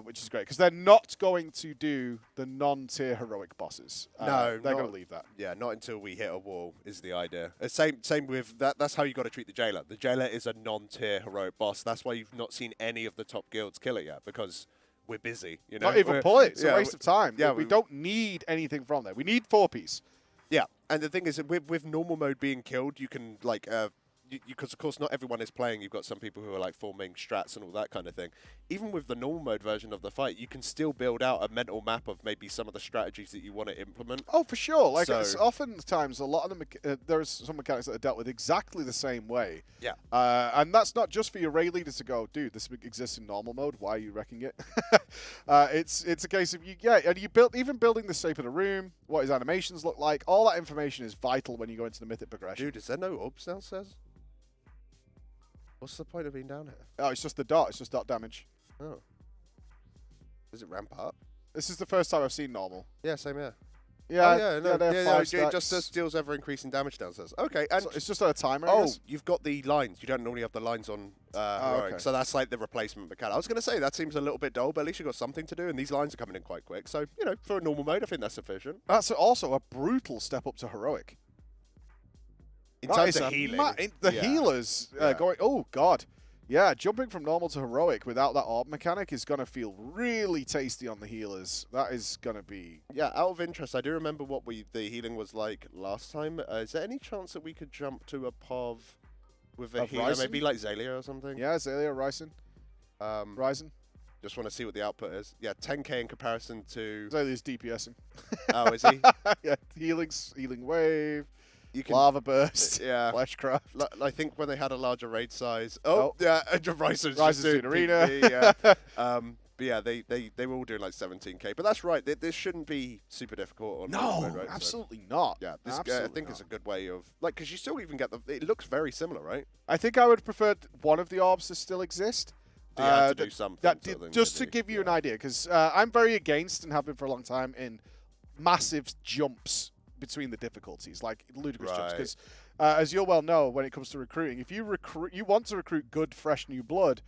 which is great, because they're not going to do the non-tier heroic bosses. No, they're going to leave that. Yeah, not until we hit a wall is the idea. Same with that. That's how you got to treat the Jailer. The Jailer is a non-tier heroic boss. That's why you've not seen any of the top guilds kill it yet, because we're busy. You know, Not even pull it. It's a waste of time. Yeah, we don't need anything from there. We need 4-piece. Yeah, and the thing is, with normal mode being killed, you can like. Because of course not everyone is playing. You've got some people who are like forming strats and all that kind of thing. Even with the normal mode version of the fight, you can still build out a mental map of maybe some of the strategies that you want to implement. Oh, for sure. Like, So- it's oftentimes a lot of them, there's some mechanics that are dealt with exactly the same way. Yeah. And that's not just for your raid leader to go, dude, this exists in normal mode. Why are you wrecking it? It's a case of, and you even building the shape of the room, what his animations look like, all that information is vital when you go into the Mythic progression. Dude, is there no orbs downstairs? What's the point of being down here? Oh, it's just the dot. It's just dot damage. Oh. Does it ramp up? This is the first time I've seen normal. Yeah, same here. Yeah, oh, yeah, no, they have 5 it just stacks. deals ever increasing damage downstairs. Okay, and So it's just on a timer, I oh, guess? you've got the lines. You don't normally have the lines on heroic, okay. so that's like the replacement mechanic. I was going to say that seems a little bit dull, but at least you've got something to do, and these lines are coming in quite quick. So you know, for a normal mode, I think that's sufficient. That's also a brutal step up to heroic. In That terms is of a healing, the yeah. healers going, oh god. Yeah, jumping from normal to heroic without that orb mechanic is going to feel really tasty on the healers. That is going to be... Yeah, out of interest, I do remember what the healing was like last time. Is there any chance that we could jump to a POV with a Of healer, Ryzen? maybe like Zalia or something? Yeah, Zalia, Ryzen. Ryzen. Just want to see what the output is. Yeah, 10k in comparison to... Zalia's DPSing. Oh, is he? Yeah, healing wave, You can, lava burst, yeah. fleshcraft. I think when they had a larger raid size. Oh, yeah, Ryzen's Ryzen's doing in arena. PvP, yeah. But yeah, they were all doing like 17k. But that's right. This shouldn't be super difficult. On No, mode, right? absolutely not. Yeah, this I Absolutely think not. it's a good way of like because you still even get the. It looks very similar, right? I think I would prefer one of the orbs to still exist. They had to do something. Just to give you an idea, because I'm very against and have been for a long time in massive jumps between the difficulties, like ludicrous jumps. Because as you'll well know, when it comes to recruiting, if you want to recruit good, fresh new blood,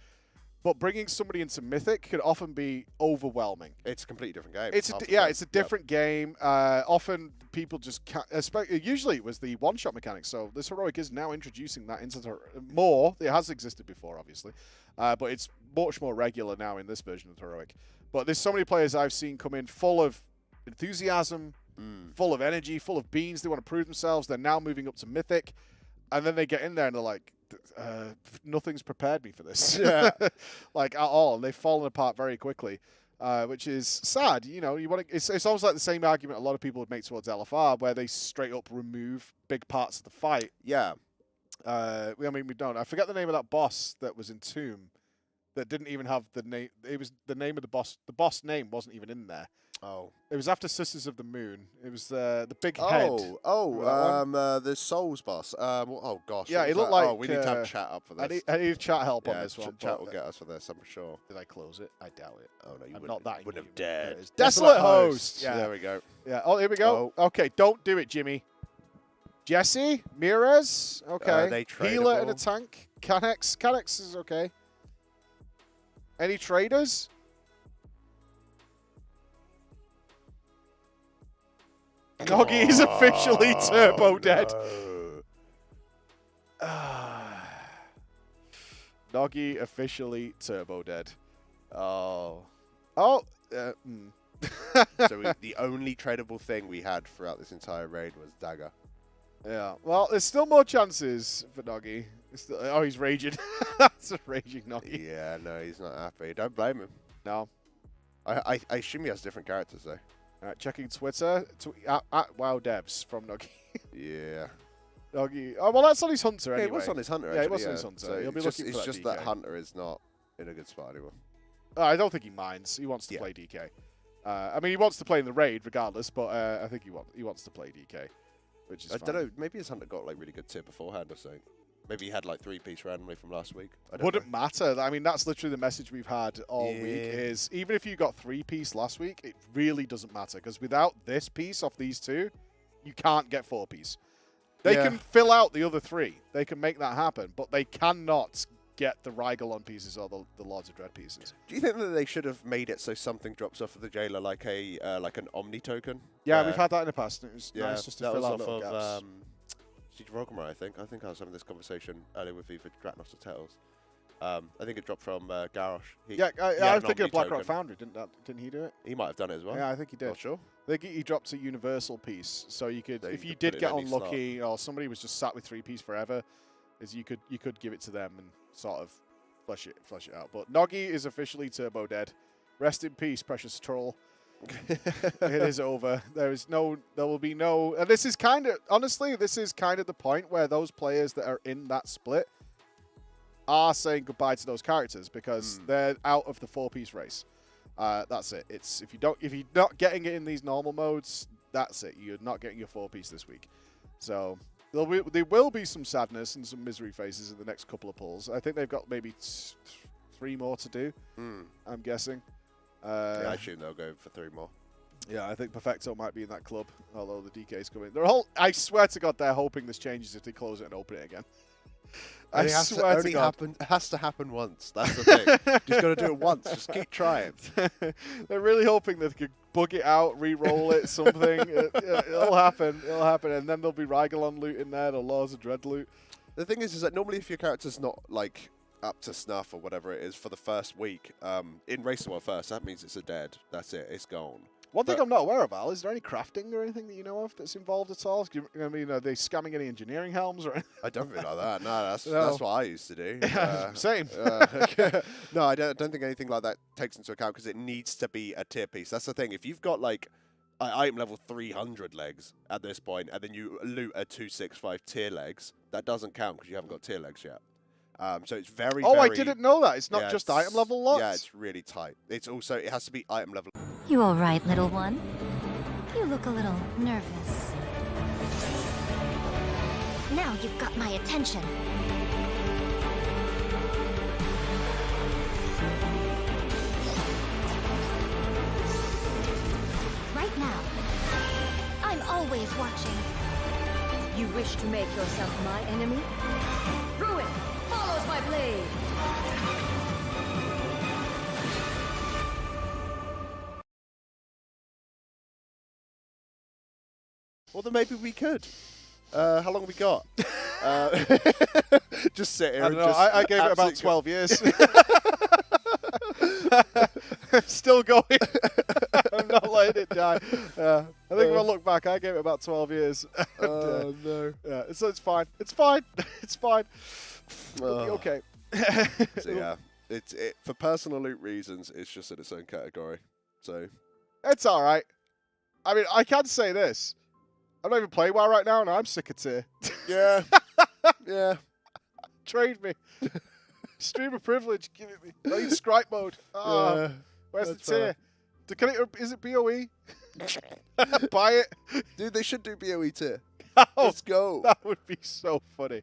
but bringing somebody into Mythic can often be overwhelming. It's a completely different game. It's a different game. Often people just can't. Usually it was the one-shot mechanics. So this heroic is now introducing that into the more. It has existed before, obviously, but it's much more regular now in this version of the heroic. But there's so many players I've seen come in full of enthusiasm, full of energy, full of beans. They want to prove themselves. They're now moving up to Mythic, and then they get in there and they're like, nothing's prepared me for this. Yeah. Like at all. And they've fallen apart very quickly, which is sad. You know, you want to. It's almost like the same argument a lot of people would make towards LFR, where they straight up remove big parts of the fight. Yeah. I mean, we don't. I forget the name of that boss that was in Tomb that didn't even have the name. It was the name of the boss. The boss name wasn't even in there. Oh. It was after Sisters of the Moon. It was the big head. The Souls boss. Oh gosh. Yeah, what it was looked that? like. Oh, we need to have chat up for this. I need chat help on Yeah, this one. Chat will get us for this, I'm sure. Did I close it? I doubt it. Oh no, you I'm not that. wouldn't have dared. Desolate host. Yeah. There we go. Yeah. Oh, here we go. Okay, don't do it, Jimmy. Jesse, Mirez. Okay. They Healer and a tradable. tank. Canex. Canex is okay. Any traders? Noggy is officially turbo dead. Noggy officially turbo dead. Oh. Oh. So the only tradable thing we had throughout this entire raid was Dagger. Yeah. Well, there's still more chances for Noggy. Oh, he's raging. That's a raging Noggy. Yeah, no, he's not happy. Don't blame him. No. I assume he has different characters, though. All right, checking Twitter. At WoW Devs from Noggy. Yeah. Noggy. Oh, well, that's on his Hunter Yeah, anyway. he was on his Hunter, Yeah, actually. he was on his Hunter. So He'll be it's looking just, for it's that just DK. that Hunter is not in a good spot anymore. I don't think he minds. He wants to play DK. I mean, he wants to play in the raid regardless, but I think he wants to play DK, which is I fine. don't know. Maybe his Hunter got like really good tier beforehand or something. Maybe he had like 3-piece randomly from last week. I don't Wouldn't know. matter. I mean, that's literally the message we've had all week is even if you got 3-piece last week, it really doesn't matter because without this piece off these two, you can't get 4-piece. They can fill out the other 3. They can make that happen, but they cannot get the Rygalon pieces or the Lords of Dread pieces. Do you think that they should have made it so something drops off of the jailer like a like an Omni token? Yeah, we've had that in the past. And it was Yeah, nice just to that fill was out off little of gaps. Siege of Orgrimmar, I think. I think I was having this conversation earlier with either Dratnos or Tettles. I think it dropped from Garrosh. He I had was an thinking of Omni Blackrock token. Foundry. Didn't he do it? He might have done it as well. Yeah, I think he did. Not sure. I think he dropped a universal piece, so you could, So if you you could put did it get in any slot. unlucky or somebody was just sat with 3-piece forever, is you could give it to them and sort of flesh it out. But Noggy is officially turbo dead. Rest in peace, precious troll. It is over. There will be no. And this is kind of honestly, this is kind of the point where those players that are in that split are saying goodbye to those characters because they're out of the 4-piece race. That's it. It's if you're not getting it in these normal modes, that's it. You're not getting your 4-piece this week. So there will be some sadness and some misery faces in the next couple of pulls. I think they've got maybe 3 more to do. I'm guessing. Yeah, I assume they'll go for 3 more. Yeah, I think Perfecto might be in that club, although the DK's coming. They're all. I swear to God, they're hoping this changes if they close it and open it again. I swear to God. It has to happen once. That's the thing. Just got to do it once. Just keep trying. They're really hoping that they could bug it out, re-roll it, something. It'll happen. It'll happen. And then there'll be Rygalon loot in there, the Laws of Dread loot. The thing is that normally if your character's not, like, up to snuff or whatever it is for the first week, in Race to World First, that means it's a dead. That's it. It's gone. One thing I'm not aware of, Al, is there any crafting or anything that you know of that's involved at all? I mean, are they scamming any engineering helms or anything? I don't think like that. No, that's what I used to do. Same. No, I don't think anything like that takes into account because it needs to be a tier piece. That's the thing. If you've got like item level 300 legs at this point, and then you loot a 265 tier legs, that doesn't count because you haven't got tier legs yet. So it's very. Oh, very, I didn't know that. It's not just item level lots. Yeah, it's really tight. It's also it has to be item level. You all right, little one? You look a little nervous. Now you've got my attention. Right now, I'm always watching. You wish to make yourself my enemy? Ruin follows my blade! Well, then maybe we could. How long have we got? Just sit here. I don't know. I gave it about 12 years. Still going. I'm not letting it die. I think if I look back, I gave it about 12 years. Oh, no. Yeah, so it's fine. It's fine. It's fine. It'll be okay. So yeah, for personal loot reasons, it's just in its own category. So it's all right. I mean, I can say this. I'm not even playing WoW right now, and I'm sick of tier. Yeah. Yeah. Trade me. Streamer privilege. Give it me. I need Scribe mode. Oh, Yeah, where's the that's tier? Is it BOE? Buy it. Dude, they should do BOE tier. Oh, Let's go. That would be so funny.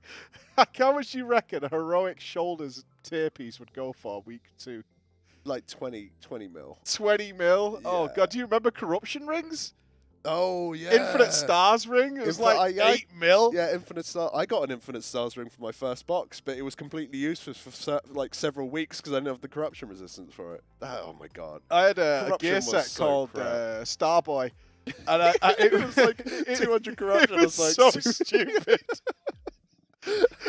How much do you reckon a heroic shoulders tier piece would go for week 2? Like 20 mil. 20 mil? Oh, Yeah. God. Do you remember corruption rings? Oh, yeah. Infinite Stars ring? It was like 8 mil. Yeah, Infinite Star. I got an Infinite Stars ring for my first box, but it was completely useless for like several weeks because I didn't have the corruption resistance for it. Oh, my God. I had a Corruption gear was set so called crap. Starboy. And it was like 200 corruption. It was I was so like, stupid.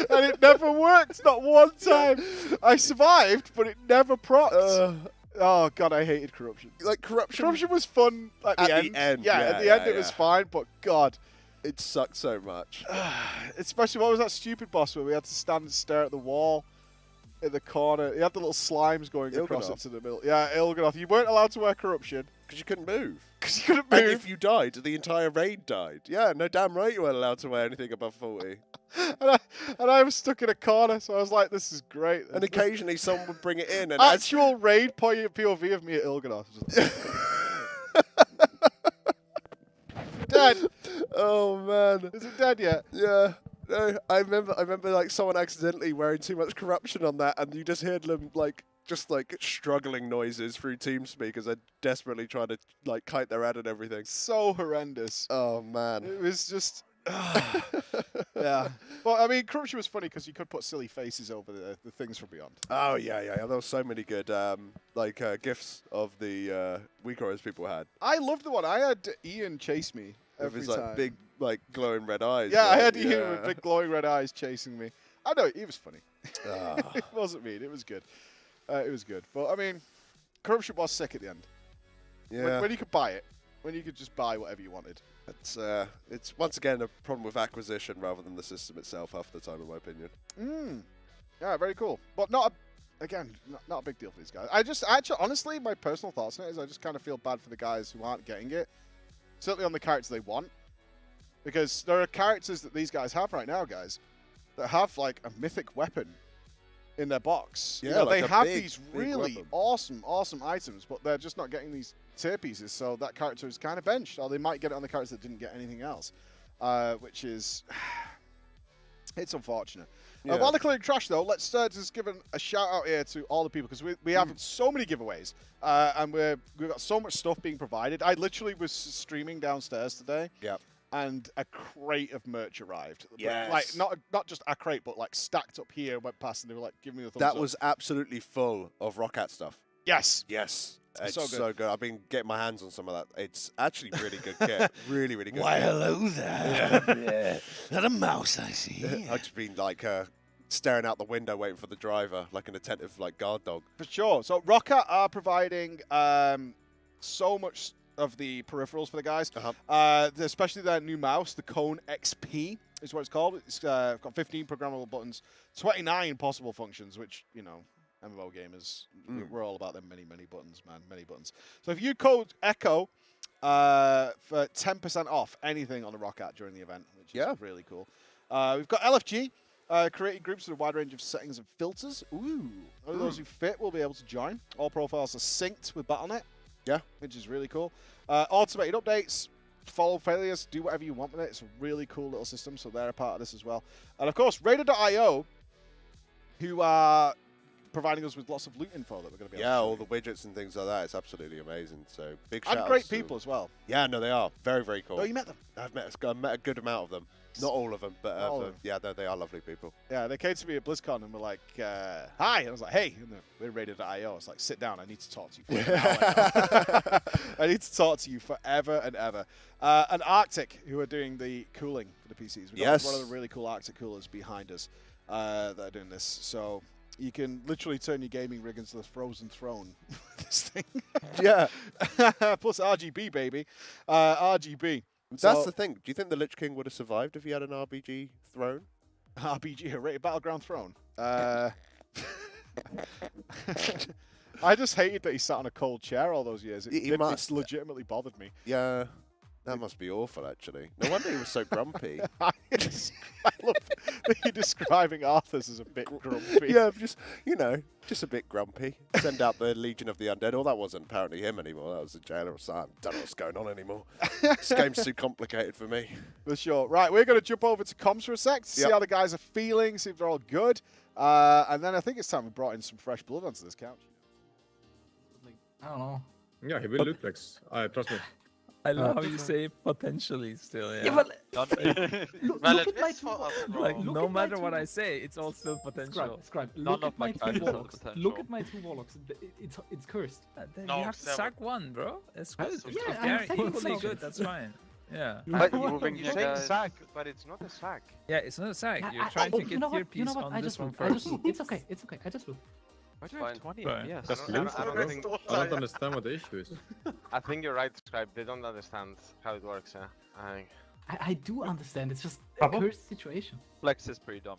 And it never worked, not one time. I survived, but it never procced. Oh, God, I hated corruption. Like, corruption was fun at the end. Yeah, at the end it was fine, but God. It sucked so much. Especially, what was that stupid boss where we had to stand and stare at the wall in the corner? He had the little slimes going across Il'gynoth. into the middle. Yeah, Il'gynoth. You weren't allowed to wear corruption. Because you couldn't move. Because you couldn't move. And if you died, the entire raid died. Yeah, no damn right you weren't allowed to wear anything above 40. and I was stuck in a corner, so I was like, this is great. And occasionally someone would bring it in. And Actual raid POV of me at Il'gynoth. Dead. Oh, man. Is it dead yet? Yeah. No, I remember like someone accidentally wearing too much corruption on that, and you just heard them just struggling noises through TeamSpeak as they desperately trying to like kite their ad and everything. So horrendous. Oh man. It was just yeah. But I mean, corruption was funny because you could put silly faces over the things from beyond. Oh yeah. There were so many good gifs of the weak Warriors people had. I loved the one. I had Ian chase me With every his time. big glowing red eyes. Yeah, I right? had Ian with big glowing red eyes chasing me. I know, he was funny. Ah. It wasn't mean. It was good. It was good. But, I mean, corruption was sick at the end. Yeah. When you could buy it. When you could just buy whatever you wanted. It's once again a problem with acquisition rather than the system itself half the time, in my opinion. Yeah, very cool. But not a big deal for these guys. Honestly, my personal thoughts on it is I just kind of feel bad for the guys who aren't getting it. Certainly on the characters they want. Because there are characters that these guys have right now, guys, that have like a mythic weapon in their box. Yeah, you know, like they a have big, these big really weapon. awesome items, but they're just not getting these tier pieces, so that character is kind of benched, or they might get it on the characters that didn't get anything else, which is it's unfortunate. Yeah. While they're clearing trash, though, let's just give a shout out here to all the people, because we have so many giveaways, and we've got so much stuff being provided. I literally was streaming downstairs today. Yep. And a crate of merch arrived. Yes. Like not just a crate, but like stacked up here. Went past and they were like, "Give me the thumbs That up." was absolutely full of Rocket stuff. Yes. Yes. It's So so good. good. I've been getting my hands on some of that. It's actually really good kit. Really, really good. Why, kit. hello there. Yeah. Not a mouse, I see. I've just been like staring out the window waiting for the driver, like an attentive guard dog. For sure. So Rocket are providing so much of the peripherals for the guys, especially their new mouse, the Cone XP is what it's called. It's got 15 programmable buttons, 29 possible functions, which, you know, MMO gamers, we're all about them many buttons, man, many buttons. So if you code ECHO for 10% off anything on the Rocket during the event, which is really cool. We've got LFG. Creating groups with a wide range of settings and filters. Ooh. Only those who fit will be able to join. All profiles are synced with Battle.net. Yeah. Which is really cool. Automated updates, follow failures, do whatever you want with it. It's a really cool little system, so they're a part of this as well. And of course, Raider.io, who are providing us with lots of loot info that we're going to be able to all the widgets and things like that. It's absolutely amazing. So big shout and outs great to people as well. Yeah, no, they are. Very, very cool. Oh, you met them? I've met a good amount of them. Not all of them, but Not all of them. yeah, they are lovely people. Yeah, they came to me at BlizzCon and were like, hi. And I was like, hey, and we're Raider.io. I was like, sit down. I need to talk to you for an hour. I need to talk to you forever and ever. And Arctic, who are doing the cooling for the PCs. We've got one of the really cool Arctic coolers behind us that are doing this. So you can literally turn your gaming rig into the frozen throne with this thing. Yeah. Plus RGB, baby. RGB. That's the thing. Do you think the Lich King would have survived if he had an RBG throne? RPG, a rated battleground throne. I just hated that he sat on a cold chair all those years. It legitimately bothered me. Yeah. That must be awful, actually. No wonder he was so grumpy. I love that you're describing Arthur's as a bit grumpy. Yeah, just, just a bit grumpy. Send out the Legion of the Undead. Oh, that wasn't apparently him anymore. That was the jailer or something. I don't know what's going on anymore. This game's too complicated for me. For sure. Right, we're going to jump over to comms for a sec to see how the guys are feeling, see if they're all good. And then I think it's time we brought in some fresh blood onto this couch. I don't know. Yeah, he will look like. Trust me. I love how you say potentially still. Yeah. but Look at my like no matter what I say, it's all still potential. Scribe, look at my two warlocks. Look at my two warlocks. It's cursed. Then you have to sack one, bro. It's good. Yeah, If they're I'm saying equally so. good, that's fine. Yeah. You're saying sack, but it's not a sack. Yeah, it's not a sack. You're trying to get tier piece on this one first. It's okay. It's okay. I just will. Why do you have 20? Right. Yes. That's loose, bro. I don't understand what the issue is. I think you're right, Scribe. They don't understand how it works, yeah. I do understand. It's just a cursed situation. Flex is pretty dumb,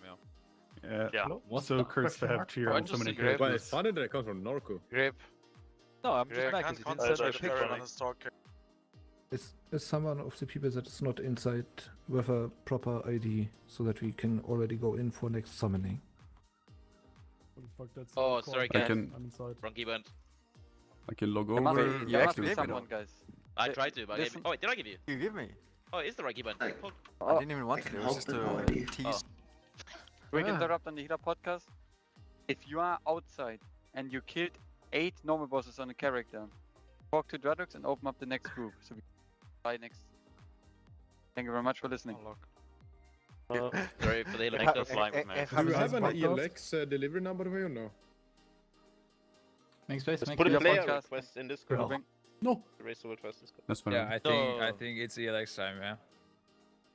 yeah. Yeah. What So the cursed to have tier on so many But characters. it's funny that it comes from Norco. Grip. No, I'm just I mad can't because he didn't send me a concentrate picture. on a stalker. Is someone of the people that is not inside with a proper ID so that we can already go in for next summoning? What the fuck, that's Oh, so sorry, cool. Ken. I'm inside. Wrong keyboard. I can log There must over. be, there must be someone, guys. I tried to, but I gave Listen. Oh, wait, did I give you? You give me. Oh, it's the right keyboard. I didn't even want to. It was just a tease. Quick interrupt on the Hira podcast. If you are outside and you killed 8 normal bosses on a character, talk to Dreadlocks and open up the next group. So we try next. Thank you very much for listening. Sorry for the electors. Do you have an ELX delivery number for you or no? Make space. Make Put a space. player podcast. request in Discord. No. No. Raise the word first. That's fine. Yeah, I think it's ELX time. Yeah.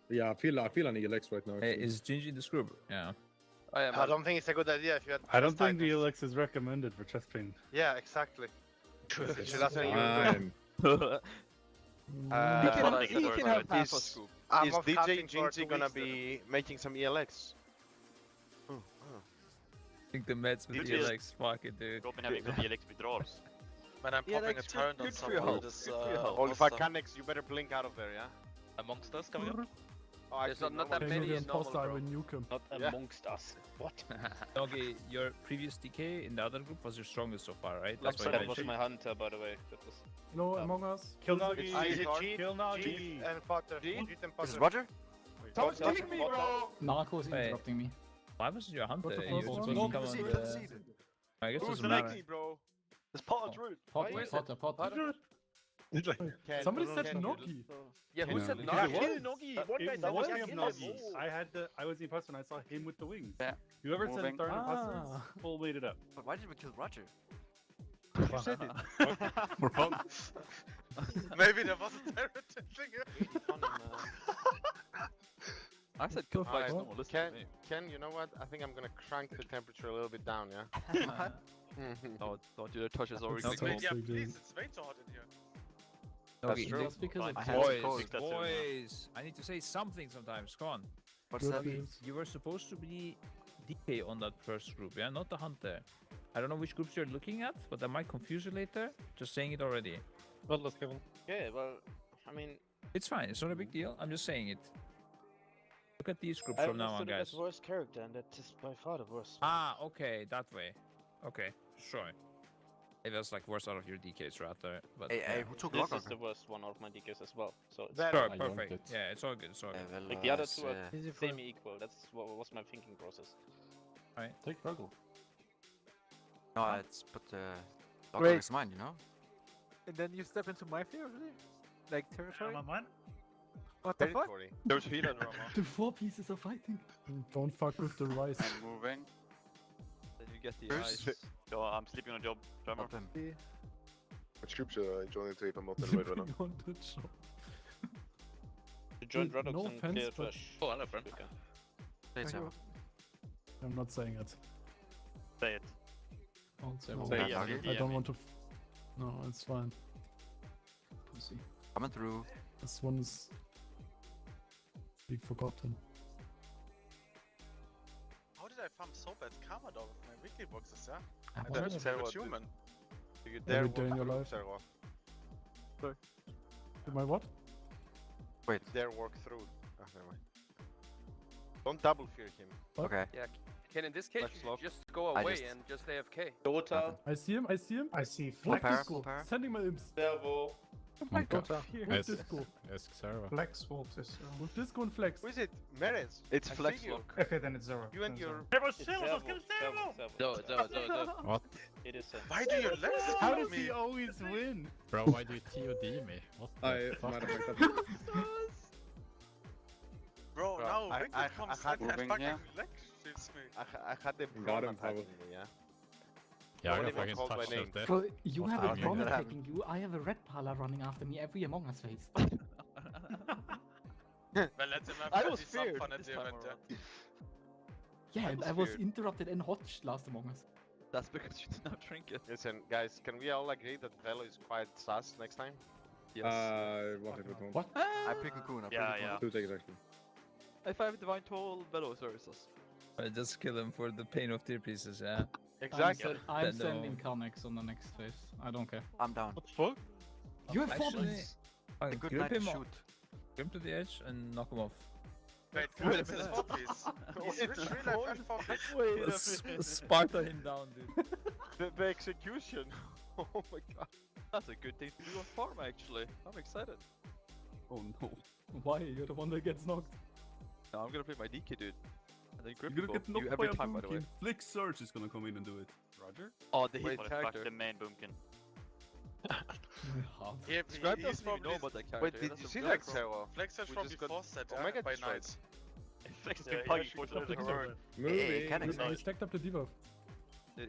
Yeah, I feel an ELX right now. Hey, actually. is Gingy in this group? Yeah. I don't think it's a good idea if you had. I don't think the ELX is recommended for chest pain. Yeah, exactly. She doesn't even. Fine. You can have half a scoop. Is DJ Gingy gonna be making some ELX? I think the Mets with Good ELX. Fuck it, dude. Robin having some ELX withdrawals. Man, I'm popping a turret on someone with this. All Volcanics, you better blink out of there, yeah? Amongst us coming up? Oh, There's actually, not no that one- many Maybe in normal, imposter, I bro. will nuke him. Not Yeah. amongst us. What? Okay, your previous DK in the other group was your strongest so far, right? That's why that you was cheat. my hunter, by the way. That was. No, Among Us. Kill Nagi. Is it Jeet, Kill Nagi. Jeet and Potter? Jeet and This is Potter. Roger? Stop killing me, bro! Narco is Wait. interrupting me. Why was it your hunter? What the You were fuck? supposed No, to come on the... I guess it Who's doesn't matter. Nagi, bro? It's Potter's route. Potter. Ken, Somebody said Ken, Nogi. Yeah, who Yeah. said Yeah, Nagi? what? Kill Nogi! One guy It that was was killing Nagi. Nogi. I was the imposter and I saw him with the wings. Yeah. Whoever said Moving. third imposter, full made it up. But why did we kill Roger? You said it. For fun. Maybe there was a turret thing. I said kill Alright, fight normal. Listen to me. Ken, you know what? I think I'm gonna crank the temperature a little bit down, yeah? Don't do the touches already. That's Wait, also yeah, good. please, it's way too hot in here. Okay, true. Just because I it's had to call boys, it. boys, I need to say something sometimes. Come on. What's that? You were supposed to be DK on that first group, yeah? Not the hunter. I don't know which groups you're looking at, but I might confuse you later. Just saying it already. Well, let's go. Yeah, well, I mean, It's fine. It's not a big deal. I'm just saying it. Look at these groups I from now on, understood it guys. as worst character, and that is by far the worst. Ah, okay, that way. Okay, sure. It was like worst out of your DKs rather, but Hey, yeah. who took This Lockhart? is the worst one out of my DKs as well. So it's That- Sure, I perfect. want it. Yeah, it's all good. It's all good. well, like the other it's, two are semi-equal. That's what was my thinking process. Alright. Take Ruggle. No, it's but Lockhart Wait. is mine, you know? And then you step into my territory? Like territory? Man. What the fuck? Territory. There's Hira drama. The 4 pieces are fighting. Don't fuck with the rice. I'm moving. Then you get the First- ice. So I'm sleeping on a job. Drummer. Help him. Which group should I join into if I'm not anyway right now? On the job. You joined Dude, Radux no and offense, clear but- trash. Oh, hello, friend. Okay. Say it, Sam. I'm not saying it. Say it. Don't say Say what it, I Nagi. I don't want to. No, it's fine. pussy. Coming through. This one is big forgotten. How did I farm so bad karma though with my weekly boxes, yeah? I And wonder that's if- human. You Every day in your life. Sorry. My what? Wait. Their walk through. Oh, never mind. Don't double fear him. Okay. Yeah. Ken, in this case, Left you slope. should just go I away just- and just AFK. Dota. I see him. I see him. I see Flex para, disco. full para. Sending my imps. Servo. my god. With disco. Flex wolf is. With disco and flex. Who is it? Merens. It's I flex see you. lock. Okay, then it's Zero. You and your. It's Servo. Servo. What? It is Why do you let How me? does he always win? Bro, why do you TOD me? What the fuck? Matter of fact, Bro, Bro, now I- Victor I comes had in and moving fucking here. leg shoots me. I had them Got prawn him, attacking probably. me, yeah? Yeah, I Don't got even fucking call my touched name. of death. Bro, you What have the a fuck? prawn That attacking you. I have a red pala running after me every Among Us phase. Well, let him have I pretty was some feared fun at this the time event, around. Yeah, I and was I was feared. interrupted and hotched last Among Us. That's because you did not drink it. Listen, guys, can we all agree that Velo is quite sus next time? Yes. what did we do? What? I pick a coon. I pick a coon. Two takes actually. If I have divine toll, Velo services. I just kill him for the pain of tier pieces, yeah. Exactly. I'm Then sending no. Carnex on the next phase. I don't care. I'm down. What the fuck? You have Actually, four A good grip night to him, shoot. grip him to the edge and knock him off. Wait, Wait a this is minute. 4 piece. He's rich real life and 4 piece. Sparta him down, dude. The execution. Oh my god. That's a good thing to do on farm, actually. I'm excited. Oh no. Why? You're the one that gets knocked. Now I'm gonna play my DK, dude. And then grip You're gonna get you knocked every by a time, by the way. boomkin. Flick Surge is gonna come in and do it. Roger? Oh, the Wait, hit character. character. The main boomkin. Scribe He doesn't even know probably... about that character. Wait, yeah, did that's you a see real that, pro. Zero? Flex has We probably just got 4 set Omega by destroyed. night. Flex has Yeah, been he puggy actually for took the the turn. Moving. can I stacked up the debuff.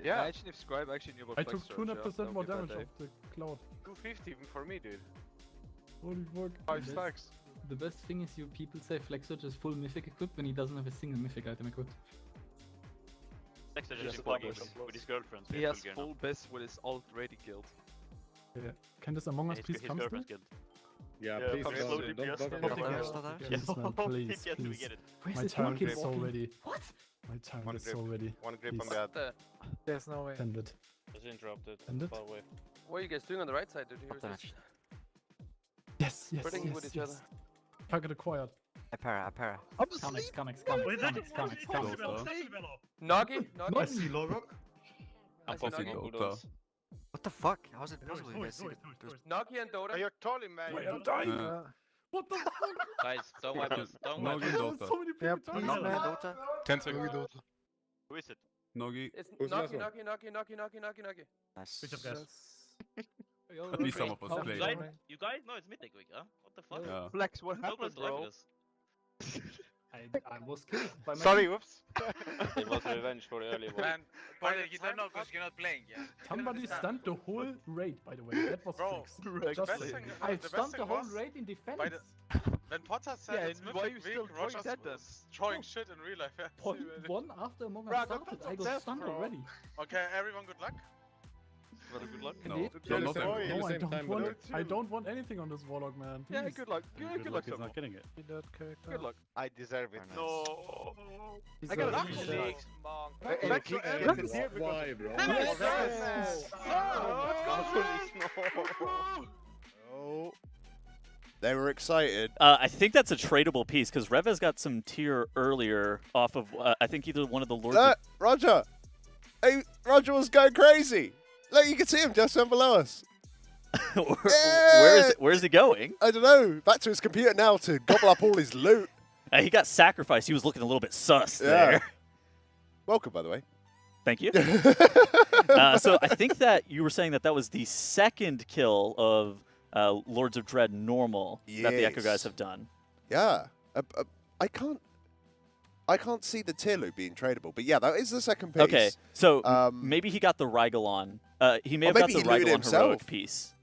Yeah. Imagine if Scribe actually knew about I Flex took Surge, yeah, 200% that more would be a bad damage day. off the cloud. 250 even for me, dude. Holy fuck. 5 Yes. stacks. The best thing is you people say Flex Surge is full mythic equipped when he doesn't have a single mythic item equipped. Flex has Just been puggy publish. with his girlfriends. He has full best with his alt rating guild. Yeah. Can this Among Us His please come still? girlfriend's guild. Yeah, Yeah, please come don't, slowly, don't, yes. don't, Yeah. don't, Take don't, us to that. Yes, man, please, Yes, we please. get it. Where's My the turn toolkit is so walking? ready. What? My turn One is grip. so ready. One grip on Please. the ad. There's no way. Send it. It's interrupted. Send it. Far away. What are you guys doing on the right side? Did you What hear the this? Yes, yes, Spreading yes, with each yes. other. Target acquired. I para. Carnex, Carnex, Carnex. Noggy? I Noggy? see Lorok. I'm I see fucking Noggy. Dota. What the fuck? How is it possible? You guys see Noggy and Dota? Are you totally man? Wait, I'm dying. What the fuck? Guys, don't wipe us. Don't wipe Nogi us. There was Dota. so many people Yep. targeting Not me. me, Dota. 10 seconds. Who is it? Nogi. It's Who's the last Noggy. Nice. Good job, guys. At least some of us You play. guys, you guys know it's Mythic Week, huh? What the fuck? Yeah. Flex, what Don't happened, like bro? this. I was killed by my Sorry, whoops. It was revenge for the early one. Man, But you don't know because you're not playing yet. Somebody stunned the whole raid, by the way. That was Bro, fixed. the Just best saying. thing, I the best stunned the thing whole was, raid in defense. by the- when Potter said Yeah, it's and why Mythic you still Week, drawing Rogers that then? was drawing shit in real life. Yeah. Point one after Among Us Bro, started. don't I got death, stunned bro. already. Okay, everyone, good luck. Well, good luck. No, Indeed. no, not Destroy everyone. at No, the I same time, but I don't want anything on this Warlock, man. Yeah, Please. good luck. Yeah, good luck, He's Samuel. not getting it. Good luck. I deserve it. No. He's I got already it. shot. Flex. Why, bro? Oh. They were excited. I think that's a tradable piece because Reva's got some tier earlier off of I think either one of the lords. Roger! Hey, Roger was going crazy! Look, you can see him just down below us. Where is he going? I don't know. Back to his computer now to gobble up all his loot. He got sacrificed. He was looking a little bit sus Yeah. there. Welcome, by the way. Thank you. So I think that you were saying that was the second kill of Lords of Dread normal that the Echo guys have done. Yeah. I can't see the tier loot being tradable, but yeah, that is the second piece. Okay, so maybe he got the Rygalon. He may have got the Rygalon heroic piece.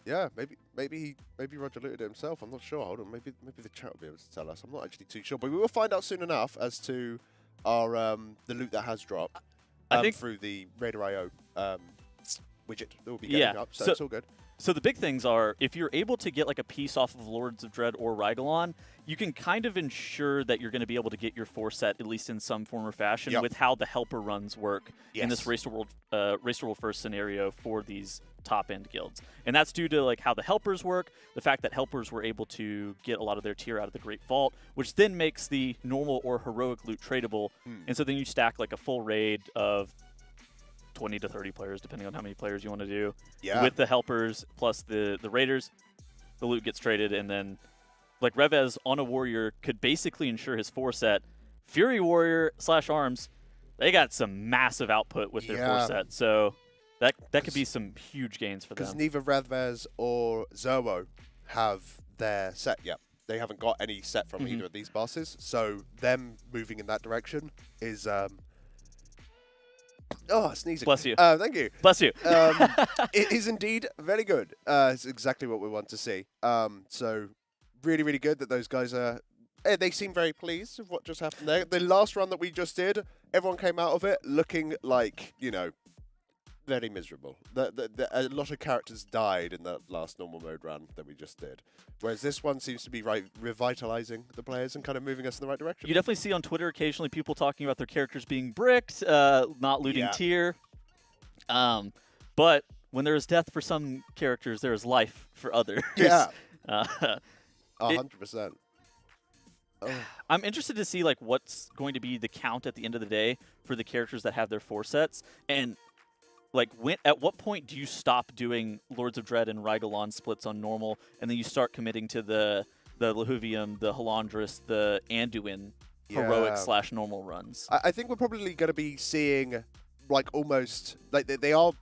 Yeah, maybe Roger looted it himself. I'm not sure. Hold on, maybe the chat will be able to tell us. I'm not actually too sure, but we will find out soon enough as to our the loot that has dropped. I think through the Raider.io widget that will be getting up, so it's all good. So the big things are, if you're able to get like a piece off of Lords of Dread or Rygalon, you can kind of ensure that you're going to be able to get your 4 set, at least in some form or fashion, with how the helper runs work in this Race to World First scenario for these top-end guilds. And that's due to like how the helpers work, the fact that helpers were able to get a lot of their tier out of the Great Vault, which then makes the normal or heroic loot tradable. And so then you stack like a full raid of 20 to 30 players, depending on how many players you want to do. With the helpers plus the raiders, the loot gets traded, and then like Revez on a warrior could basically ensure his 4 set. Fury Warrior / Arms, they got some massive output with their 4 set, so that could be some huge gains for them. Because neither Revez or Zerwo have their set yet. They haven't got any set from either of these bosses, so them moving in that direction is sneezing. Bless you. Thank you. Bless you. It is indeed very good. It's exactly what we want to see. So really, really good that those guys are... They seem very pleased with what just happened there. The last run that we just did, everyone came out of it looking like, you know, very miserable. A lot of characters died in that last normal mode run that we just did. Whereas this one seems to be revitalizing the players and kind of moving us in the right direction. You definitely see on Twitter occasionally people talking about their characters being bricked, not looting tier. But when there is death for some characters, there is life for others. Yeah. 100%. I'm interested to see like what's going to be the count at the end of the day for the characters that have their 4 sets, and like at what point do you stop doing Lords of Dread and Rygalon splits on normal, and then you start committing to the Lahuvium, the Halandris, the Anduin heroic / normal runs? I think we're probably going to be seeing like almost like they are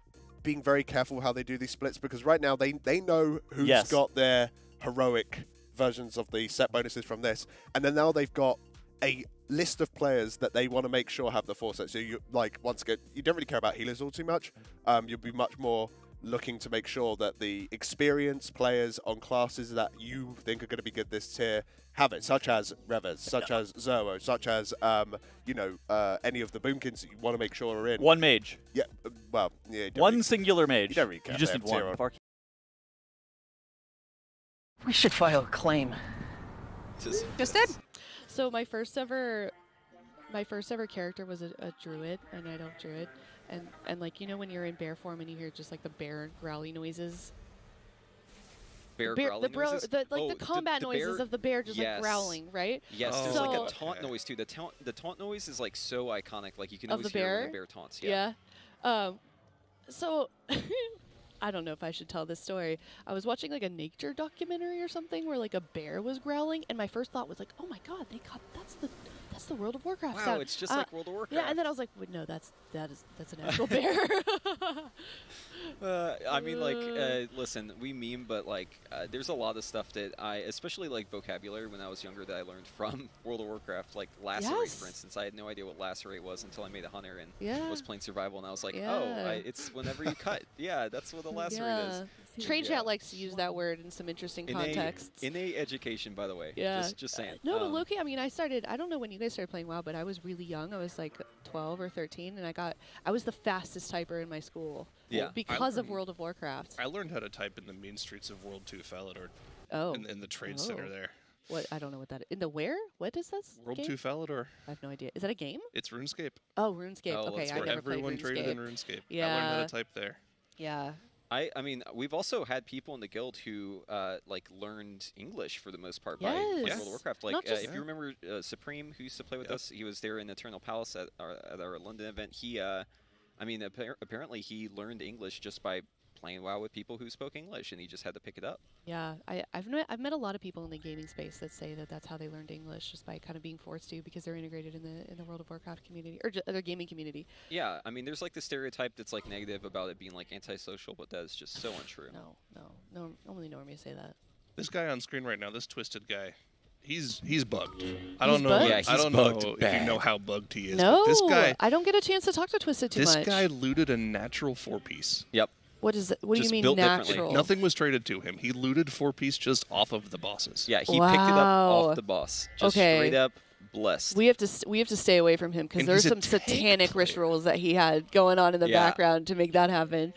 being very careful how they do these splits, because right now they know who's got their heroic versions of the set bonuses from this, and then now they've got a list of players that they want to make sure have the 4 sets. So you like once again, you don't really care about healers all too much. You'll be much more looking to make sure that the experienced players on classes that you think are going to be good this tier have it, such as Revez, such as Zerwo, such as any of the boomkins that you want to make sure are in. One mage. Yeah, well, yeah. One singular mage. You don't really care. You just need one. We should file a claim. Just did. So my first ever character was a druid, a night elf druid, and like, you know when you're in bear form and you hear just like the bear growly noises. Growling noises? The combat noises of the bear just like growling, right? Yes, there's like a taunt noise too. The taunt noise is like so iconic. Like you can always hear when the bear taunts. Yeah. So I don't know if I should tell this story. I was watching like a nature documentary or something where like a bear was growling, and my first thought was like, oh my god, that's the World of Warcraft sound. Wow, it's just like World of Warcraft. Yeah, and then I was like, wait, no, that's an actual bear. I mean, like, listen, we meme, but like, there's a lot of stuff that especially like vocabulary when I was younger, that I learned from World of Warcraft, like lacerate, for instance. I had no idea what lacerate was until I made a hunter and was playing survival, and I was like, it's whenever you cut. Yeah, that's what a lacerate is. Trade chat likes to use that word in some interesting contexts. Innate education, by the way. Yeah. Just saying. No, but Loki, I mean, I don't know when you guys started playing WoW, but I was really young. I was like 12 or 13, and I was the fastest typer in my school. Yeah. Because of World of Warcraft. I learned how to type in the mean streets of World 2 Falador. In the trade center there. What? I don't know what that is. In the where? What is this? World game? 2 Falador. I have no idea. Is that a game? It's RuneScape. Oh, RuneScape. Okay, I never played Everyone RuneScape. traded in RuneScape. Yeah. I learned how to type there. Yeah. I mean, we've also had people in the guild who like learned English for the most part by playing World of Warcraft. Like, if you remember Supreme, who used to play with us, he was there in Eternal Palace at our London event. He, I mean, apparently he learned English just by playing WoW with people who spoke English, and he just had to pick it up. Yeah, I've met a lot of people in the gaming space that say that that's how they learned English, just by kind of being forced to, because they're integrated in the World of Warcraft community or their gaming community. Yeah, I mean, there's like the stereotype that's like negative about it being like antisocial, but that is just so untrue. No, only Normie say that. This guy on screen right now, this twisted guy, he's bugged. I don't know. Bugged? Yeah, I don't know if you know how bugged he is. No, but this guy, I don't get a chance to talk to Twisted too much. This guy looted a natural 4-piece. Yep. What is it? What do you mean natural? Nothing was traded to him. He looted 4-piece just off of the bosses. Yeah, he picked it up off the boss. Just straight up blessed. We have to stay away from him, because there's some satanic rituals that he had going on in the background to make that happen.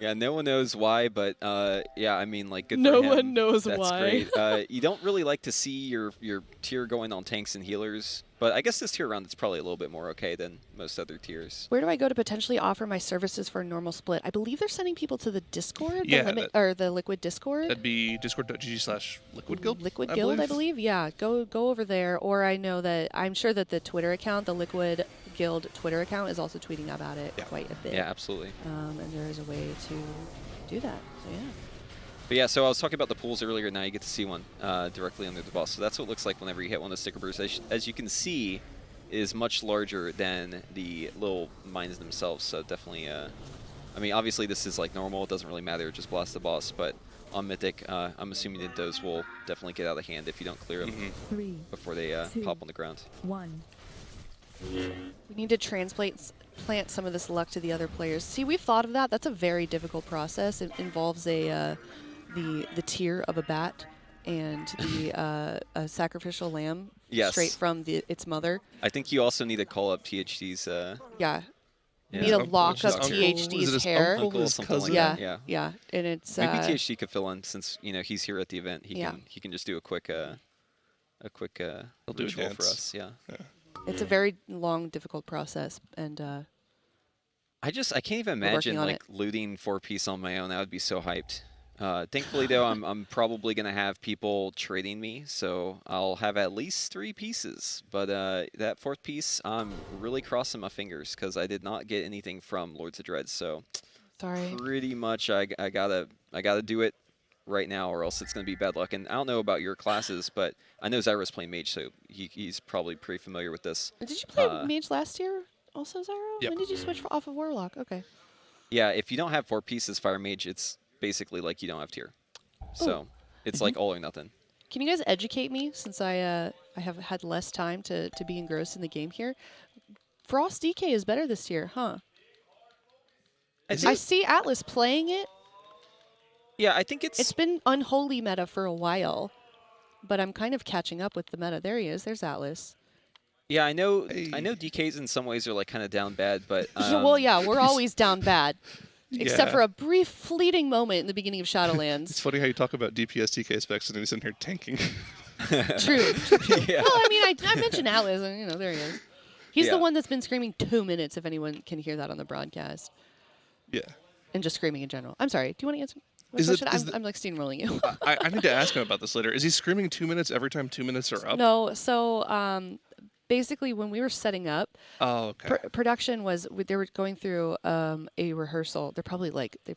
Yeah, no one knows why, but yeah, I mean, like, good for No him. one knows That's why. great. You don't really like to see your tier going on tanks and healers, but I guess this tier round it's probably a little bit more okay than most other tiers. Where do I go to potentially offer my services for a normal split? I believe they're sending people to the Discord, Yeah, the Liquid Discord. That'd be discord.gg/Liquid Guild. Liquid Guild, I believe. Yeah, go over there. Or I know that I'm sure that the Twitter account, the Liquid Guild Twitter account, is also tweeting about it quite a bit. Yeah, absolutely. And there is a way to do that. So yeah. But yeah, so I was talking about the pools earlier. Now you get to see one directly under the boss. So that's what it looks like whenever you hit one of the sticker bursts. As you can see, it is much larger than the little mines themselves. So definitely, I mean, obviously this is like normal. It doesn't really matter. Just blast the boss. But on Mythic, I'm assuming that those will definitely get out of hand if you don't clear them before they pop on the ground. 1. We need to plant some of this luck to the other players. See, we've thought of that. That's a very difficult process. It involves the tear of a bat and the a sacrificial lamb straight from its mother. I think you also need to call up THD's. Yeah. You need to lock up THD's hair. Yeah. And it's maybe THD could fill in since he's here at the event. He can just do a quick ritual for us. Yeah. It's a very long, difficult process, and I can't even imagine like looting 4-piece on my own. That would be so hyped. Thankfully, though, I'm probably gonna have people trading me, so I'll have at least 3 pieces. But that 4th piece, I'm really crossing my fingers because I did not get anything from Lords of Dread. So sorry. Pretty much, I gotta do it right now, or else it's gonna be bad luck. And I don't know about your classes, but I know Zyro's playing Mage, so he's probably pretty familiar with this. Did you play Mage last year, also, Zyro? Yep. When did you switch off of Warlock? Okay. Yeah, if you don't have 4 pieces Fire Mage, it's basically like you don't have tier. So it's like all or nothing. Can you guys educate me, since I have had less time to be engrossed in the game here? Frost DK is better this year, huh? I see Atlas playing it. Yeah, I think it's been unholy meta for a while, but I'm kind of catching up with the meta. There he is. There's Atlas. Yeah, I know DKs in some ways are like kind of down bad, but well, yeah, we're always down bad. Except for a brief, fleeting moment in the beginning of Shadowlands. It's funny how you talk about DPS DK specs and he's in here tanking. True. Yeah. Well, I mean, I mentioned Atlas, and there he is. He's the one that's been screaming 2 minutes, if anyone can hear that on the broadcast. Yeah. And just screaming in general. I'm sorry. Do you want to answer? I'm like steamrolling you. I need to ask him about this later. Is he screaming 2 minutes every time 2 minutes are up? No. So basically, when we were setting up, production was they were going through a rehearsal. They're probably like their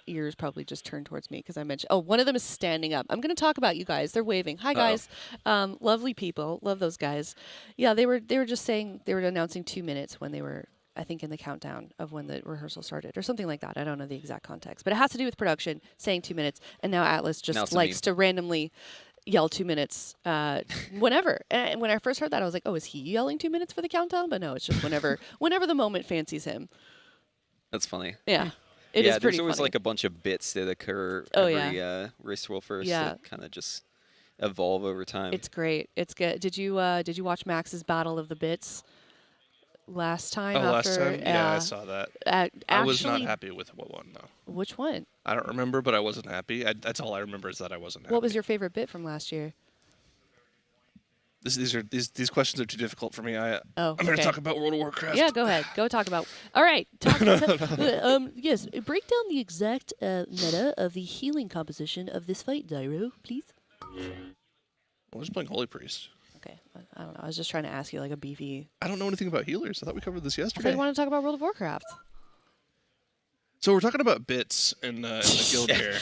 ears probably just turned towards me because I mentioned. Oh, one of them is standing up. I'm going to talk about you guys. They're waving. Hi guys, lovely people. Love those guys. Yeah, they were just saying they were announcing 2 minutes when they were, I think, in the countdown of when the rehearsal started or something like that. I don't know the exact context, but it has to do with production, saying 2 minutes. And now Atlas just likes to randomly yell 2 minutes whenever. And when I first heard that, I was like, oh, is he yelling 2 minutes for the countdown? But no, it's just whenever the moment fancies him. That's funny. Yeah. It is pretty there's always funny. like a bunch of bits that occur every race world first that kind of just evolve over time. It's great. It's good. Did you watch Max's Battle of the Bits last time? Last time? Yeah, I saw that. I was not happy with what won, though. Which one? I don't remember, but I wasn't happy. That's all I remember is that I wasn't happy. What was your favorite bit from last year? These questions are too difficult for me. I'm okay. going to talk about World of Warcraft. Yeah, go ahead. Go talk about. All right. Yes, break down the exact meta of the healing composition of this fight, Zyro, please. I was playing Holy Priest. Okay, I don't know. I was just trying to ask you like a beefy. I don't know anything about healers. I thought we covered this I yesterday. thought you wanted to talk about World of Warcraft. So we're talking about bits in the guild here.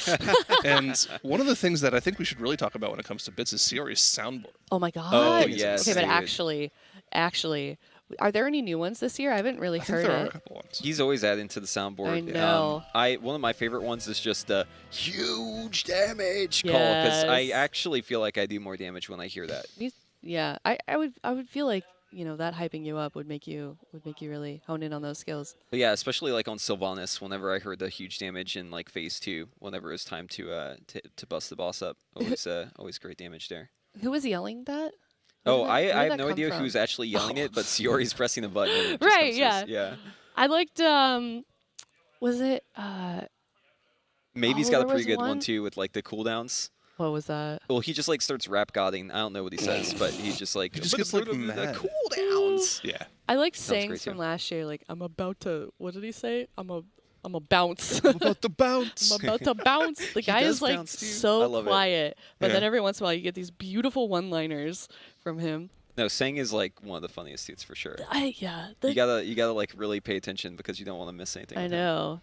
And one of the things that I think we should really talk about when it comes to bits is Siori's soundboard. Oh my god. Oh, yes. Okay, but actually, are there any new ones this year? I haven't really heard there are a couple ones. He's always adding to the soundboard. I know. One of my favorite ones is just the huge damage call, because I actually feel like I do more damage when I hear that. Yeah, I would feel like, that hyping you up would make you really hone in on those skills. But yeah, especially like on Sylvanas, whenever I heard the huge damage in like phase 2, whenever it was time to bust the boss up, always great damage there. Who was yelling that? I have no idea who's actually yelling it, but Siori's pressing the button. Right, yeah. Yeah. I liked, was it, Maybe's Oh, got a there pretty was good one one- too with like the cooldowns. What was that? Well, he just like starts rap godding. I don't know what he says, but he's just like He just gets like the mad. cooldowns. Yeah. I like Sounds sayings great, from too. last year. Like, I'm about to. What did he say? I'm a bounce. I'm about to bounce. I'm about to bounce. The guy does is like bounce, too. I so love it. quiet, but then Yeah. every once in a while you get these beautiful one-liners from him. No, Sang is like one of the funniest dudes for sure. Yeah. You gotta like really pay attention because you don't want to miss anything. I with him. know.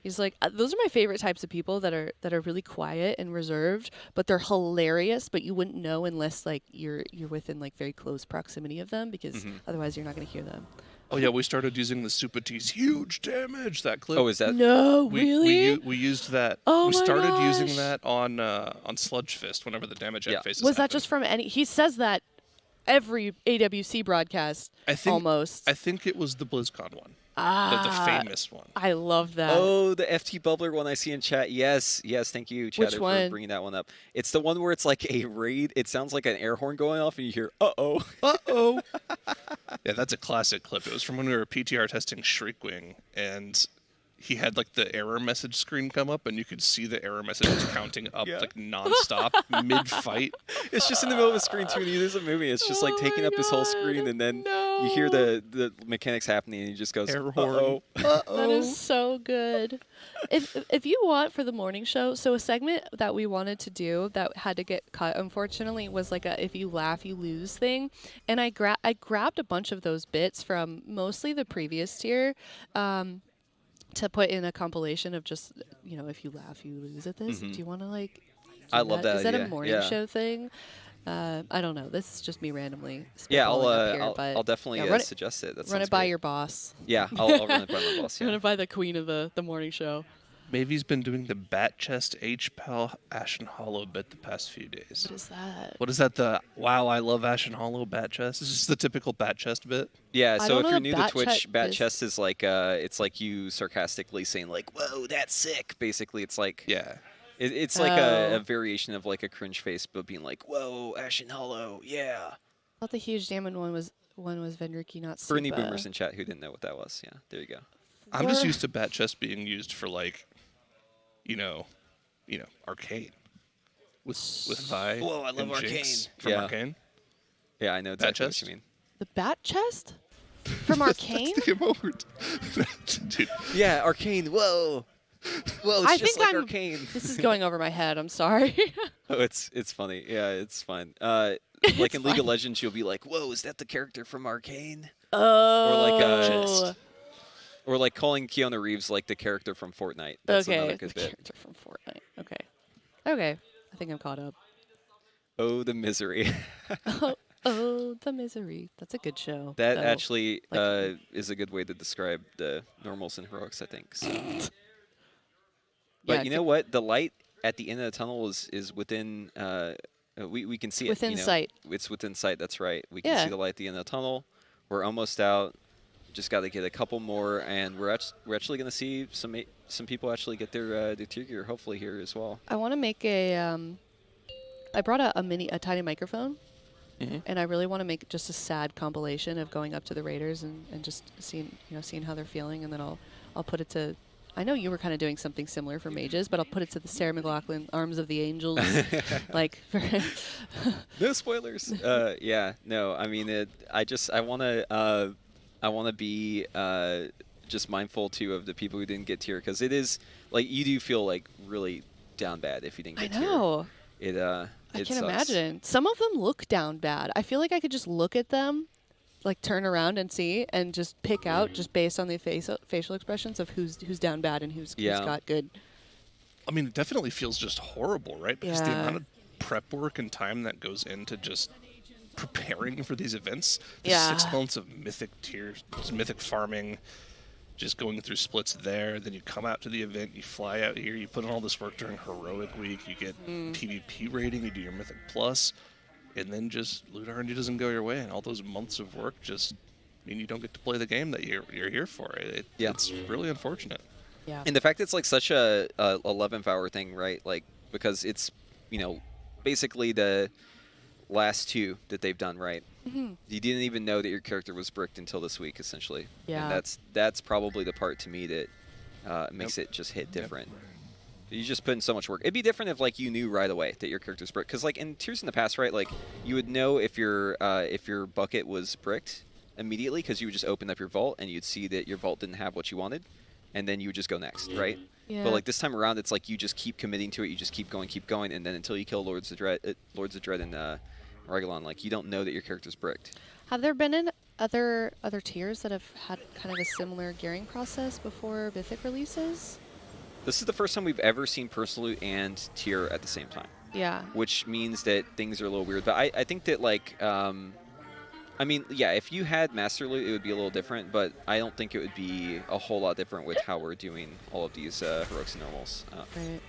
He's like, those are my favorite types of people that are really quiet and reserved, but they're hilarious. But you wouldn't know unless like you're within like very close proximity of them, because otherwise you're not going to hear them. Oh yeah, we started using the Super T's huge damage that clip. Oh, is that? No, really? We used that. Oh we my started using gosh. that on Sludge Fist whenever the damage end phases. Was that happen. just from any? He says that every AWC broadcast. I think almost. I think it was the BlizzCon one. The famous one. I love that. Oh, the FT Bubbler one I see in chat. Yes, thank you, Chatter, for one? bringing that one up. It's the one where it's like a raid. It sounds like an air horn going off, and you hear, uh-oh. Uh-oh. Yeah, that's a classic clip. It was from when we were PTR testing Shriekwing, and he had like the error message screen come up, and you could see the error messages counting up like nonstop mid-fight. It's just in the middle of a screen too, and there's a movie. It's just like taking up his whole screen, and then you hear the mechanics happening, and he just goes, Air horn. uh-oh. That is so good. If you want for the morning show, so a segment that we wanted to do that had to get cut, unfortunately, was like a if you laugh you lose thing, and I grabbed a bunch of those bits from mostly the previous tier. To put in a compilation of just, if you laugh, you lose at this. Do you want to like? I love that Is that idea. a morning Yeah. show thing? I don't know. This is just me randomly. Yeah, spitballing up here, but I'll definitely run suggest it. That run sounds it by great. your boss. Yeah, I'll run it by my boss. Run Yeah. it by the queen of the morning show. Mavy's been doing the Bat Chest H-Pal Ashen Hollow bit the past few days. What is that? What is that? The wow, I love Ashen Hollow Bat Chest. Is this the typical Bat Chest bit? Yeah, I so don't if know you're what new to bat Twitch, chest Bat is. Chest is like it's like you sarcastically saying like, "Whoa, that's sick." Basically, it's like it's like a Oh. variation of like a cringe face, but being like, "Whoa, Ashen Hollow, yeah." I thought the huge diamond one was Vendricky, not For any Supa. boomers in chat who didn't know what that was, yeah, there you go. I'm just used to Bat Chest being used for like, Arcane. With Vi. Whoa, I love and Arcane. Jinx from Yeah. Arcane. Yeah, I know Bat exactly what chest? you mean. The bat chest from Arcane. That's the emote. Dude. Yeah, Arcane. Whoa, whoa, it's I just think like I'm. Arcane. This is going over my head. I'm sorry. Oh, it's funny. Yeah, it's fine. Like in League of Legends, you'll be like, "Whoa, is that the character from Arcane?" Oh. Or like calling Keanu Reeves like the character from Fortnite. That's another good the bit. character from Fortnite. Okay. I think I'm caught up. Oh, the misery. Oh, the misery. That's a good show. That though. actually is a good way to describe the normals and heroics, I think. So. But Yeah, you know what? The light at the end of the tunnel is within. We can see it. Within you know? sight. It's within sight. That's right. We can Yeah. see the light at the end of the tunnel. We're almost out. Just got to get a couple more, and we're actually going to see some people actually get their tier gear hopefully here as well. I want to make a. I brought a tiny microphone, and I really want to make just a sad compilation of going up to the Raiders and just seeing how they're feeling, and then I'll put it to. I know you were kind of doing something similar for mages, but I'll put it to the Sarah McLachlan Arms of the Angels, like. No spoilers. Yeah, no. I mean, I want to be just mindful too of the people who didn't get tier, because it is like you do feel like really down bad if you didn't get tier. I know. It I can sucks. imagine. Some of them look down bad. I feel like I could just look at them, like turn around and see, and just pick out just based on the facial expressions of who's down bad and who's got good. I mean, it definitely feels just horrible, right? Because the Yeah. amount of prep work and time that goes into just preparing for these events. The Yeah. 6 months of mythic tiers, mythic farming, just going through splits there. Then you come out to the event, you fly out here, you put in all this work during Heroic Week, you get PvP rating, you do your Mythic Plus, and then just loot RNG doesn't go your way, and all those months of work just mean you don't get to play the game that you're here for. It's really unfortunate. Yeah. And the fact it's like such a 11th hour thing, right? Like, because it's, basically the last two that they've done, right? Mhm. You didn't even know that your character was bricked until this week, essentially. Yeah. And that's probably the part to me that makes it just hit different. You just put in so much work. It'd be different if like you knew right away that your character's bricked, because like in tiers in the past, right? Like you would know if your bucket was bricked immediately because you would just open up your vault and you'd see that your vault didn't have what you wanted, and then you would just go next, right? Yeah. But like this time around, it's like you just keep committing to it. You just keep going, and then until you kill Lords of Dread and Regalon, like you don't know that your character's bricked. Have there been other tiers that have had kind of a similar gearing process before Mythic releases? This is the first time we've ever seen Personal Loot and tier at the same time. Yeah. Which means that things are a little weird. But I think that, like, I mean, yeah, if you had Master Loot, it would be a little different. But I don't think it would be a whole lot different with how we're doing all of these Heroics and Normals. Right.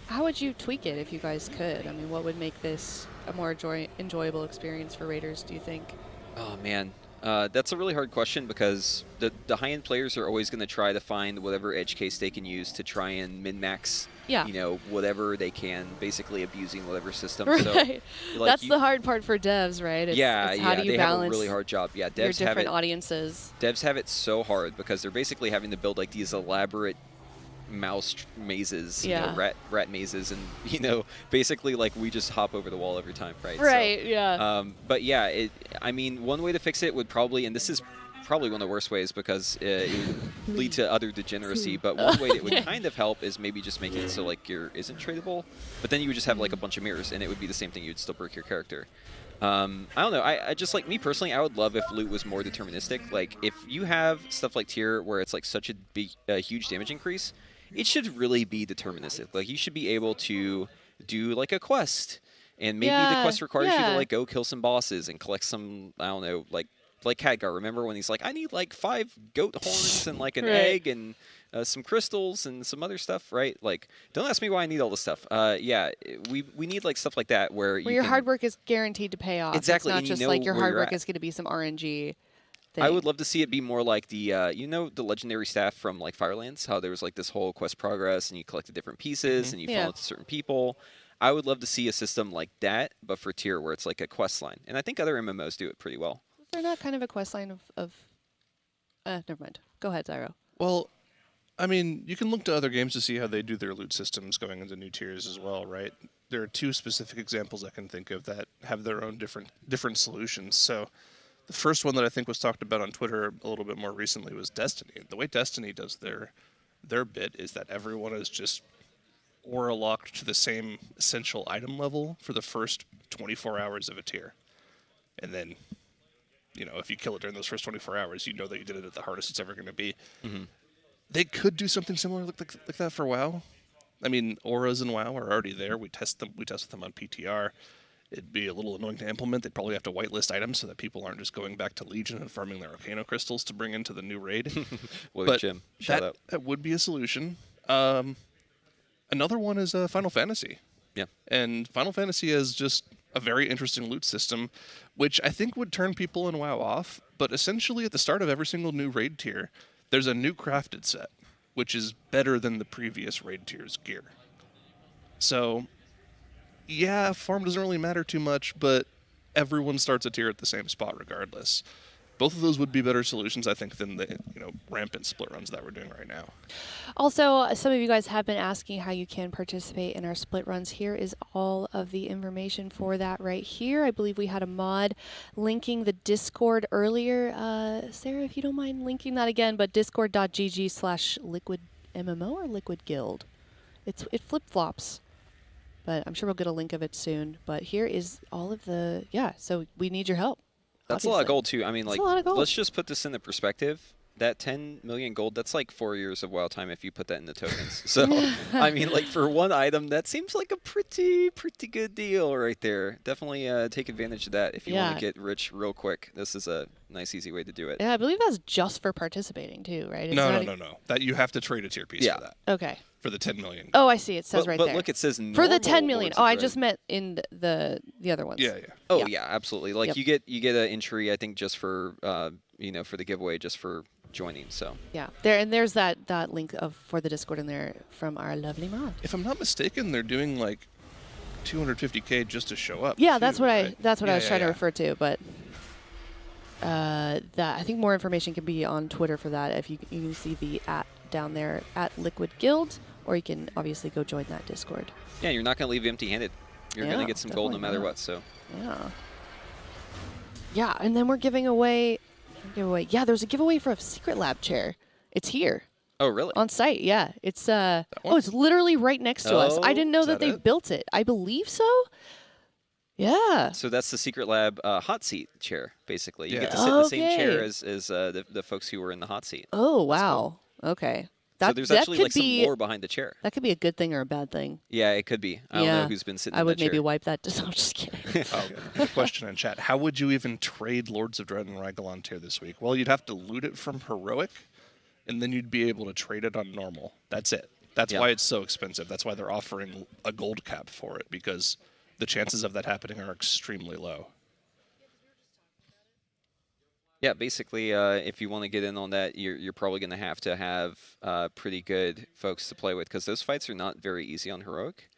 How would you tweak it if you guys could? I mean, what would make this a more enjoyable experience for Raiders, do you think? Oh, man. That's a really hard question because the high-end players are always going to try to find whatever edge case they can use to try and min-max, you know, whatever they can, basically abusing whatever system. Right. So, like, that's the hard part for devs, right? It's how do you they balance have a really hard job. Yeah, your devs different have it, audiences. Devs have it so hard because they're basically having to build like these elaborate mouse mazes, you know, rat mazes, and you know, basically like we just hop over the wall every time, right? Right. So, yeah. But yeah, I mean, one way to fix it would probably, and this is probably one of the worst ways because it would lead to utter degeneracy. But one way that would kind of help is maybe just making it so like gear isn't tradable, but then you would just have like a bunch of mirrors, and it would be the same thing. You'd still break your character. I don't know. I just, like, me personally, I would love if loot was more deterministic. Like, if you have stuff like tier where it's like such a huge damage increase, it should really be deterministic. Like, you should be able to do like a quest, and maybe the quest requires you to like go kill some bosses and collect some, I don't know, like Khadgar. Remember when he's like, I need like 5 goat horns and like an egg and some crystals and some other stuff, right? Like, don't ask me why I need all this stuff. Yeah, we need like stuff like that where your hard work is guaranteed to pay off. Exactly. It's not just like your hard work is going to be some RNG. I would love to see it be more like the, you know, the legendary staff from like Firelands, how there was like this whole quest progress and you collected different pieces and you follow to certain people. I would love to see a system like that, but for tier where it's like a quest line. And I think other MMOs do it pretty well. They're not kind of a quest line of never mind. Go ahead, Zyro. Well, I mean, you can look to other games to see how they do their loot systems going into new tiers as well, right? There are 2 specific examples I can think of that have their own different solutions. So the first one that I think was talked about on Twitter a little bit more recently was Destiny. The way Destiny does their bit is that everyone is just aura locked to the same essential item level for the first 24 hours of a tier. And then, you know, if you kill it during those first 24 hours, you know that you did it at the hardest it's ever going to be. They could do something similar like that for WoW. I mean, auras in WoW are already there. We test with them on PTR. It'd be a little annoying to implement. They'd probably have to whitelist items so that people aren't just going back to Legion and farming their Arcano crystals to bring into the new raid. But Jim, shout out. That would be a solution. Another one is Final Fantasy. Yeah. And Final Fantasy is just a very interesting loot system, which I think would turn people in WoW off. But essentially, at the start of every single new raid tier, there's a new crafted set, which is better than the previous raid tier's gear. So, yeah, farm doesn't really matter too much, but everyone starts a tier at the same spot regardless. Both of those would be better solutions, I think, than the rampant split runs that we're doing right now. Also, some of you guys have been asking how you can participate in our split runs. Here is all of the information for that right here. I believe we had a mod linking the Discord earlier. Sarah, if you don't mind linking that again, but discord.gg/liquidmmo or Liquid Guild. It flip-flops. But I'm sure we'll get a link of it soon. But here is all of the, so we need your help. That's obviously a lot of gold, too. I mean, like, a lot of gold. Let's just put this into perspective. That 10 million gold, that's like 4 years of WoW time if you put that into tokens. So, I mean, like, for one item, that seems like a pretty good deal right there. Definitely take advantage of that if you want to get rich real quick. This is a nice, easy way to do it. Yeah, I believe that's just for participating, too, right? It's no. That you have to trade a tier piece for that. Okay. For the 10 million. Oh, I see. It says right there. But look, it says for the 10 million. Oh, I just meant in the other ones. Yeah. Oh, yeah, absolutely. Like, you get an entry, I think, just for, for the giveaway, just for joining, so. Yeah, there's that link for the Discord in there from our lovely mod. If I'm not mistaken, they're doing, like, 250K just to show up. Yeah, too, that's what right? I was trying to refer to, but I think more information can be on Twitter for that. If you can see the down there at Liquid Guild, or you can obviously go join that Discord. Yeah, you're not going to leave empty-handed. You're going to get some gold no matter what. So. Yeah. Yeah, and then we're giving away. Yeah, there's a giveaway for a Secret Lab chair. It's here. Oh, really? On site, yeah. It's it's literally right next to us. I didn't know that they built it. I believe so. Yeah. So that's the Secret Lab hot seat chair, basically. You get to sit in the same chair as the folks who were in the hot seat. Oh, wow. Okay. So there's actually like some lore behind the chair. That could be a good thing or a bad thing. Yeah, it could be. I don't know who's been sitting in that chair. I would maybe wipe that. I'm just kidding. Question in chat. How would you even trade Lords of Dread and Rygolon tier this week? Well, you'd have to loot it from Heroic, and then you'd be able to trade it on normal. That's it. That's why it's so expensive. That's why they're offering a gold cap for it, because the chances of that happening are extremely low. Yeah, basically, if you want to get in on that, you're probably going to have pretty good folks to play with, because those fights are not very easy on Heroic.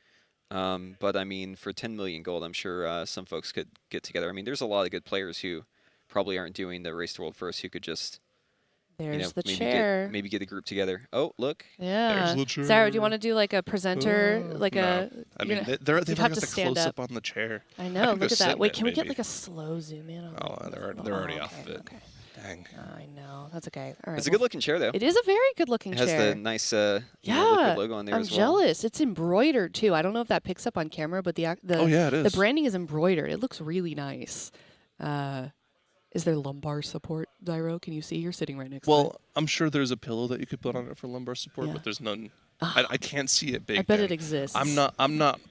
But, I mean, for 10 million gold, I'm sure some folks could get together. I mean, there's a lot of good players who probably aren't doing the Race to World First who could just, maybe get a group together. Oh, look. Yeah. Sarah, do you want to do like a presenter? I mean, they've got the close-up on the chair. I know. Look at that. Wait, can we get like a slow zoom in? They're already off of it. Okay. Dang. I know. That's okay. All right. It's a good-looking chair, though. It is a very good-looking chair. It has the nice Liquid logo on there as well. I'm jealous. It's embroidered, too. I don't know if that picks up on camera, but it is. The branding is embroidered. It looks really nice. Is there lumbar support, Zyro? Can you see? You're sitting right next to it. Well, I'm sure there's a pillow that you could put on it for lumbar support, but there's none. I can't see it big. I bet it exists. I'm not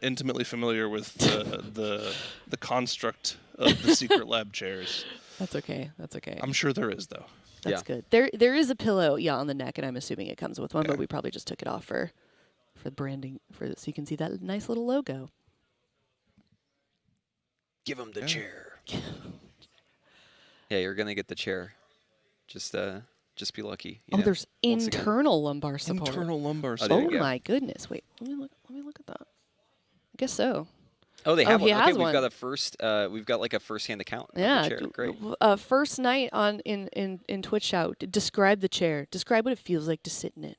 intimately familiar with the construct of the Secret Lab chairs. That's okay. That's okay. I'm sure there is, though. That's good. There is a pillow, on the neck, and I'm assuming it comes with one, but we probably just took it off for branding, so you can see that nice little logo. Give him the chair. Yeah, you're gonna get the chair. Just be lucky. There's internal lumbar support. Internal lumbar support. Oh my goodness! Wait, let me look at that. I guess so. Oh, they have one. Okay, we've got a first. We've got like a first-hand account. Yeah, of the chair. Great. First night in Twitch shout. Describe the chair. Describe what it feels like to sit in it.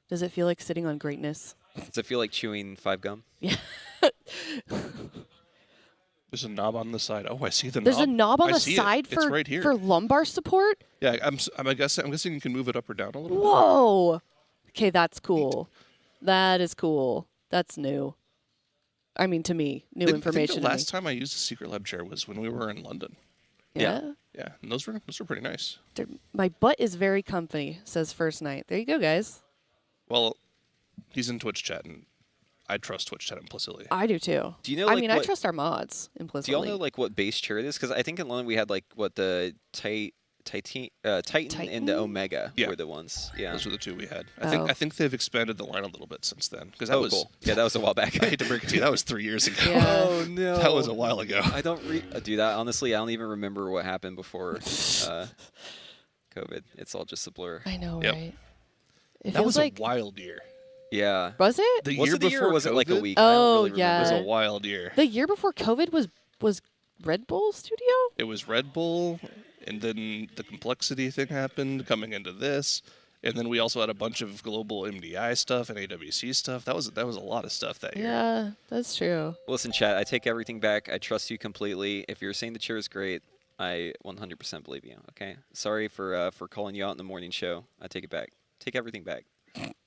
Does it feel like sitting on greatness? Does it feel like chewing 5 gum? Yeah. There's a knob on the side. Oh, I see the knob. There's a knob on the side for lumbar support? Yeah, I'm guessing you can move it up or down a little bit. Whoa. Okay, that's cool. That is cool. That's new. I mean, to me, new information. I think the last time I used a Secret Lab chair was when we were in London. Yeah? Yeah, and those were pretty nice. My butt is very comfy, says First Night. There you go, guys. Well, he's in Twitch chat, and I trust Twitch chat implicitly. I do too. Do you know? I trust our mods implicitly. Do y'all know like what base chair it is? Because I think in London we had like what the Titan and the Omega were the ones. Yeah, those were the two we had. I think they've expanded the line a little bit since then. Because that was cool. Yeah, that was a while back. I hate to break it to you, that was 3 years ago. Yeah. Oh no, that was a while ago. I don't do that. Honestly, I don't even remember what happened before COVID. It's all just a blur. I know, right? That was a wild year. Yeah. Was it? The year before or was it like a week? Oh, really yeah. It was a wild year. The year before COVID was Red Bull Studio? It was Red Bull, and then the complexity thing happened coming into this, and then we also had a bunch of global MDI stuff and AWC stuff. That was a lot of stuff that year. Yeah, that's true. Listen, chat, I take everything back. I trust you completely. If you're saying the chair is great, I 100% believe you, okay? Sorry for calling you out in the morning show. I take it back. Take everything back.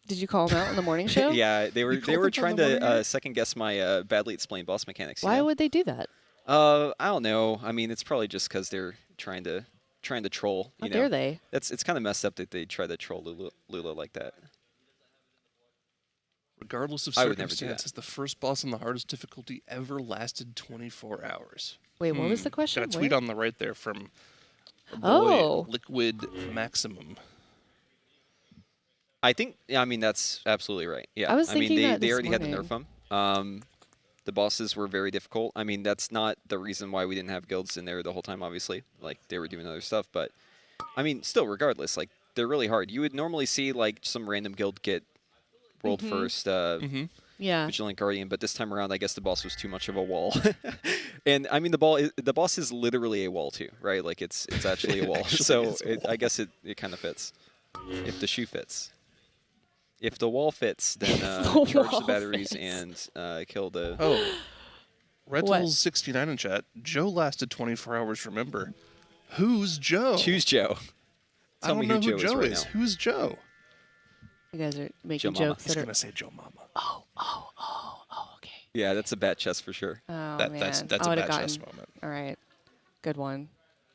Did you call them out on the morning show? Yeah, they were trying to second guess my badly explained boss mechanics. Why would they do that? I don't know. I mean, it's probably just because they're trying to troll. How dare they? It's kind of messed up that they try to troll Lula like that. Regardless of I would never do circumstances, the first boss on the hardest difficulty ever lasted 24 hours. Wait, what was the question? Got a tweet on the right there from boy, Liquid Maximum. I think, I mean, that's absolutely right. Yeah, I was thinking they already had to nerf them. The bosses were very difficult. I mean, that's not the reason why we didn't have guilds in there the whole time, obviously. Like, they were doing other stuff. But, I mean, still, regardless, like, they're really hard. You would normally see, like, some random guild get world first Vigilant Guardian. But this time around, I guess the boss was too much of a wall. And, I mean, the boss is literally a wall, too, right? Like, it's actually a wall. So, I guess it kind of fits, if the shoe fits. If the wall fits, then the charge the wall batteries fits. and kill the. Oh, Rentals69 in chat. Joe lasted 24 hours. Remember, who's Joe? Choose Joe. I Tell don't me know who who Joe Joe is is. right now. Who's Joe? You guys are making Joe Mama. jokes He's that are. gonna say Joe Mama. Oh, okay. Yeah, that's a bat chest for sure. Oh, That's man. a I would've bad chess gotten- moment. All right. Good one.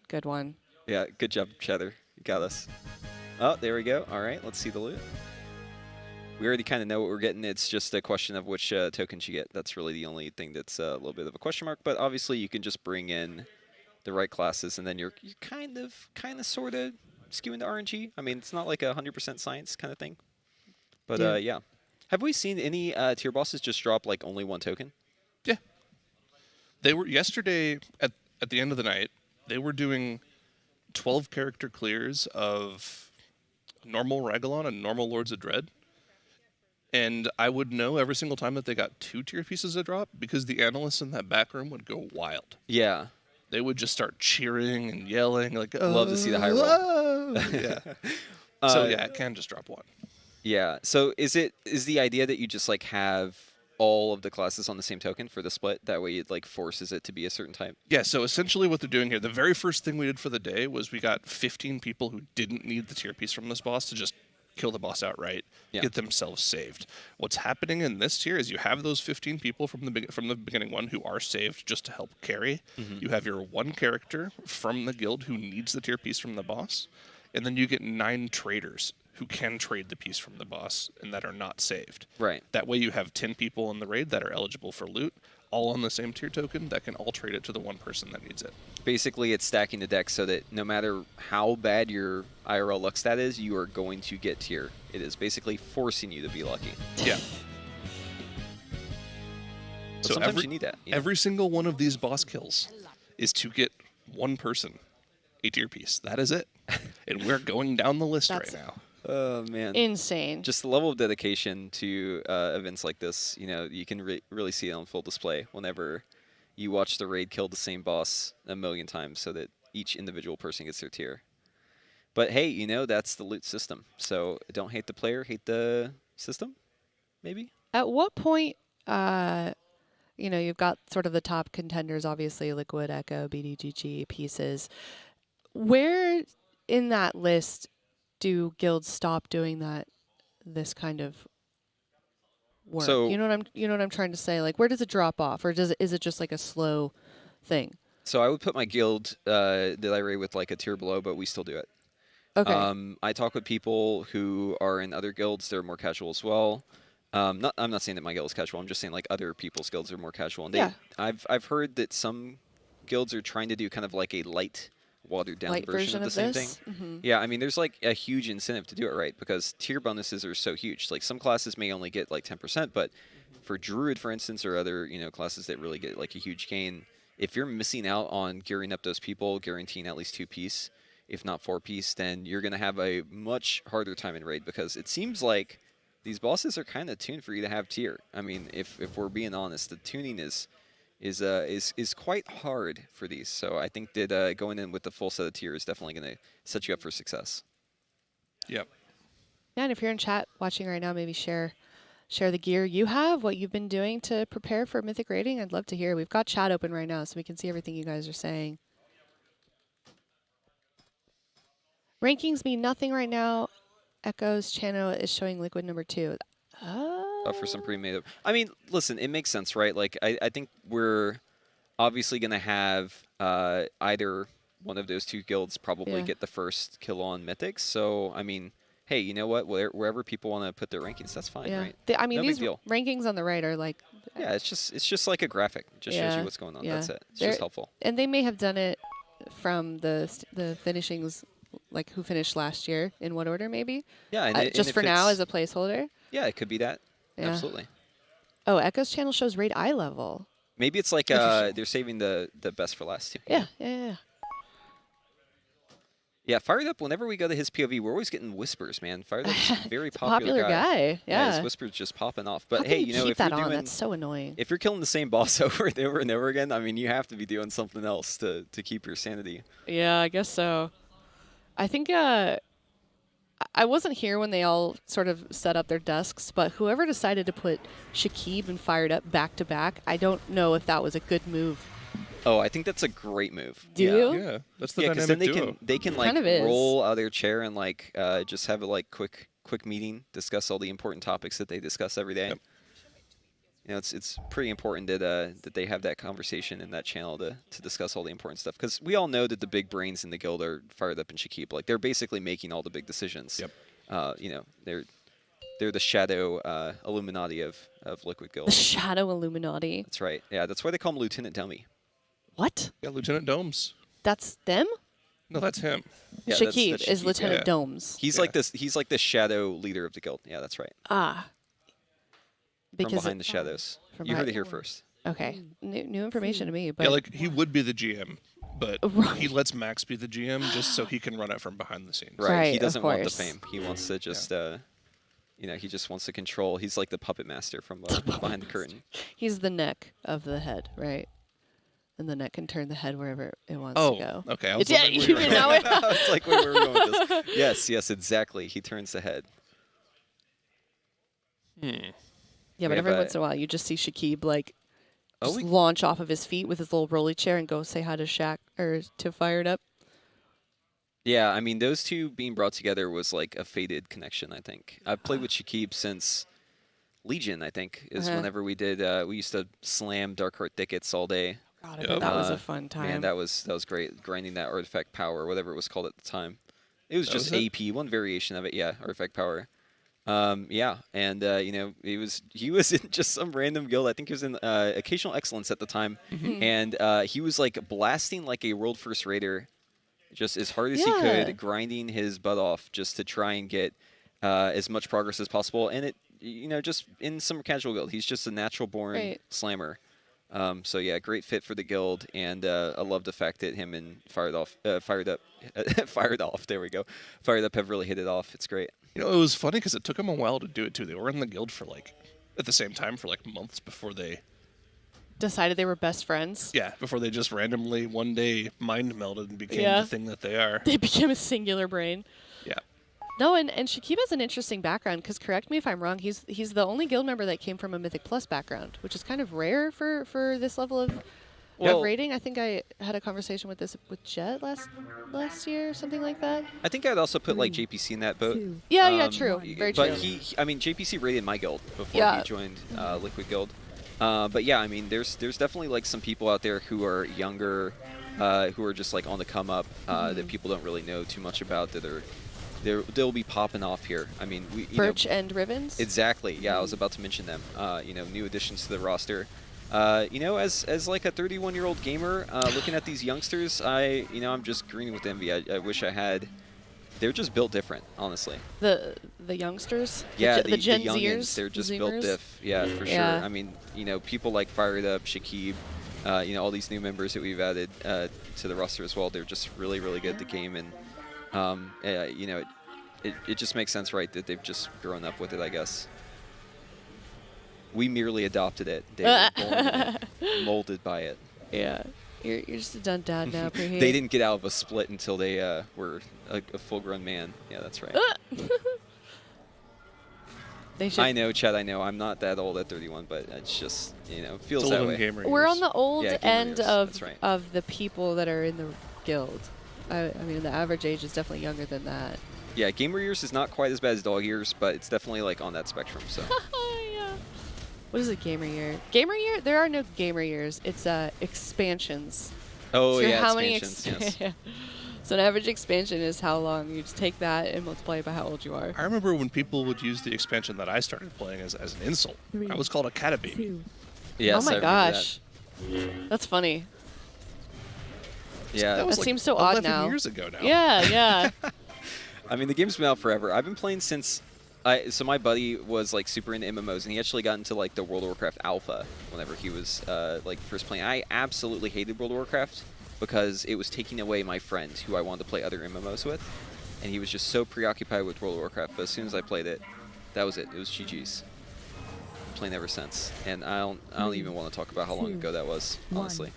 Good one. Yeah, good job, Cheddar. You got us. Oh, there we go. All right, let's see the loot. We already kind of know what we're getting. It's just a question of which tokens you get. That's really the only thing that's a little bit of a question mark. But obviously, you can just bring in the right classes, and then you're kind of, sort of skewing to RNG. I mean, it's not like a 100% science kind of thing. But yeah. Have we seen any tier bosses just drop like only one token? Yeah. They were yesterday at the end of the night. They were doing 12 character clears of normal Ragalon and normal Lords of Dread. And I would know every single time that they got 2 tier pieces a drop because the analysts in that back room would go wild. Yeah. They would just start cheering and yelling like, oh, love to see the high roll. Yeah. So yeah, it can just drop 1. Yeah. So is the idea that you just like have all of the classes on the same token for the split? That way it like forces it to be a certain type? Yeah, so essentially what they're doing here, the very first thing we did for the day was we got 15 people who didn't need the tier piece from this boss to just kill the boss outright, get themselves saved. What's happening in this tier is you have those 15 people from the beginning one who are saved just to help carry. You have your 1 character from the guild who needs the tier piece from the boss, and then you get 9 traders who can trade the piece from the boss and that are not saved. Right. That way you have 10 people in the raid that are eligible for loot, all on the same tier token that can all trade it to the 1 person that needs it. Basically, it's stacking the deck so that no matter how bad your IRL luck stat is, you are going to get tier. It is basically forcing you to be lucky. Yeah. But sometimes you need that. You know? Every single one of these boss kills is to get 1 person a tier piece. That is it. And we're going down the list right now. Oh, man. Insane. Just the level of dedication to events like this, you know, you can really see it on full display whenever you watch the raid kill the same boss a million times so that each individual person gets their tier. But hey, you know, that's the loot system. So don't hate the player, hate the system, maybe? At what point, you know, you've got sort of the top contenders, obviously, Liquid, Echo, BDGG, Pieces. Where in that list do guilds stop doing this kind of work? So, you know what I'm trying to say? Like, where does it drop off, or is it just like a slow thing? So I would put my guild that I raid with like a tier below, but we still do it. Okay. I talk with people who are in other guilds. They're more casual as well. I'm not saying that my guild is casual. I'm just saying like other people's guilds are more casual. And I've heard that some guilds are trying to do kind of like a light, watered down version of the same thing. Yeah, I mean, there's like a huge incentive to do it right because tier bonuses are so huge. Like some classes may only get like 10%, but for Druid, for instance, or other classes that really get like a huge gain, if you're missing out on gearing up those people, guaranteeing at least 2-piece, if not 4-piece, then you're going to have a much harder time in raid because it seems like these bosses are kind of tuned for you to have tier. I mean, if we're being honest, the tuning is quite hard for these. So I think that going in with the full set of tier is definitely going to set you up for success. Yep. Yeah, and if you're in chat watching right now, maybe share the gear you have, what you've been doing to prepare for Mythic raiding. I'd love to hear. We've got chat open right now, so we can see everything you guys are saying. Rankings mean nothing right now. Echo's channel is showing Liquid number 2. For some pre-made up. I mean, listen, it makes sense, right? Like, I think we're obviously going to have either one of those 2 guilds probably get the first kill on Mythics. So, I mean, hey, you know what? Wherever people want to put their rankings, that's fine, right? I mean, no these big deal. rankings on the right are like... Yeah, it's just like a graphic. It just shows you what's going on. That's it. It's just helpful. And they may have done it from the finishings, like who finished last year, in what order maybe? Yeah, and just for now as a placeholder? Yeah, it could be that. Yeah. Absolutely. Oh, Echo's channel shows raid eye level. Maybe it's like they're saving the best for last too. Yeah. Yeah, Fired Up, whenever we go to his POV, we're always getting whispers, man. Fired Up's a very popular guy. Yeah. His whispers just popping off. But How hey, can if keep that you're on? doing, That's so annoying. If you're killing the same boss over and over and over again, I mean, you have to be doing something else to keep your sanity. Yeah, I guess so. I think I wasn't here when they all sort of set up their desks, but whoever decided to put Shakib and Fired Up back to back, I don't know if that was a good move. Oh, I think that's a great move. Do you? Yeah, that's the because dynamic then they can like Kind of is. roll out of their chair and like just have a like quick meeting, discuss all the important topics that they discuss every day. Yep. You know, it's pretty important that they have that conversation in that channel to discuss all the important stuff, because we all know that the big brains in the guild are Fired Up and Shakib. Like they're basically making all the big decisions. Yep. You know, they're the shadow Illuminati of Liquid Guild. The Shadow Illuminati. That's right. Yeah, that's why they call him Lieutenant Dummy. What? Yeah, Lieutenant Domes. That's them? No, that's him. Yeah, Shakib that's is Shakib, Lieutenant yeah. Domes. He's like this. He's like the shadow leader of the guild. Yeah, that's right. Ah. From behind the shadows. From You heard behind- it here first. Okay. New information to me, but Yeah, like he would be the GM, but Right. he lets Max be the GM just so he can run it from behind the scenes. Right. He of doesn't want the course. fame. He wants to just, you know, he just wants to control. He's like the puppet master from behind the curtain. he's the neck of the head, right? And the neck can turn the head wherever it wants Oh, to go. okay. I was Yeah, wondering where you you were didn't know it. I was like, where were we going with this? Yes, yes, exactly. He turns the head. Hmm. Yeah, but We every have, once in a while, you just see Shakib like Oh, just we- launch off of his feet with his little rolly chair and go say hi to Shaq or to Fired Up. Yeah, I mean, those two being brought together was like a fated connection, I think. I've played with Shakib since Legion, I think, is whenever we did, we used to slam Dark Heart Thickets all day. God, I bet that was a fun time. Man, that was great, grinding that Artifact Power, whatever it was called at the time. It was That just was it? AP, one variation of it, yeah, Artifact Power. Yeah, and you know, he was in just some random guild. I think he was in Occasional Excellence at the time, and he was like blasting like a world first raider, just as hard as he could, grinding his butt off just to try and get as much progress as possible. And it, you know, just in some casual guild, he's just a natural born slammer. So yeah, great fit for the guild, and I love the fact that him and Fired Up. There we go. Fired Up have really hit it off. It's great. You know, it was funny because it took them a while to do it too. They were in the guild for like, at the same time for like months before they Decided they were best friends. Yeah, before they just randomly one day mind melded and became the thing that they are. They became a singular brain. Yeah. No, and Shakib has an interesting background, because correct me if I'm wrong, he's the only guild member that came from a Mythic Plus background, which is kind of rare for this level of rating. I think I had a conversation with Jet last year, something like that. I think I'd also put like JPC in that boat. Yeah, yeah, true. Very true. But I mean, JPC raided my guild before he joined Liquid Guild. But yeah, I mean, there's definitely like some people out there who are younger, who are just like on the come up, that people don't really know too much about, that they'll be popping off here. I mean, Birch and Ribbons. Exactly. Yeah, I was about to mention them. You know, new additions to the roster. You know, as like a 31-year-old gamer, looking at these youngsters, I'm just greening with envy. I wish I had. They're just built different, honestly. The youngsters. Yeah, the Gen youngins, Zers. they're just Zoomers. built diff. Yeah, for sure. I mean, you know, people like Fired Up, Shakib, you know, all these new members that we've added to the roster as well. They're just really, really good at the game, and you know, it just makes sense, right, that they've just grown up with it, I guess. We merely adopted it. They were born in it, molded by it. Yeah. You're just a done dad now, Preheat. They didn't get out of a split until they were a full-grown man. Yeah, that's right. I know, Chad, I know. I'm not that old at 31, but it's just, you know, feels It's that old way. in gamer years. We're on the old Yeah, gamer end years, of that's right. of the people that are in the guild. I mean, the average age is definitely younger than that. Yeah, gamer years is not quite as bad as dog years, but it's definitely like on that spectrum. So Yeah. What is a gamer year? Gamer year? There are no gamer years. It's expansions. Oh, So yeah, how expansions, yes. So an average expansion is how long. You just take that and multiply it by how old you are. I remember when people would use the expansion that I started playing as an insult. I was called a catababy. Yes, oh my I remember gosh. That's funny. Yeah, That was That like seems so odd 11 now. years ago now. Yeah, yeah. I mean, the game's been out forever. I've been playing since. So my buddy was like super into MMOs, and he actually got into like the World of Warcraft alpha whenever he was like first playing. I absolutely hated World of Warcraft because it was taking away my friends who I wanted to play other MMOs with, and he was just so preoccupied with World of Warcraft. But as soon as I played it, that was it. It was GG's. Playing ever since, and I don't even want to talk about how long ago that was, honestly.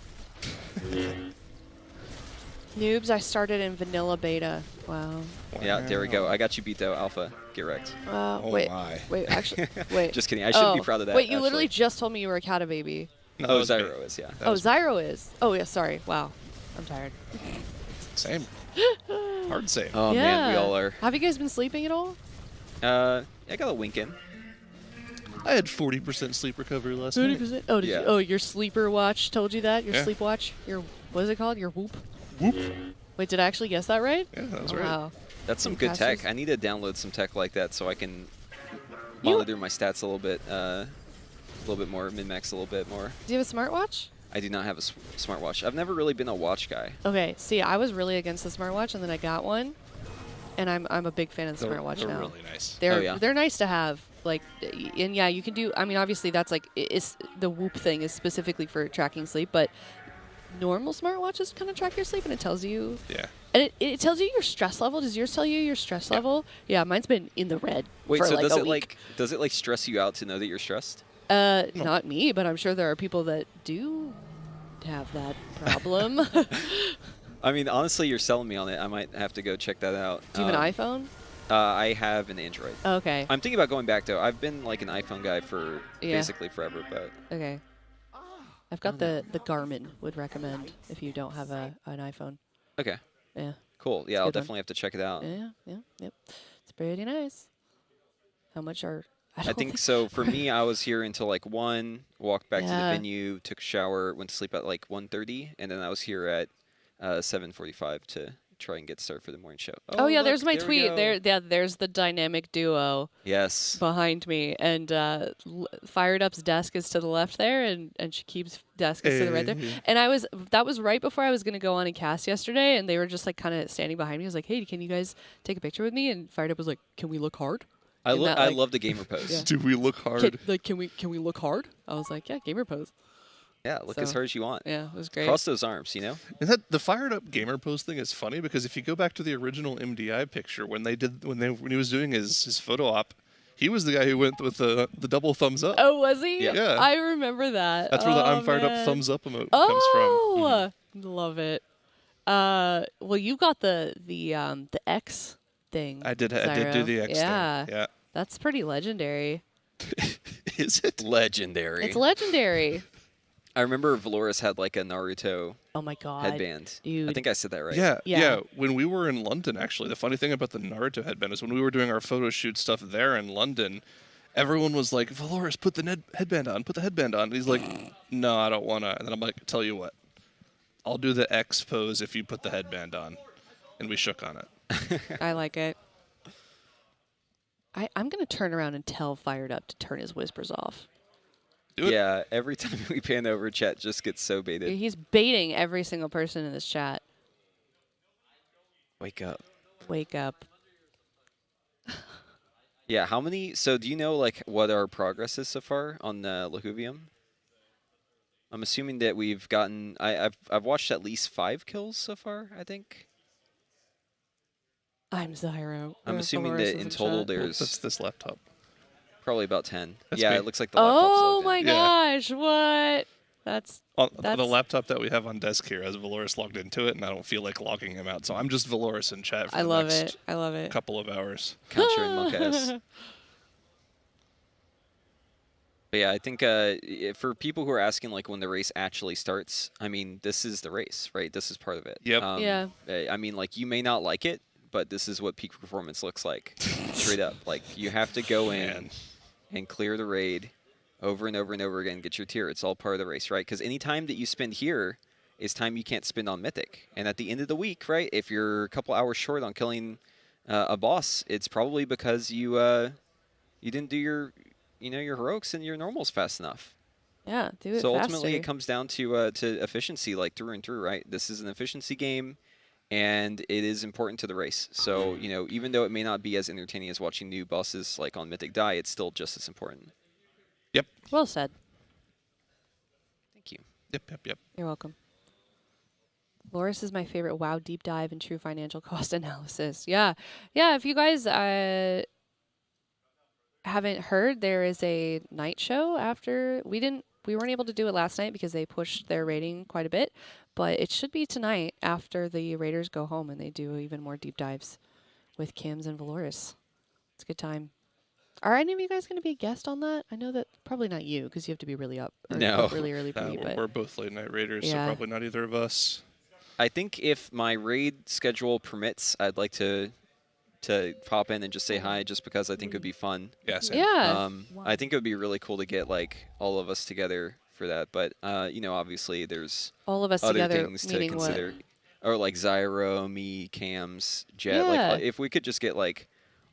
Noobs, I started in vanilla beta. Wow. Yeah, there we go. I got you beat though, Alpha. Get wrecked. Wait, actually, wait. Just kidding. I should be proud of that. Wait, you actually. literally just told me you were a Cata baby. No, oh, Zyro is, yeah. Oh, Zyro is. Oh, yeah, sorry. Wow. I'm tired. Same. Hard same. Oh, man, we all are. Have you guys been sleeping at all? I got a wink in. I had 40% sleep recovery last night. 30%? Oh, did you? Oh, your sleeper watch told you that? Your sleep watch? Your, what is it called? Your whoop? Whoop. Wait, did I actually guess that right? Yeah, that was right. Wow. That's some good tech. I need to download some tech like that so I can monitor my stats a little bit more, min-max a little bit more. Do you have a smartwatch? I do not have a smartwatch. I've never really been a watch guy. Okay, see, I was really against the smartwatch, and then I got one, and I'm a big fan of the smartwatch now. They're really nice. They're nice to have. Like, and yeah, you can do. I mean, obviously, that's like the Whoop thing is specifically for tracking sleep, but normal smartwatches kind of track your sleep, and it tells you. Yeah. And it tells you your stress level. Does yours tell you your stress level? Yeah, mine's been in the red. Wait, for so like does a it week. does it stress you out to know that you're stressed? Not me, but I'm sure there are people that do have that problem. I mean, honestly, you're selling me on it. I might have to go check that out. Do you have an iPhone? I have an Android. Okay. I'm thinking about going back, though. I've been like an iPhone guy for basically forever, but... Okay. I've got the Garmin, would recommend if you don't have an iPhone. Okay. Yeah. Cool. Yeah, I'll definitely have to check it out. Yep. It's pretty nice. How much are... I think so. For me, I was here until like 1, walked back to the venue, took a shower, went to sleep at like 1:30, and then I was here at 7:45 to try and get started for the morning show. Oh yeah, look, there's my tweet. There's the dynamic duo. Yes. Behind me, and Fired Up's desk is to the left there, and she keeps desk is to the right there. And that was right before I was gonna go on and cast yesterday, and they were just like kind of standing behind me. I was like, hey, can you guys take a picture with me? And Fired Up was like, can we look hard? I love the gamer pose. Yeah. Do we look hard? Can we look hard? I was like, yeah, gamer pose. Yeah, look as hard as you want. Yeah, it was great. Cross those arms, you know? And that the fired up gamer pose thing is funny because if you go back to the original MDI picture when he was doing his photo op, he was the guy who went with the double thumbs up. Oh, was he? Yeah. I remember that. That's where the I'm fired up thumbs up emote comes from. Love it. Well, you got the X thing. I did do the X thing. Yeah. That's pretty legendary. Is it? Legendary. It's legendary. I remember Valoris had like a Naruto headband. Dude. I think I said that right. Yeah. When we were in London, actually, the funny thing about the Naruto headband is when we were doing our photo shoot stuff there in London, everyone was like, Valoris, put the headband on, put the headband on. And he's like, no, I don't want to. And then I'm like, tell you what, I'll do the X pose if you put the headband on. And we shook on it. I like it. I'm going to turn around and tell Fired Up to turn his whispers off. Yeah, every time we pan over, chat just gets so baited. He's baiting every single person in this chat. Wake up. Wake up. Yeah, how many? So do you know like what our progress is so far on the Lahuvium? I'm assuming that we've gotten. I've watched at least 5 kills so far, I think. I'm Zyro. I'm assuming that in total there's... That's this laptop. Probably about 10. That's yeah, me. it looks like the laptop's Oh my gosh, what? That's the laptop that we have on desk here has Valoris logged into it, and I don't feel like logging him out, so I'm just Valoris in chat for I the love next it. I love it. couple of hours. Country and monk ass. But yeah, I think for people who are asking like when the race actually starts, I mean, this is the race, right? This is part of it. Yep. Yeah. I mean, like you may not like it, but this is what peak performance looks like. Straight up. Like you have to go in and clear the raid over and over and over again, get your tier. It's all part of the race, right? Because any time that you spend here is time you can't spend on Mythic. And at the end of the week, right, if you're a couple hours short on killing a boss, it's probably because you didn't do your your heroics and your normals fast enough. Yeah, do it So faster. ultimately it comes down to efficiency, like through and through, right? This is an efficiency game, and it is important to the race. So, even though it may not be as entertaining as watching new bosses like on Mythic die, it's still just as important. Yep. Well said. Thank you. Yep. You're welcome. Loris is my favorite WoW deep dive and true financial cost analysis. Yeah. If you guys haven't heard, there is a night show after. We didn't We weren't able to do it last night because they pushed their rating quite a bit, but it should be tonight after the Raiders go home and they do even more deep dives with Kims and Valoris. It's a good time. Are any of you guys going to be a guest on that? I know that probably not you because you have to be really up. No. Really early for you. But We're both late night raiders, Yeah. so probably not either of us. I think if my raid schedule permits, I'd like to pop in and just say hi, just because I think it would be fun. Yeah. Same. Yeah. I think it would be really cool to get like all of us together for that. But you know, obviously there's all of us other together, things to meaning consider. Or like Zyro, me, Cams, Jet. Yeah. Like if we could just get like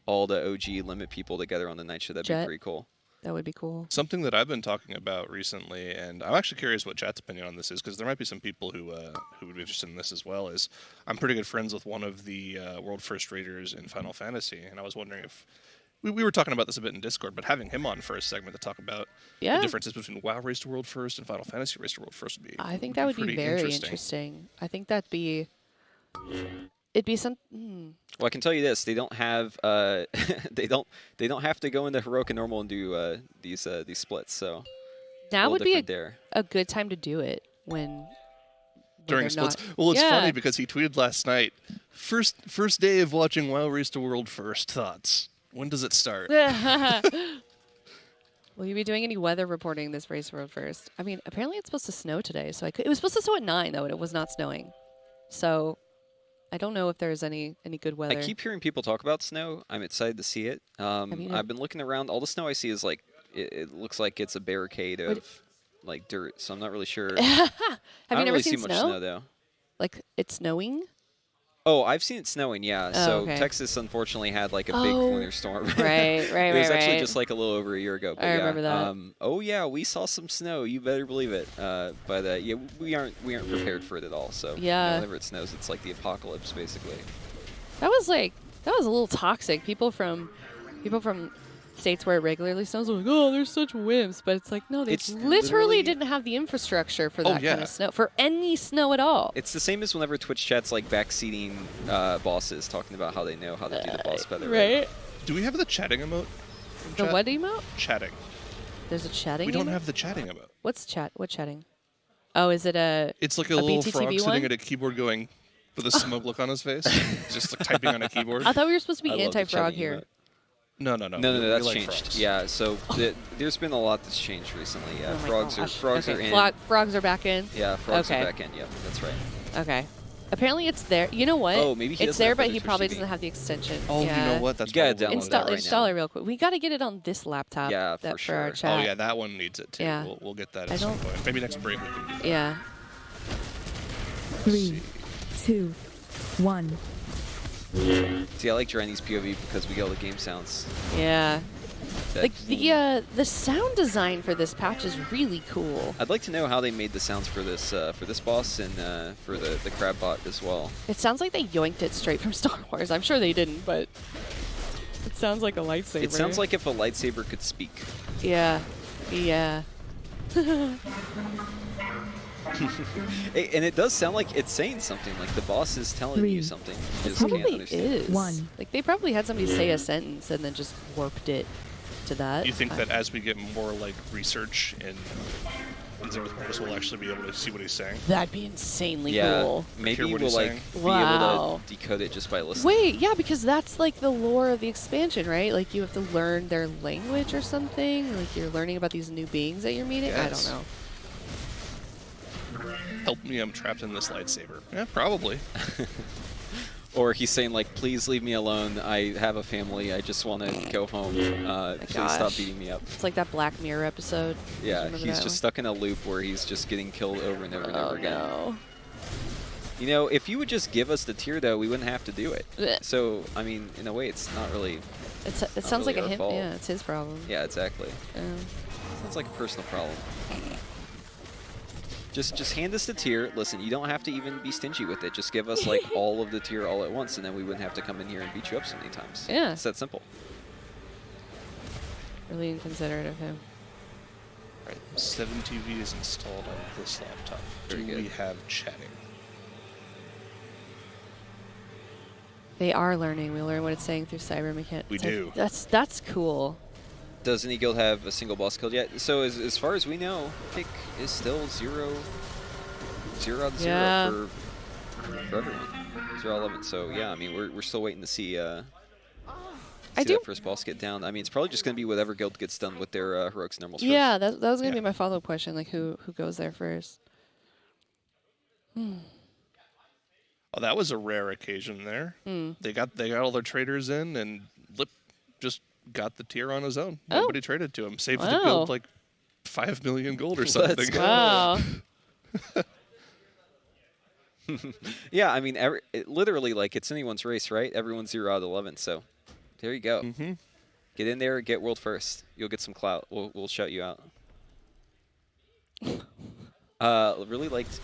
all the OG limit people together on the night show, that'd Jet. be pretty cool. That would be cool. Something that I've been talking about recently, and I'm actually curious what Chat's opinion on this is, because there might be some people who would be interested in this as well. Is I'm pretty good friends with one of the world first raiders in Final Fantasy, and I was wondering if we were talking about this a bit in Discord, but having him on for a segment to talk about the differences between WoW Race to World First and Final Fantasy Race to World First would be. I think that would be pretty very interesting. I think that'd be. It'd be some. Well, I can tell you this: they don't have they don't have to go into heroic and normal and do these splits. So Now would be there. a good time to do it when During they're splits. not- Well, it's Yeah. funny because he tweeted last night. First day of watching WoW Race to World First. Thoughts? When does it start? Will you be doing any weather reporting this Race World First? I mean, apparently it's supposed to snow today, so it was supposed to snow at 9 though, and it was not snowing. So I don't know if there's any good weather. I keep hearing people talk about snow. I'm excited to see it. you I've been looking around. All the snow I see is like it looks like it's a barricade of like dirt. So I'm not really sure. Have I you don't never really seen see much snow though. Like it's snowing? Oh, I've seen it snowing, yeah. Oh, So okay. Texas unfortunately had like a big thunderstorm. Right. It was actually just like a little over a year ago. But I yeah, remember that. oh yeah, we saw some snow. You better believe it. But yeah, we aren't prepared for it at all. So you know, Yeah. whenever it snows, it's like the apocalypse basically. That was a little toxic. People from states where it regularly snows are like, oh, they're such wimps. But it's like, no, they It's literally literally- didn't have the infrastructure for Oh, that yeah. kind of snow, for any snow at all. It's the same as whenever Twitch chat's like backseating bosses, talking about how they know how to do the boss better. Right? Do we have the chatting emote? in The chat? what emote? Chatting. There's a chatting We don't emote? have the chatting emote. What's chat? What chatting? Oh, is it a It's like a little BTTV frog one? Oh. sitting at a keyboard going with a smoke look on his face, just like typing on a keyboard. I thought we were supposed to be I love the anti-frog chatting here. emote. No, No, we that's like changed. frogs. Yeah, so there's been a lot that's changed recently. Yeah, Oh my frogs gosh. are Okay, in. frogs are back in? Yeah, frogs Okay. are back in. Yep, that's right. Okay. Apparently it's there. You know what? Oh, maybe he it's doesn't there, have but that he Twitch probably TV. doesn't have the extension. Oh, yeah. you know what? That's You gotta probably download Install, that right install now. it real quick. We got to get it on this laptop. Yeah, that for our sure. chat. Oh yeah, that one needs it too. Yeah. We'll get that I at some don't- point. Maybe next break we can do that. Yeah. 3, 2, 1. See, I like Drenny's POV because we get all the game sounds. Yeah. That- Like the sound design for this patch is really cool. I'd like to know how they made the sounds for this boss and for the crab bot as well. It sounds like they yoinked it straight from Star Wars. I'm sure they didn't, but it sounds like a lightsaber. It sounds like if a lightsaber could speak. Yeah. Yeah. And it does sound like it's saying something, like the boss is telling you something. You just can't Probably understand. is. Like they probably had somebody say a sentence and then just warped it to that. Do you think that as we get more like research in Zero Purpose, we'll actually be able to see what he's saying? That'd be insanely Yeah, cool. maybe Hear what we'll he's like saying? be Wow. able to decode it just by listening. Wait, yeah, because that's like the lore of the expansion, right? Like you have to learn their language or something. Like you're learning about these new beings that you're meeting. I don't Yes. know. Help me, I'm trapped in this lightsaber. Yeah, probably. Or he's saying like, please leave me alone. I have a family. I just want to go home. Please stop gosh. beating me up. It's like that Black Mirror episode. You Yeah, remember he's that just one? stuck in a loop where he's just getting killed over and over and over again. No. You know, if you would just give us the tier, though, we wouldn't have to do it. Blech. So, I mean, in a way, it's not really. It not sounds like really a our him. fault. Yeah, it's his problem. Yeah, exactly. Yeah. Sounds like a personal problem. Just hand us the tier. Listen, you don't have to even be stingy with it. Just give us like all of the tier all at once, and then we wouldn't have to come in here and beat you up so many times. Yeah. It's that simple. Really inconsiderate of him. Right. 7 TV is installed on this laptop. Very Do good. we have chatting? They are learning. We learn what it's saying through cyber mechanics. We do. That's cool. Does any guild have a single boss killed yet? So as far as we know, Pick is still 0 out of 0 for everyone. 0 out of 11. So yeah, I mean we're still waiting to see that first boss get down. I mean it's probably just gonna be whatever guild gets done with their heroics normals first. Yeah, that was gonna be my follow-up question. Like who goes there first? Oh, that was a rare occasion there. They got all their traders in, and Lip just got the tier on his own. Nobody traded to him. Saved the guild like 5 million gold or something. Wow. Yeah, I mean, literally, like, it's anyone's race, right? Everyone's 0 out of 11, so there you go. Get in there, get world first. You'll get some clout. We'll shout you out. Really liked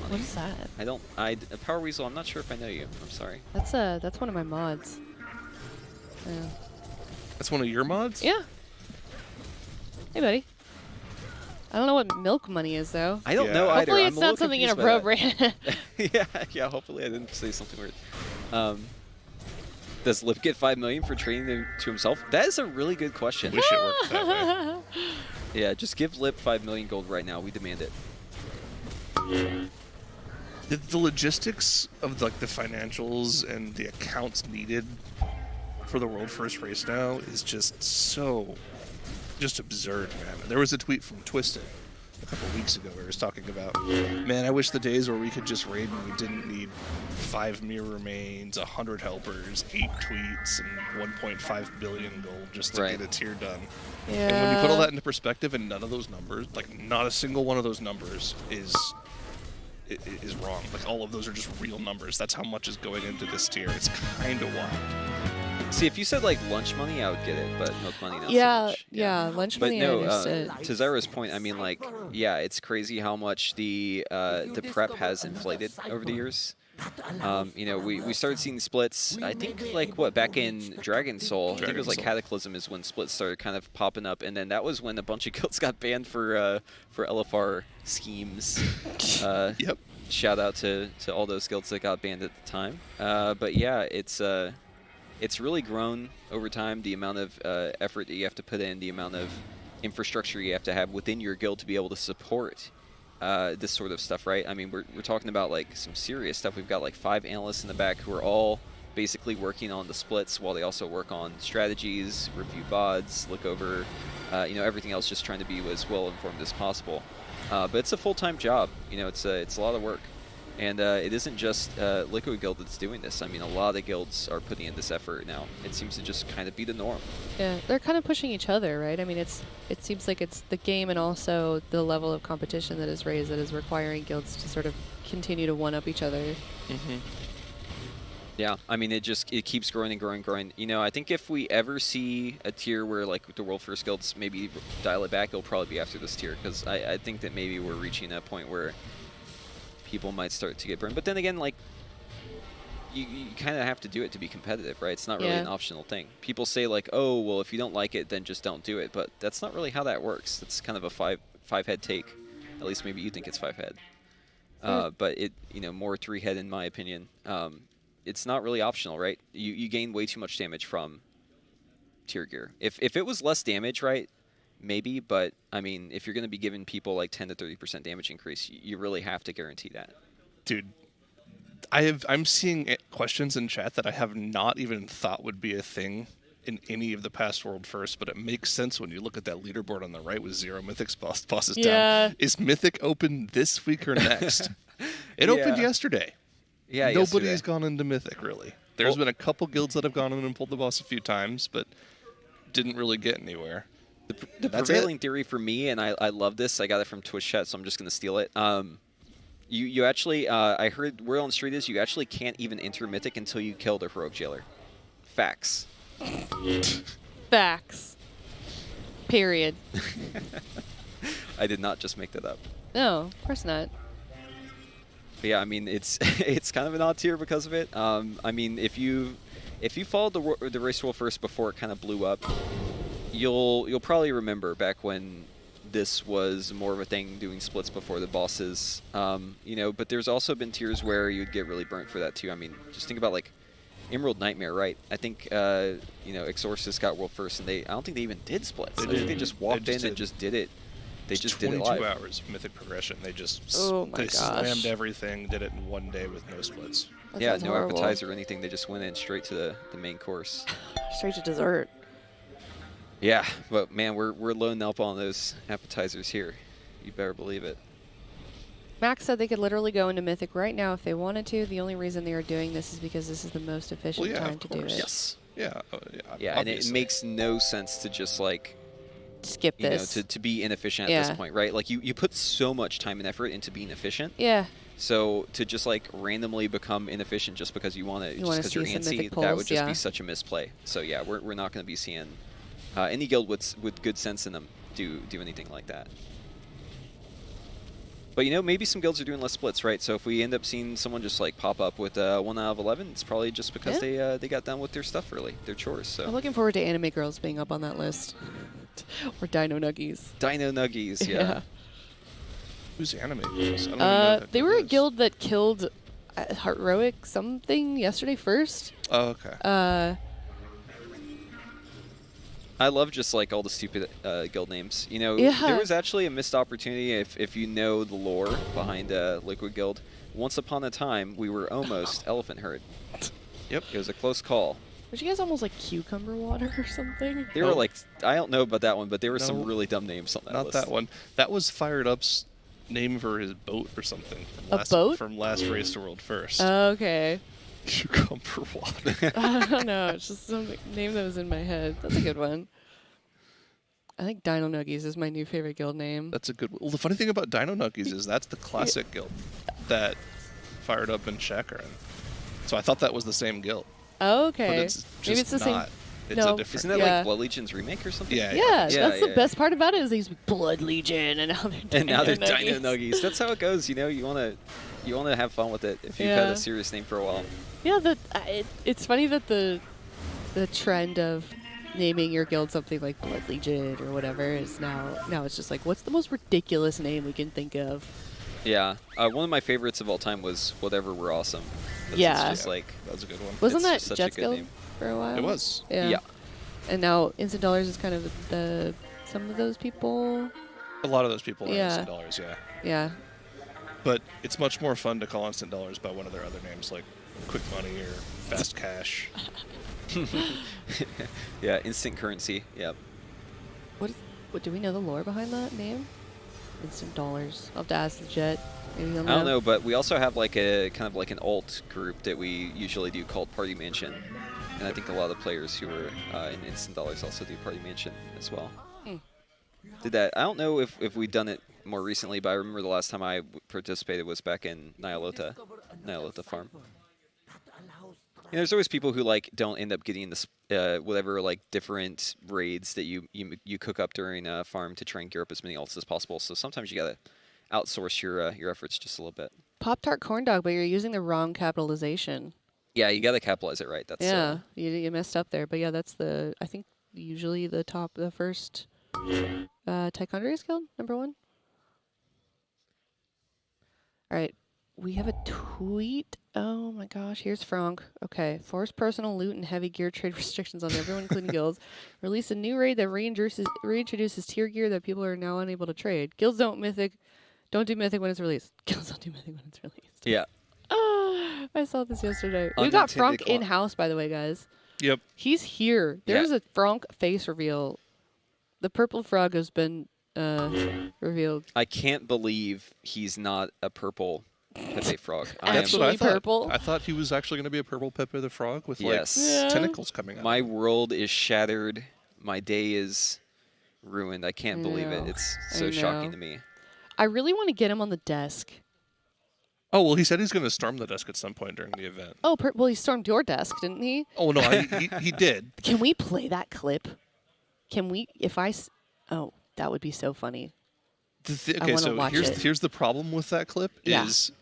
Money. What is that? Power Weasel, I'm not sure if I know you. I'm sorry. That's one of my mods. Yeah. That's one of your mods? Yeah. Hey, buddy. I don't know what milk money is, though. I don't know either. Hopefully it's not something inappropriate. yeah, hopefully I didn't say something weird. Does Lip get 5 million for trading them to himself? That is a really good question. Wish it worked that way. Yeah, just give Lip 5 million gold right now. We demand it. The logistics of like the financials and the accounts needed for the world first race now is just absurd, man. There was a tweet from Twisted a couple weeks ago where he was talking about, man, I wish the days where we could just raid and we didn't need 5 mirror remains, 100 helpers, 8 tweets, and 1.5 billion gold just to get a tier done. Yeah. And when you put all that into perspective, and none of those numbers, like not a single one of those numbers is wrong. Like all of those are just real numbers. That's how much is going into this tier. It's kind of wild. See, if you said like lunch money, I would get it, but milk money not so much. Yeah, lunch But money. no, I understood. to Zyra's point, I mean, like, yeah, it's crazy how much the prep has inflated over the years. You know, we started seeing splits. I think like back in Dragon Soul, I think it was like Cataclysm is when splits started kind of popping up, and then that was when a bunch of guilds got banned for LFR schemes. Yep. Shout out to all those guilds that got banned at the time. But yeah, it's really grown over time, the amount of effort that you have to put in, the amount of infrastructure you have to have within your guild to be able to support this sort of stuff, right? I mean, we're talking about like some serious stuff. We've got like 5 analysts in the back who are all basically working on the splits while they also work on strategies, review VODs, look over, you know, everything else, just trying to be as well informed as possible. But it's a full-time job. You know, it's a lot of work. And it isn't just Liquid Guild that's doing this. I mean, a lot of guilds are putting in this effort now. It seems to just kind of be the norm. Yeah, they're kind of pushing each other, right? I mean, it seems like it's the game and also the level of competition that is raised that is requiring guilds to sort of continue to one-up each other. Yeah, I mean, it keeps growing and growing and growing. You know, I think if we ever see a tier where, like, the World First Guilds maybe dial it back, it'll probably be after this tier, because I think that maybe we're reaching that point where people might start to get burned. But then again, like, you kind of have to do it to be competitive, right? It's not really an optional thing. People say, like, oh, well, if you don't like it, then just don't do it. But that's not really how that works. It's kind of a five-head take. At least maybe you think it's 5-head. But it, you know, more 3-head in my opinion. It's not really optional, right? You gain way too much damage from tier gear. If it was less damage, right, maybe, but I mean, if you're going to be giving people like 10 to 30% damage increase, you really have to guarantee that. Dude, I'm seeing questions in chat that I have not even thought would be a thing in any of the past World First, but it makes sense when you look at that leaderboard on the right with 0 Mythics bosses down. Is Mythic open this week or next? It opened yesterday. Yeah, Nobody's gone into Mythic, really. There's been a couple guilds that have gone in and pulled the boss a few times, but didn't really get anywhere. The prevailing theory for me, and I love this, I got it from Twitch chat, so I'm just going to steal it. You actually, I heard word on the street is you actually can't even enter Mythic until you kill the Heroic Jailer. Facts. Facts. Period. I did not just make that up. No, of course not. But yeah, I mean, it's it's kind of an odd tier because of it. I mean, if you followed the race World First before it kind of blew up, you'll probably remember back when this was more of a thing, doing splits before the bosses. You know, but there's also been tiers where you'd get really burnt for that too. I mean, just think about like Emerald Nightmare, right? I think you know, Exorcist got world first, and I don't think they even did splits. I think they just walked in and just did it. They just did it live. 22 hours of Mythic progression. They just gosh. slammed everything, did it in one day with no splits. That Yeah, sounds no horrible. appetizer or anything. They just went in straight to the main course. Straight to dessert. Yeah, but man, we're low nelp on those appetizers here. You better believe it. Max said they could literally go into Mythic right now if they wanted to. The only reason they are doing this is because this is the most efficient time to do it. Yes. Yeah. Yeah, and it makes no sense to just like skip you this. know, to be inefficient at this point, right? Like you put so much time and effort into being efficient. Yeah. So to just like randomly become inefficient just because you want to, just because you're antsy, that would just be such a misplay. So yeah, we're not going to be seeing any guild with good sense in them do anything like that. But you know, maybe some guilds are doing less splits, right? So if we end up seeing someone just like pop up with 1 out of 11, it's probably just because they got done with their stuff early, their chores. So I'm looking forward to anime girls being up on that list, or Dino Nuggies. Dino Nuggies, yeah. Who's anime girls? I don't even know they were a guild that killed Heroic something yesterday first. Oh, okay. I love just like all the stupid guild names. You know, Yeah. there was actually a missed opportunity if you know the lore behind Liquid Guild. Once upon a time, we were almost Elephant Herd. Yep, it was a close call. Were you guys almost like Cucumber Water or something? They were like, I don't know about that one, but there were some No, really dumb names on that Not list. that one. That was Fired Up's name for his boat or something. From boat? From last Race to World First. Okay. Cucumber Water. I don't know. It's just some name that was in my head. That's a good one. I think Dino Nuggies is my new favorite guild name. That's a good one. Well, the funny thing about Dino Nuggies is that's the classic guild that Fired Up and Shaq are in. So I thought that was the same guild. Oh, okay. But it's just Maybe it's the not. same. It's no. a different. Isn't that like Blood Legion's remake or something? Yeah, Yeah, that's the best part about it is these Blood Legion and now they're And now they're Dino Dino Nuggies. That's how it goes. You know, you wanna have fun with it if you've had a serious name for a while. Yeah, it's funny that the trend of naming your guild something like Blood Legion or whatever is now it's just like, what's the most ridiculous name we can think of? Yeah, one of my favorites of all time was Whatever We're Awesome. It's just like that was a good one. Wasn't that such Jets a good Guild name. for a while? It was. Yeah. And now Instant Dollars is kind of some of those people. A lot of those people are Yeah. Instant Dollars, yeah. Yeah. But it's much more fun to call Instant Dollars by one of their other names, like Quick Money or Fast Cash. Yeah, instant currency. Yep. What do we know the lore behind that name? Instant Dollars. I'll have to ask the Jet. Maybe he'll know. I don't know, but we also have like a kind of like an alt group that we usually do called Party Mansion, and I think a lot of the players who are in Instant Dollars also do Party Mansion as well. Did that? I don't know if we've done it more recently, but I remember the last time I participated was back in Nyalota Farm. And there's always people who like don't end up getting this whatever like different raids that you cook up during a farm to try and gear up as many alts as possible. So sometimes you gotta outsource your efforts just a little bit. Pop-Tart corn dog, but you're using the wrong capitalization. Yeah, you gotta capitalize it right. That's you messed up there, but yeah, that's I think usually the first Tichondrius Guild, #1. All right, we have a tweet. Oh my gosh, here's Frank. Okay, force personal loot and heavy gear trade restrictions on everyone, including guilds. Release a new raid that reintroduces tier gear that people are now unable to trade. Guilds don't do mythic when it's released. Guilds don't do mythic when it's released. Yeah. Oh, I saw this yesterday. We got Frank in-house, by the way, guys. Yep. He's here. There's a Frank face reveal. The purple frog has been revealed. I can't believe he's not a purple Pepe frog. That's what I thought. Purple. I thought he was actually going to be a purple Pepe the Frog with like tentacles coming out. My world is shattered. My day is ruined. I can't believe it. It's so shocking to me. I really want to get him on the desk. Oh, well, he said he's going to storm the desk at some point during the event. Oh, well, he stormed your desk, didn't he? Oh, no, he did. Can we play that clip? Can we, oh, that would be so funny. Okay, so here's the problem with that clip is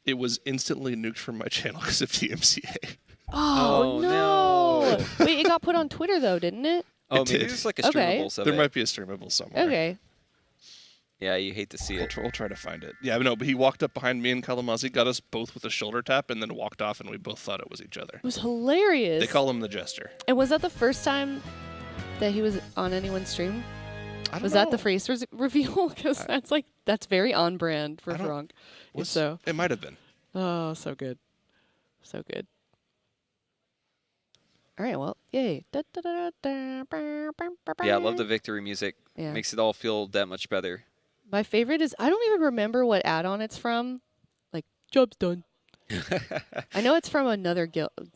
it was instantly nuked from my channel because of DMCA. Oh, no. Wait, it got put on Twitter, though, didn't it? Oh, maybe there's like a streamable somewhere. There might be a streamable somewhere. Okay. Yeah, you hate to see it. We'll try to find it. Yeah, no, but he walked up behind me and Kalamazi, got us both with a shoulder tap, and then walked off, and we both thought it was each other. It was hilarious. They call him the Jester. And was that the first time that he was on anyone's stream? Was that the face reveal? Because that's very on brand for Drunk. So it might have been. Oh, so good, so good. All right, well, yay. Yeah, I love the victory music. Yeah. Makes it all feel that much better. My favorite is, I don't even remember what add-on it's from. Like, job's done. I know it's from another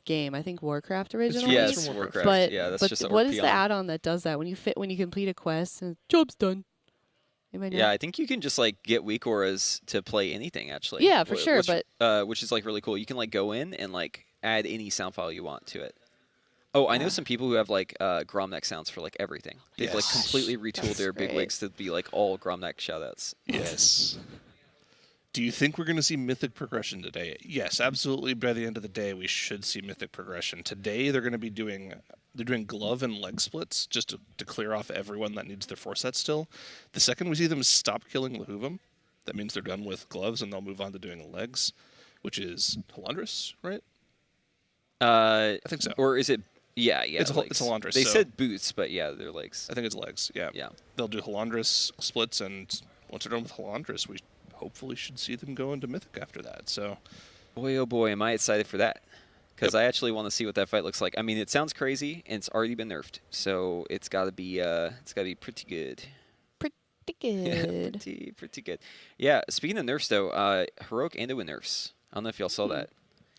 game. I think Warcraft originally. Yeah, it's Warcraft. But, yeah, that's but just what is the add-on that does that when you complete a quest and job's done? Yeah, I think you can just like get weak auras to play anything actually. Yeah, for sure. Which is like really cool. You can like go in and like add any sound file you want to it. Oh, I know some people who have like Gromneck sounds for like everything. They've like completely retooled their bigwigs to be like all Gromneck shoutouts. Yes. Do you think we're going to see Mythic progression today? Yes, absolutely. By the end of the day, we should see Mythic progression. Today, they're going to be doing glove and leg splits just to clear off everyone that needs their 4-set still. The second we see them stop killing Lahuvim, that means they're done with gloves and they'll move on to doing legs, which is Halandris, right? I think so. Or is it? Yeah. It's Halandris. They said boots, but yeah, they're legs. I think it's legs. Yeah. Yeah. They'll do Halandris splits, and once they're done with Halandris, we hopefully should see them go into Mythic after that. So, boy, oh boy, am I excited for that. Because I actually want to see what that fight looks like. I mean, it sounds crazy, and it's already been nerfed, so it's got to be pretty good. Pretty good. pretty good. Yeah. Speaking of nerfs, though, Heroic Anduin nerfs. I don't know if y'all saw that.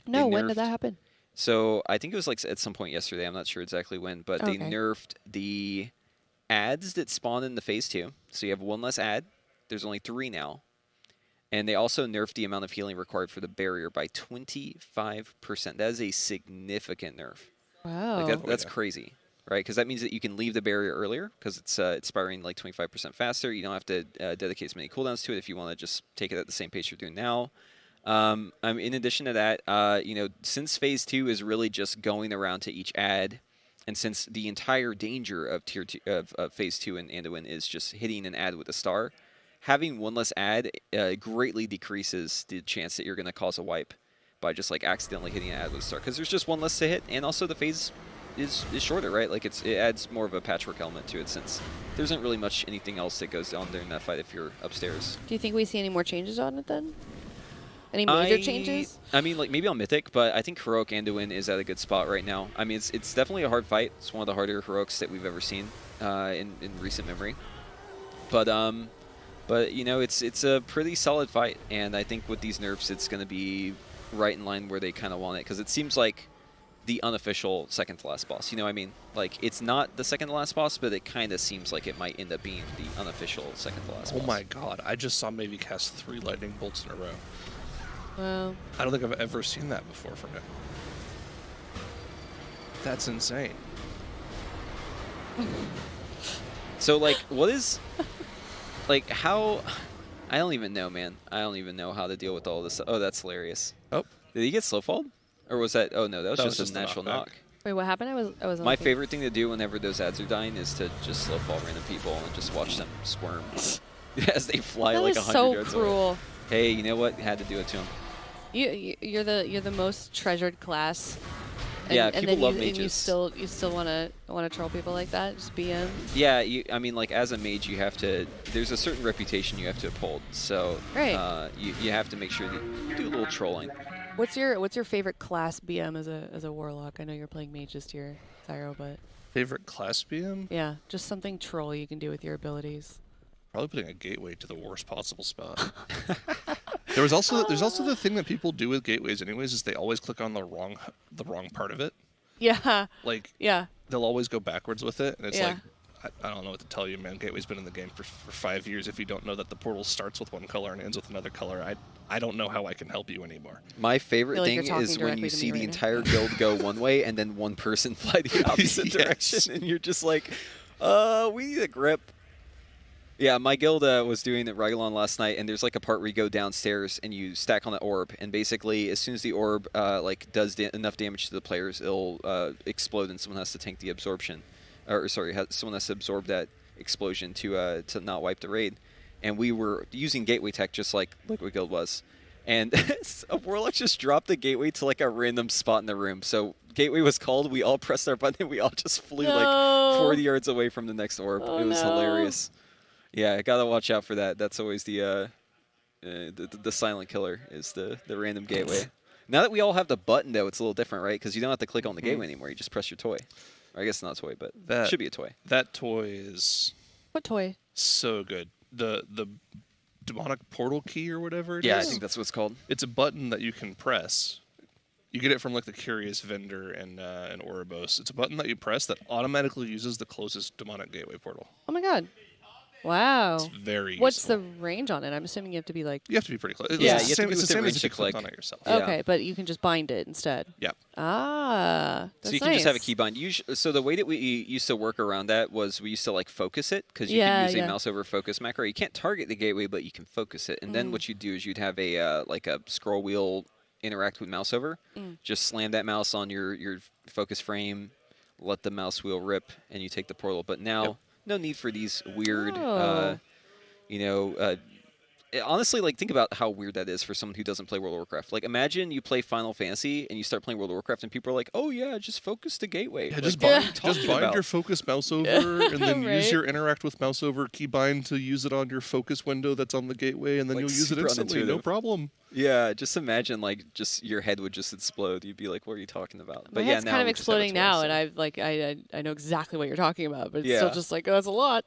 No, when did that happen? So I think it was like at some point yesterday. I'm not sure exactly when, but they nerfed the ads that spawn in the phase 2. So you have one less ad. There's only 3 now. And they also nerfed the amount of healing required for the barrier by 25%. That is a significant nerf. Wow. Like that's crazy, right? Because that means that you can leave the barrier earlier because it's expiring like 25% faster. You don't have to dedicate as many cooldowns to it if you want to just take it at the same pace you're doing now. In addition to that, since Phase 2 is really just going around to each ad, and since the entire danger of Tier 2 of Phase 2 in Anduin is just hitting an ad with a star, having one less ad greatly decreases the chance that you're going to cause a wipe by just like accidentally hitting an ad with a star, because there's just one less to hit, and also the phase is shorter, right? Like it adds more of a patchwork element to it, since there isn't really much anything else that goes on during that fight if you're upstairs. Do you think we see any more changes on it then? Any major changes? I mean, like maybe on Mythic, but I think Heroic Anduin is at a good spot right now. I mean, it's definitely a hard fight. It's one of the harder Heroics that we've ever seen in recent memory. But you know, it's a pretty solid fight, and I think with these nerfs, it's going to be right in line where they kind of want it, because it seems like the unofficial second to last boss. You know what I mean? Like, it's not the second to last boss, but it kind of seems like it might end up being the unofficial second to last boss. Oh my god, I just saw maybe cast 3 lightning bolts in a row. Wow. I don't think I've ever seen that before from him. That's insane. So, like, what is... Like, how... I don't even know, man. I don't even know how to deal with all this. Oh, that's hilarious. Oh. Did he get slow-falled? Or was that... Oh, no, that was just a natural knock. Wait, what happened? I was My favorite thing to do whenever those ads are dying is to just slow-fall random people and just watch them squirm as they fly like 100 yards so cruel. away. Hey, you know what? Had to do it to him. You're the most treasured class. And, yeah, and people then love you, mages. And you still want to troll people like that? Just BM? Yeah, I mean, like, as a mage, you have to... There's a certain reputation you have to uphold. So you have to make sure that you do a little trolling. What's your favorite class BM as a warlock? I know you're playing mage this year, Thyro, but... Favorite class BM? Yeah, just something troll you can do with your abilities. Probably putting a gateway to the worst possible spot. There's also the thing that people do with gateways anyways, is they always click on the wrong part of it. Yeah. Like, yeah. They'll always go backwards with it, and it's Yeah. like, I don't know what to tell you, man. Gateway's been in the game for 5 years. If you don't know that the portal starts with one color and ends with another color, I don't know how I can help you anymore. My favorite thing is when you see the entire guild go one way and then one person fly the opposite direction, and you're just like, we need a grip. Yeah, my guild was doing it Raglan last night, and there's like a part where you go downstairs and you stack on the orb, and basically as soon as the orb like does enough damage to the players, it'll explode, and someone has to tank the absorption, or sorry, someone has to absorb that explosion to not wipe the raid. and we were using gateway tech just like Liquid Guild was. And a Warlock just dropped the gateway to like a random spot in the room. So gateway was called, we all pressed our button, and we all just flew like 40 yards away from the next orb. It was hilarious. Yeah, I gotta watch out for that. That's always the silent killer, is the random gateway. Now that we all have the button, though, it's a little different, right? Because you don't have to click on the gateway anymore. You just press your toy. Or I guess not a toy, but it should be a toy. That toy is... What toy? So good. The demonic portal key or whatever it is. Yeah, I think that's what it's called. It's a button that you can press. You get it from like the Curious vendor and Ouroboros. It's a button that you press that automatically uses the closest demonic gateway portal. Oh my god. Wow. It's very What's useful. the range on it? I'm assuming you have to be like... You have to be pretty close. Yeah, it's the same as if you clicked on it yourself. Okay, but you can just bind it instead. Yeah. Ah, that's So you can just have a key bind. So the way that we used to work around that was we used to like focus it, because you can use a mouse over focus macro. You can't target the gateway, but you can focus it. And then what you'd do is you'd have a like a scroll wheel interact with mouse over. Just slam that mouse on your focus frame, let the mouse wheel rip, and you take the portal. But now, no need for these weird, honestly, like, think about how weird that is for someone who doesn't play World of Warcraft. Like, imagine you play Final Fantasy and you start playing World of Warcraft and people are like, oh yeah, just focus the gateway. Yeah, like, just what bind your focus mouse over and then use your interact with mouse over keybind to use it on your focus window that's on the gateway, and then Like, you'll use it super instantly, no unintuitive. problem. Yeah, just imagine, like, just your head would just explode. You'd be like, what are you talking about? My head's kind of exploding now, and I know exactly what you're talking about, but it's still just like, oh, that's a lot.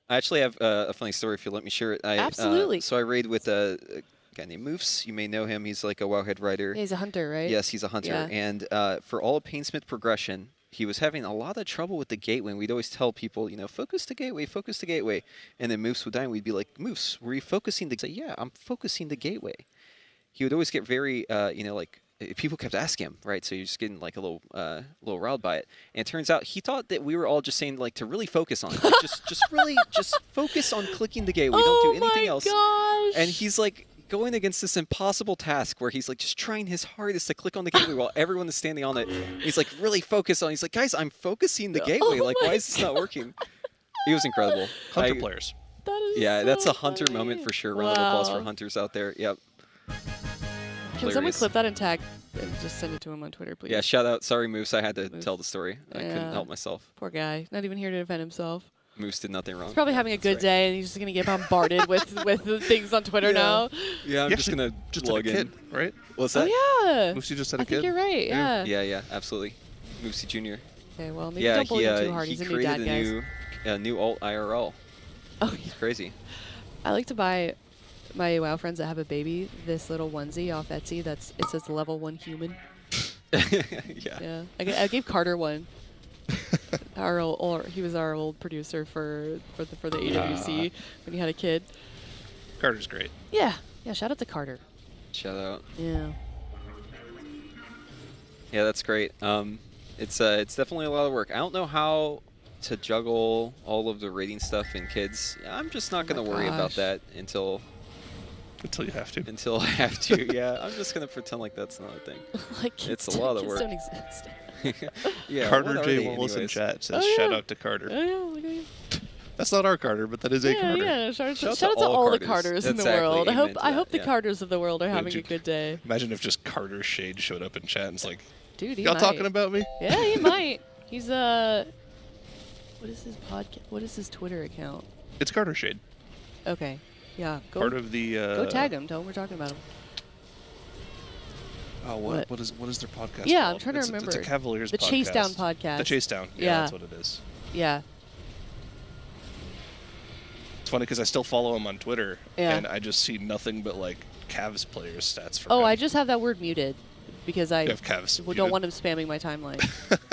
I actually have a funny story if you let me share it. Absolutely. So I raid with a guy named Moofs. You may know him. He's like a Wowhead writer. Yeah, he's a hunter, right? Yes, he's a hunter. Yeah. And for all of Painsmith progression, he was having a lot of trouble with the gateway. And we'd always tell people, focus the gateway, focus the gateway. And then Moofs would die, and we'd be like, Moofs, were you focusing the... Say, yeah, I'm focusing the gateway. He would always get very, like... People kept asking him, right? So you're just getting like a little riled by it. And it turns out he thought that we were all just saying like to really focus on it. Like, just focus on clicking the gateway. Don't do anything else. Gosh. And he's like going against this impossible task where he's like just trying his hardest to click on the gateway while everyone is standing on it. He's like really focused on it. He's like, guys, I'm focusing the gateway. Like, why is this not working? He was incredible. Hunter players. That's a hunter moment for sure. Round of applause for hunters out there. Yep. Can someone clip that and tag and just send it to him on Twitter, please? Yeah, shout out. Sorry, Moose. I had to tell the story. I couldn't help myself. Poor guy. Not even here to defend himself. Moose did nothing wrong. He's probably having a good day, and he's just going to get bombarded with things on Twitter now. Yeah, I'm just going to log in. Right? What's that? Oh, yeah. Moosey just had a I think kid? you're right, yeah. Yeah, absolutely. Moosey Jr. Okay, well, maybe don't bully him too hard. He's a new dad, guys. He created a new alt IRL. Oh, He's crazy. I like to buy... my WoW friends that have a baby, this little onesie off Etsy. It says level 1 human. Yeah. I gave Carter one. He was our old producer for the AWC when he had a kid. Carter's great. Yeah. Shout out to Carter. Shout out. Yeah. Yeah, that's great. It's definitely a lot of work. I don't know how to juggle all of the rating stuff and kids. I'm just not going to worry about that until you have to. Until I have to, yeah. I'm just going to pretend like that's not a thing. It's a lot of work. Kids don't exist. Yeah, Carter J. Wallace in chat says, shout out to Carter. Oh, yeah, look at you. That's not our Carter, but that is a Carter. Yeah, shout out to all the Carters in the world. I hope the Carters of the world are having a good day. Imagine if just Carter Shade showed up in chat and it's like, dude, y'all talking about me? Yeah, he might. He's what is his podcast? What is his Twitter account? It's Carter Shade. Okay. Yeah, part of the. Go tag him. Tell him we're talking about him. Oh, what is their podcast? Yeah, called? I'm trying to remember. It's a Cavaliers. The podcast. Chase Down podcast. The Chase Down. Yeah, that's what it is. Yeah. It's funny because I still follow him on Twitter, and I just see nothing but like Cavs players stats for. Oh, I just have that word muted. Because I don't want him spamming my timeline.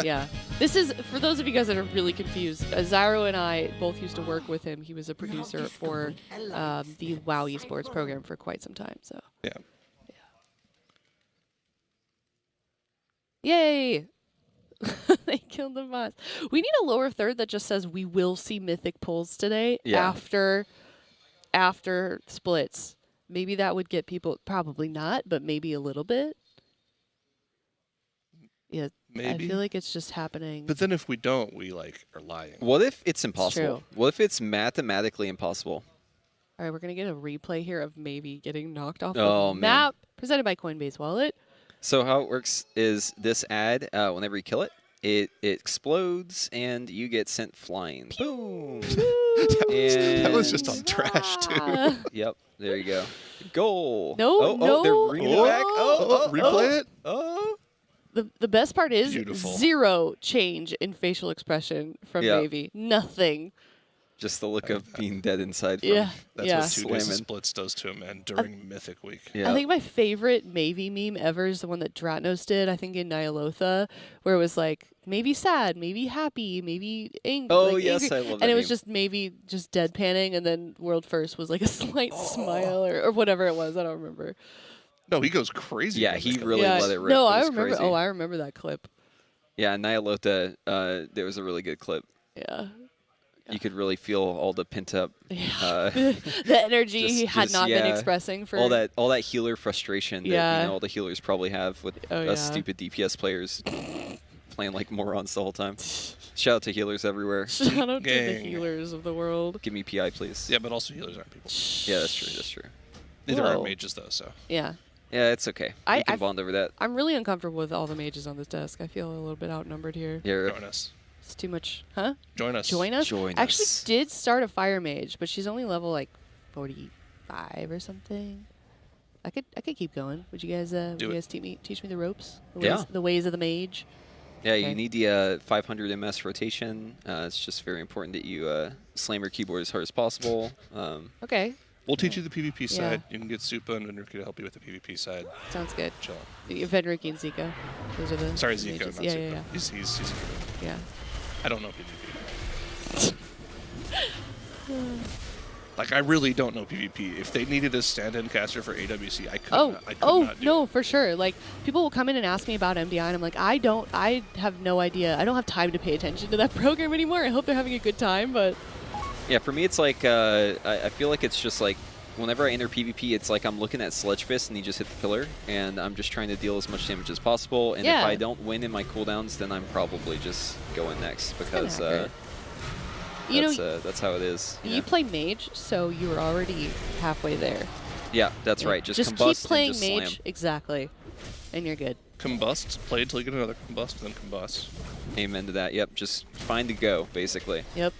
Yeah. This is, for those of you guys that are really confused, Zyro and I both used to work with him. He was a producer for the WoW esports program for quite some time. So. Yeah. Yay! They killed the boss. We need a lower third that just says we will see mythic pulls today after splits. Maybe that would get people, probably not, but maybe a little bit. Yeah, Maybe. I feel like it's just happening. But then if we don't, we like are lying. What if it's impossible? true. What if it's mathematically impossible? All right, we're gonna get a replay here of maybe getting knocked off Oh, the man. map. Presented by Coinbase Wallet. So how it works is this ad, whenever you kill it, it explodes and you get sent flying. Boom! that was just on trash too. Yep, there you go. Goal. No, no. They're bringing it back. Replay it. Oh. The best part is Beautiful. 0 change in facial expression from Yeah. Navy. Nothing. Just the look of being dead inside from Yeah, That's yeah. what 2 days of slamming. splits does to a man during Mythic Week. Yeah. I think my favorite Mavie meme ever is the one that Dratnos did, I think in Nyalotha, where it was like, maybe sad, maybe happy, maybe angry. Oh, like, yes, angry. I love that And it was meme. just maybe just deadpanning, and then World First was like a slight smile or whatever it was. I don't remember. No, he goes crazy. Yeah, when he they really yeah, let it rip. no, It I was remember. crazy. Oh, I remember that clip. Yeah, Nyalotha, there was a really good clip. Yeah. You could really feel all the pent up, the energy he had not been expressing for all that healer frustration that Yeah. all the healers probably have with Oh, us yeah. stupid DPS players playing like morons the whole time. Shout out to healers everywhere. Shout out to the Gang. healers of the world. Give me PI, please. Yeah, but also healers aren't people. Yeah, that's true. That's true. Neither Whoa. are mages though. So Yeah. Yeah, it's okay. We can bond over that. I'm really uncomfortable with all the mages on this desk. I feel a little bit outnumbered here. Yeah. join us. It's too much. Huh? Join us. Join us? Join I actually us. did start a fire mage, but she's only level like 45 or something. I could keep going. Would you guys teach me the ropes? The ways of the mage? Yeah, Okay. you need the 500 MS rotation. It's just very important that you slam your keyboard as hard as possible. Okay. We'll teach you the PvP Yeah. side. You can get Supa and Enrique to help you with the PvP side. Sounds good. Chill. Venrique and Zika. Those are the Sorry, the Zico, mages. not Yeah, Supa. yeah, yeah. He's a Yeah. I don't know PvP. Like, I really don't know PvP. If they needed a stand-in caster for AWC, I could not. I could not do no, for sure. Like, people will come in and ask me about MDI, and I'm like, I have no idea. I don't have time to pay attention to that program anymore. I hope they're having a good time, but Yeah, for me, it's like I feel like it's just like whenever I enter PvP, it's like I'm looking at Sledge Fist and he just hit the pillar, and I'm just trying to deal as much damage as possible. And if Yeah. I don't win in my cooldowns, then I'm probably just going next because accurate. You know, that's how it is. you play mage, so you're already halfway there. Yeah, that's right. Just keep combust playing and just mage, slam. exactly, and you're good. Combust, play until you get another combust, then combust. Amen to that. Yep, just find a go, basically. Yep.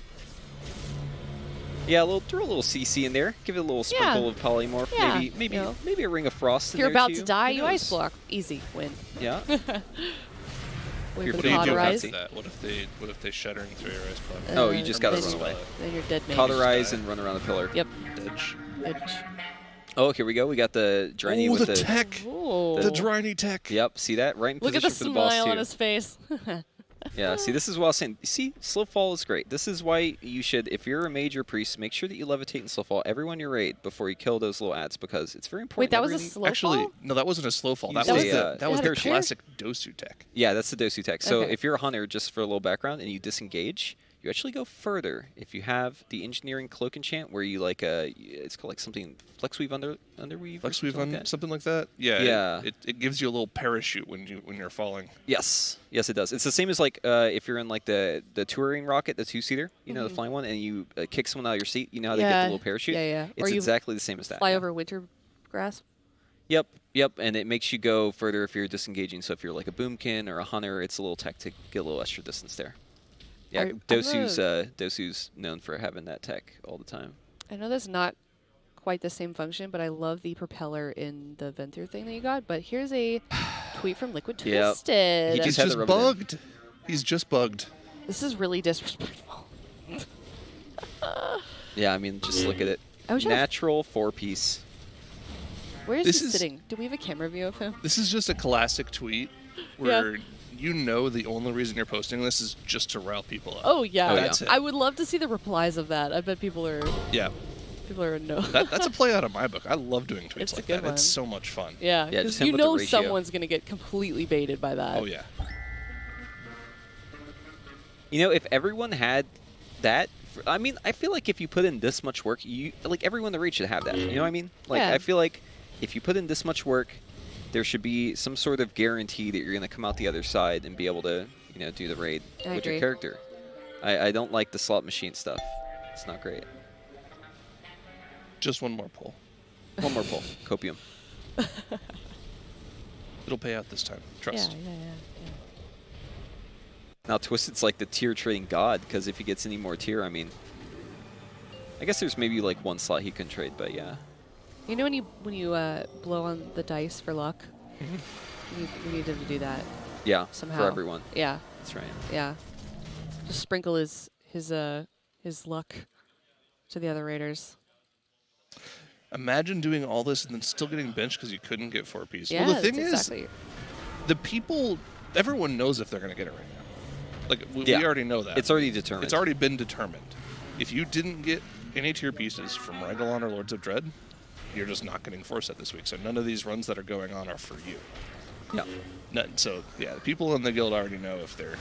Yeah, throw a little CC in there. Give it a little sprinkle of polymorph. Yeah, Maybe you know. maybe a ring of frost. If in you're there about too. to die, Who you ice knows? block. Easy win. Yeah. Wait You're for the feeling cauterize. That. What if they shattering through your ice block? Oh, you just gotta then run away. Then you're dead mage. Cauterize and run around the pillar. Yep. Edge. Edge. Oh, here we go. We got the Dryny Oh, with the tech. Ooh. The Dryny tech. Yep, see that? Right in Look at position the for the boss smile too. on his face. Yeah, see, this is what I was saying. See, slow fall is great. This is why you should, if you're a mage or priest, make sure that you levitate and slow fall everyone you raid before you kill those little ads because it's very important. Wait, that was a Everyone- slow Actually, fall? no, that wasn't a slow fall. That Use was a, the that was it the had a parry? classic Dosu tech. Yeah, that's the Dosu tech. So Okay. if you're a hunter, just for a little background, and you disengage, you actually go further. If you have the engineering cloak enchant, where you like it's called like something flex weave underweave. Flex or weave something on like that. something like that. Yeah. Yeah. It gives you a little parachute when you're falling. Yes, yes, it does. It's the same as like if you're in like the touring rocket, the two-seater, you know, the flying one, and you kick someone out of your seat. You know how they get Yeah. the little parachute? Yeah, yeah. It's Or you exactly the same as that. Fly yeah. over winter grass. Yep, and it makes you go further if you're disengaging. So if you're like a boomkin or a hunter, it's a little tech to get a little extra distance there. Yeah, Dosu's known for having that tech all the time. I know that's not quite the same function, but I love the propeller in the Ventur thing that you got. But here's a tweet from Liquid Yep. Twisted. He He's had to just rub it in. bugged. He's just bugged. This is really disrespectful. Yeah, I mean, just look at it. I wish I had- Natural 4-piece. Where is This he is- sitting? Do we have a camera view of him? This is just a classic tweet where you know the only reason you're posting this is just to rile people up. Oh yeah. That's it. I would love to see the replies of that. I bet people are Yeah. no. That's a play out of my book. I love doing tweets It's a like good that. one. It's so much fun. Yeah, Yeah, because just him you with the know ratio. someone's gonna get completely baited by that. Oh yeah. You know, if everyone had that, I mean, I feel like if you put in this much work, everyone in the raid should have that. You know what I mean? Like, Yeah. I feel like if you put in this much work, there should be some sort of guarantee that you're going to come out the other side and be able to, do the raid with your character. I don't like the slot machine stuff. It's not great. Just one more pull. One more pull. Copium. It'll pay out this time. Trust. Yeah. Now Twisted's like the tier trading god, because if he gets any more tier, I mean, I guess there's maybe like one slot he can trade, but yeah. You know when you blow on the dice for luck? You need him to do that. Yeah, somehow. for everyone. Yeah. That's right. Yeah. Just sprinkle his luck to the other raiders. Imagine doing all this and then still getting benched because you couldn't get 4 pieces. Yeah, well, the thing is, the people, everyone knows if they're going to get it right now. Like, we already know that. It's already determined. It's already been determined. If you didn't get any tier pieces from Ragolon or Lords of Dread, you're just not getting 4 set this week. So none of these runs that are going on are for you. Yeah. None. So, yeah, the people in the guild already know if they're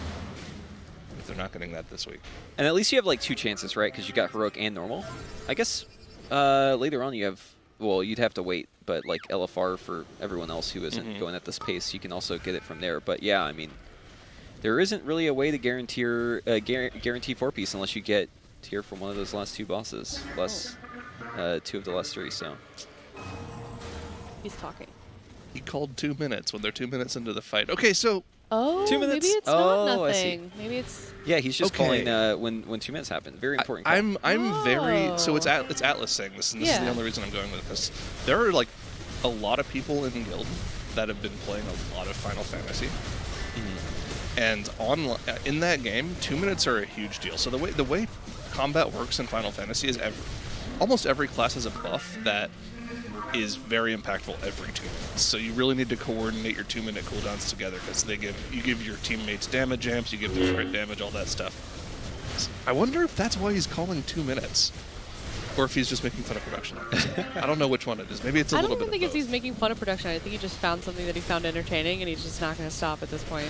not getting that this week. And at least you have like 2 chances, right? Because you got heroic and normal. I guess later on you have, well, you'd have to wait, but like LFR for everyone else who isn't going at this pace, you can also get it from there. But yeah, I mean, there isn't really a way to guarantee 4 piece unless you get tier from one of those last 2 bosses, plus 2 of the last 3. So he's talking. He called 2 minutes when they're 2 minutes into the fight. Okay, so 2 minutes. Maybe it's not nothing. Maybe it's. Yeah, he's just calling when 2 minutes happen. Very important. I'm very so it's Atlas saying this, and this is the only reason I'm going with this. There are like a lot of people in the guild that have been playing a lot of Final Fantasy, and in that game, 2 minutes are a huge deal. So the way combat works in Final Fantasy is almost every class has a buff that is very impactful every 2 minutes. So you really need to coordinate your 2-minute cooldowns together, because you give your teammates damage amps, you give them crit damage, all that stuff. I wonder if that's why he's calling 2 minutes, or if he's just making fun of production. I don't know which one it is. Maybe it's a little bit. I don't think it's he's making fun of production. I think he just found something that he found entertaining, and he's just not going to stop at this point.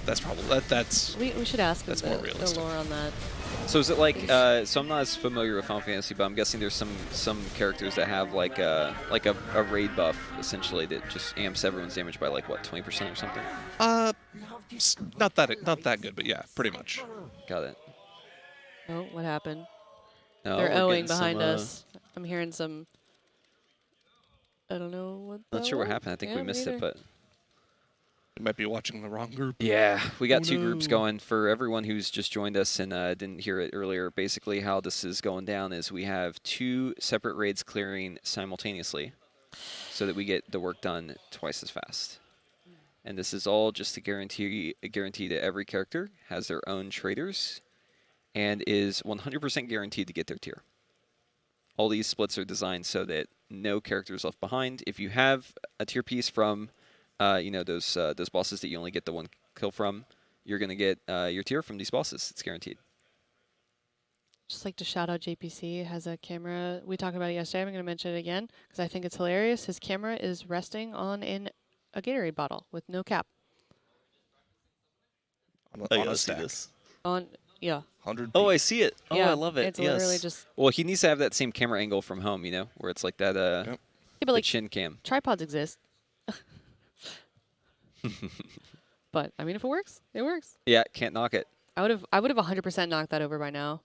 That's probably that's. We should ask him more realistic. The lore on that. So is it like? So I'm not as familiar with Final Fantasy, but I'm guessing there's some characters that have like a raid buff essentially that just amps everyone's damage by like what 20% or something. Not that good, but yeah, pretty much. Got it. Oh, what happened? No, they're owing behind us. I'm hearing some. I don't know what. Not sure what happened. I think we missed it, but. We might be watching the wrong group. Yeah, we got 2 groups going. For everyone who's just joined us and didn't hear it earlier, basically how this is going down is we have 2 separate raids clearing simultaneously so that we get the work done twice as fast. And this is all just to guarantee that every character has their own traders and is 100% guaranteed to get their tier. All these splits are designed so that no character is left behind. If you have a tier piece from those bosses that you only get the 1 kill from, you're going to get your tier from these bosses. It's guaranteed. Just like to shout out JPC has a camera. We talked about it yesterday. I'm going to mention it again because I think it's hilarious. His camera is resting on a Gatorade bottle with no cap. I gotta see this. Yeah. 100. Oh, I see it. Oh, yeah, I love it. It's literally just. Well, he needs to have that same camera angle from home, where it's like that. Yeah, but like chin cam. Tripods exist. But I mean, if it works, it works. Yeah, can't knock it. I would have 100% knocked that over by now.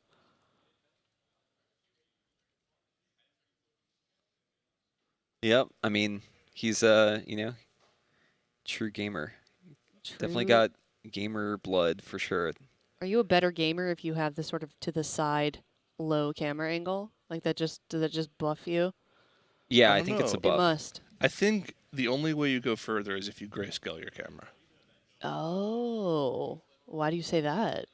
Yep. I mean, he's true gamer. Definitely got gamer blood for sure. Are you a better gamer if you have this sort of to the side low camera angle? Like that does that just buff you? Yeah, I think it's a buff. It must. I think the only way you go further is if you grayscale your camera. Oh, why do you say that?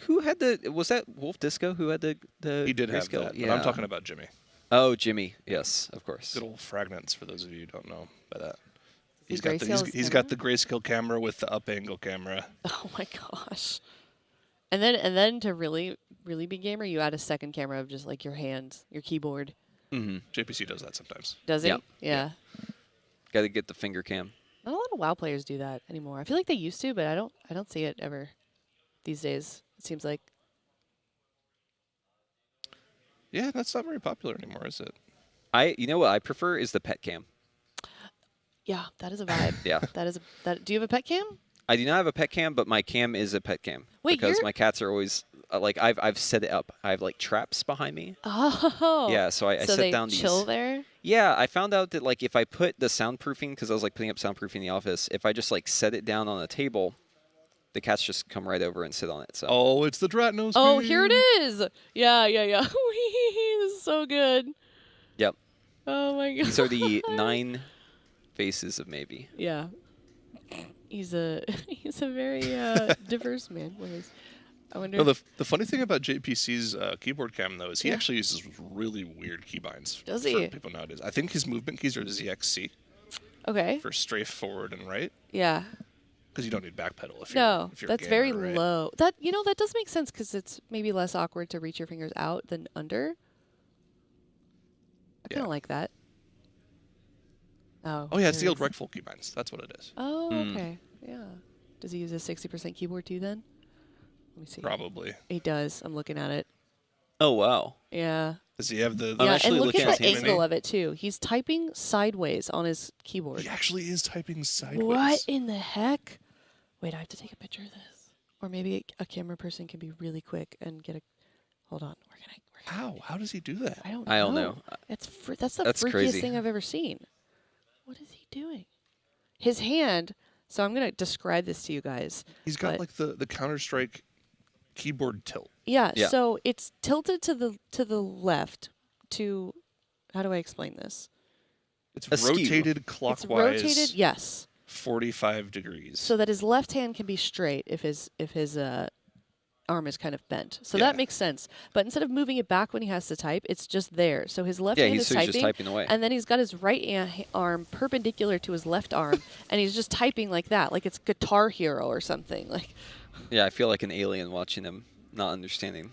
Who had was that Wolf Disco who had the He did have grayscale? that, but I'm talking about Jimmy. Oh, Jimmy. Yes, of course. Good old Fragments, for those of you who don't know by that. He's got the grayscale camera with the up angle camera. Oh my gosh. And then to really be gamer, you add a second camera of just like your hands, your keyboard. JPC does that sometimes. Does he? Yeah. Yeah. Got to get the finger cam. Not a lot of WoW players do that anymore. I feel like they used to, but I don't see it ever these days. It seems like. Yeah, that's not very popular anymore, is it? You know what I prefer is the pet cam. Yeah, that is a vibe. Yeah. That is that. Do you have a pet cam? I do not have a pet cam, but my cam is a pet cam. Wait, because my cats are always like I've set it up. I have like traps behind me. Oh. Yeah, so I so set they down these. chill there. Yeah, I found out that like if I put the soundproofing, because I was like putting up soundproofing in the office, if I just like set it down on a table, the cats just come right over and sit on it. So. Oh, it's the Dratnos. Oh, here it is. Yeah. This is so good. Yep. Oh my god. These are the 9 faces of maybe. Yeah. He's a very diverse man. I wonder. No, the funny thing about JPC's keyboard cam though is he actually uses really weird keybinds. Does for he? people nowadays. I think his movement keys are ZXC. Okay. For strafe forward and right. Yeah. Because you don't need back pedal if no, if you're that's a very gamer, right? low. That that does make sense because it's maybe less awkward to reach your fingers out than under. I kind of like that. Oh. Oh yeah, it's the old Rectful keybinds. That's what it is. Oh, okay. Yeah. Does he use a 60% keyboard too then? Let me see. Probably. He does. I'm looking at it. Oh wow. Yeah. Does he have the? Yeah, and look at the angle of it too. He's typing sideways on his keyboard. He actually is typing sideways. What in the heck? Wait, I have to take a picture of this. Or maybe a camera person can be really quick and get a. Hold on. How? How does he do that? I don't know. That's that's the That's freakiest crazy. thing I've ever seen. What is he doing? His hand. So I'm gonna describe this to you guys. He's got like the Counter-Strike keyboard tilt. Yeah, so it's tilted to the left to how do I explain this? It's Askew. rotated clockwise. It's rotated, yes. 45 degrees. So that his left hand can be straight if his arm is kind of bent. So that makes sense. But instead of moving it back when he has to type, it's just there. So his left hand is so he's typing, just typing away. and then he's got his right arm perpendicular to his left arm, and he's just typing like that, like it's Guitar Hero or something. Like. Yeah, I feel like an alien watching him, not understanding.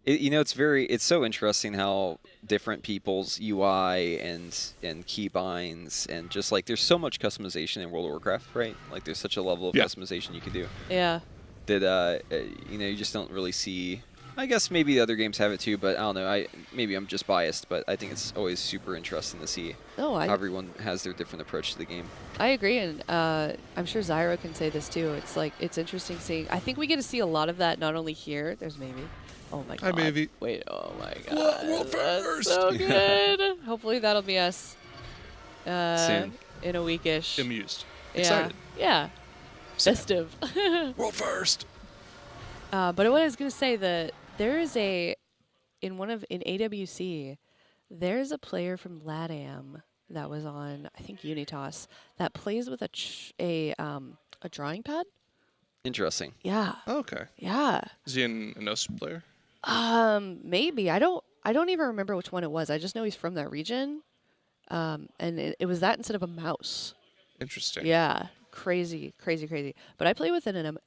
It's so interesting how different people's UI and keybinds and just like there's so much customization in World of Warcraft, right? Like there's such a level of customization you can do. Yeah. That you just don't really see. I guess maybe the other games have it too, but I don't know. Maybe I'm just biased, but I think it's always super interesting to see how everyone has their different approach to the game. I agree, and I'm sure Zyro can say this too. It's like it's interesting seeing. I think we get to see a lot not only here. There's maybe. Oh my god. Hi, Mavie. Wait. Oh my god. World first. So good. Hopefully that'll be us. Soon. In a weekish. Amused. Yeah. Excited. Yeah. Festive. World first. But what I was gonna say that there is in AWC, there's a player from LATAM that was on I think Unitas that plays with a drawing pad. Interesting. Yeah. Okay. Yeah. Is he an OS player? Maybe. I don't even remember which one it was. I just know he's from that region. And it was that instead of a mouse. Interesting. Yeah. Crazy. But I play with an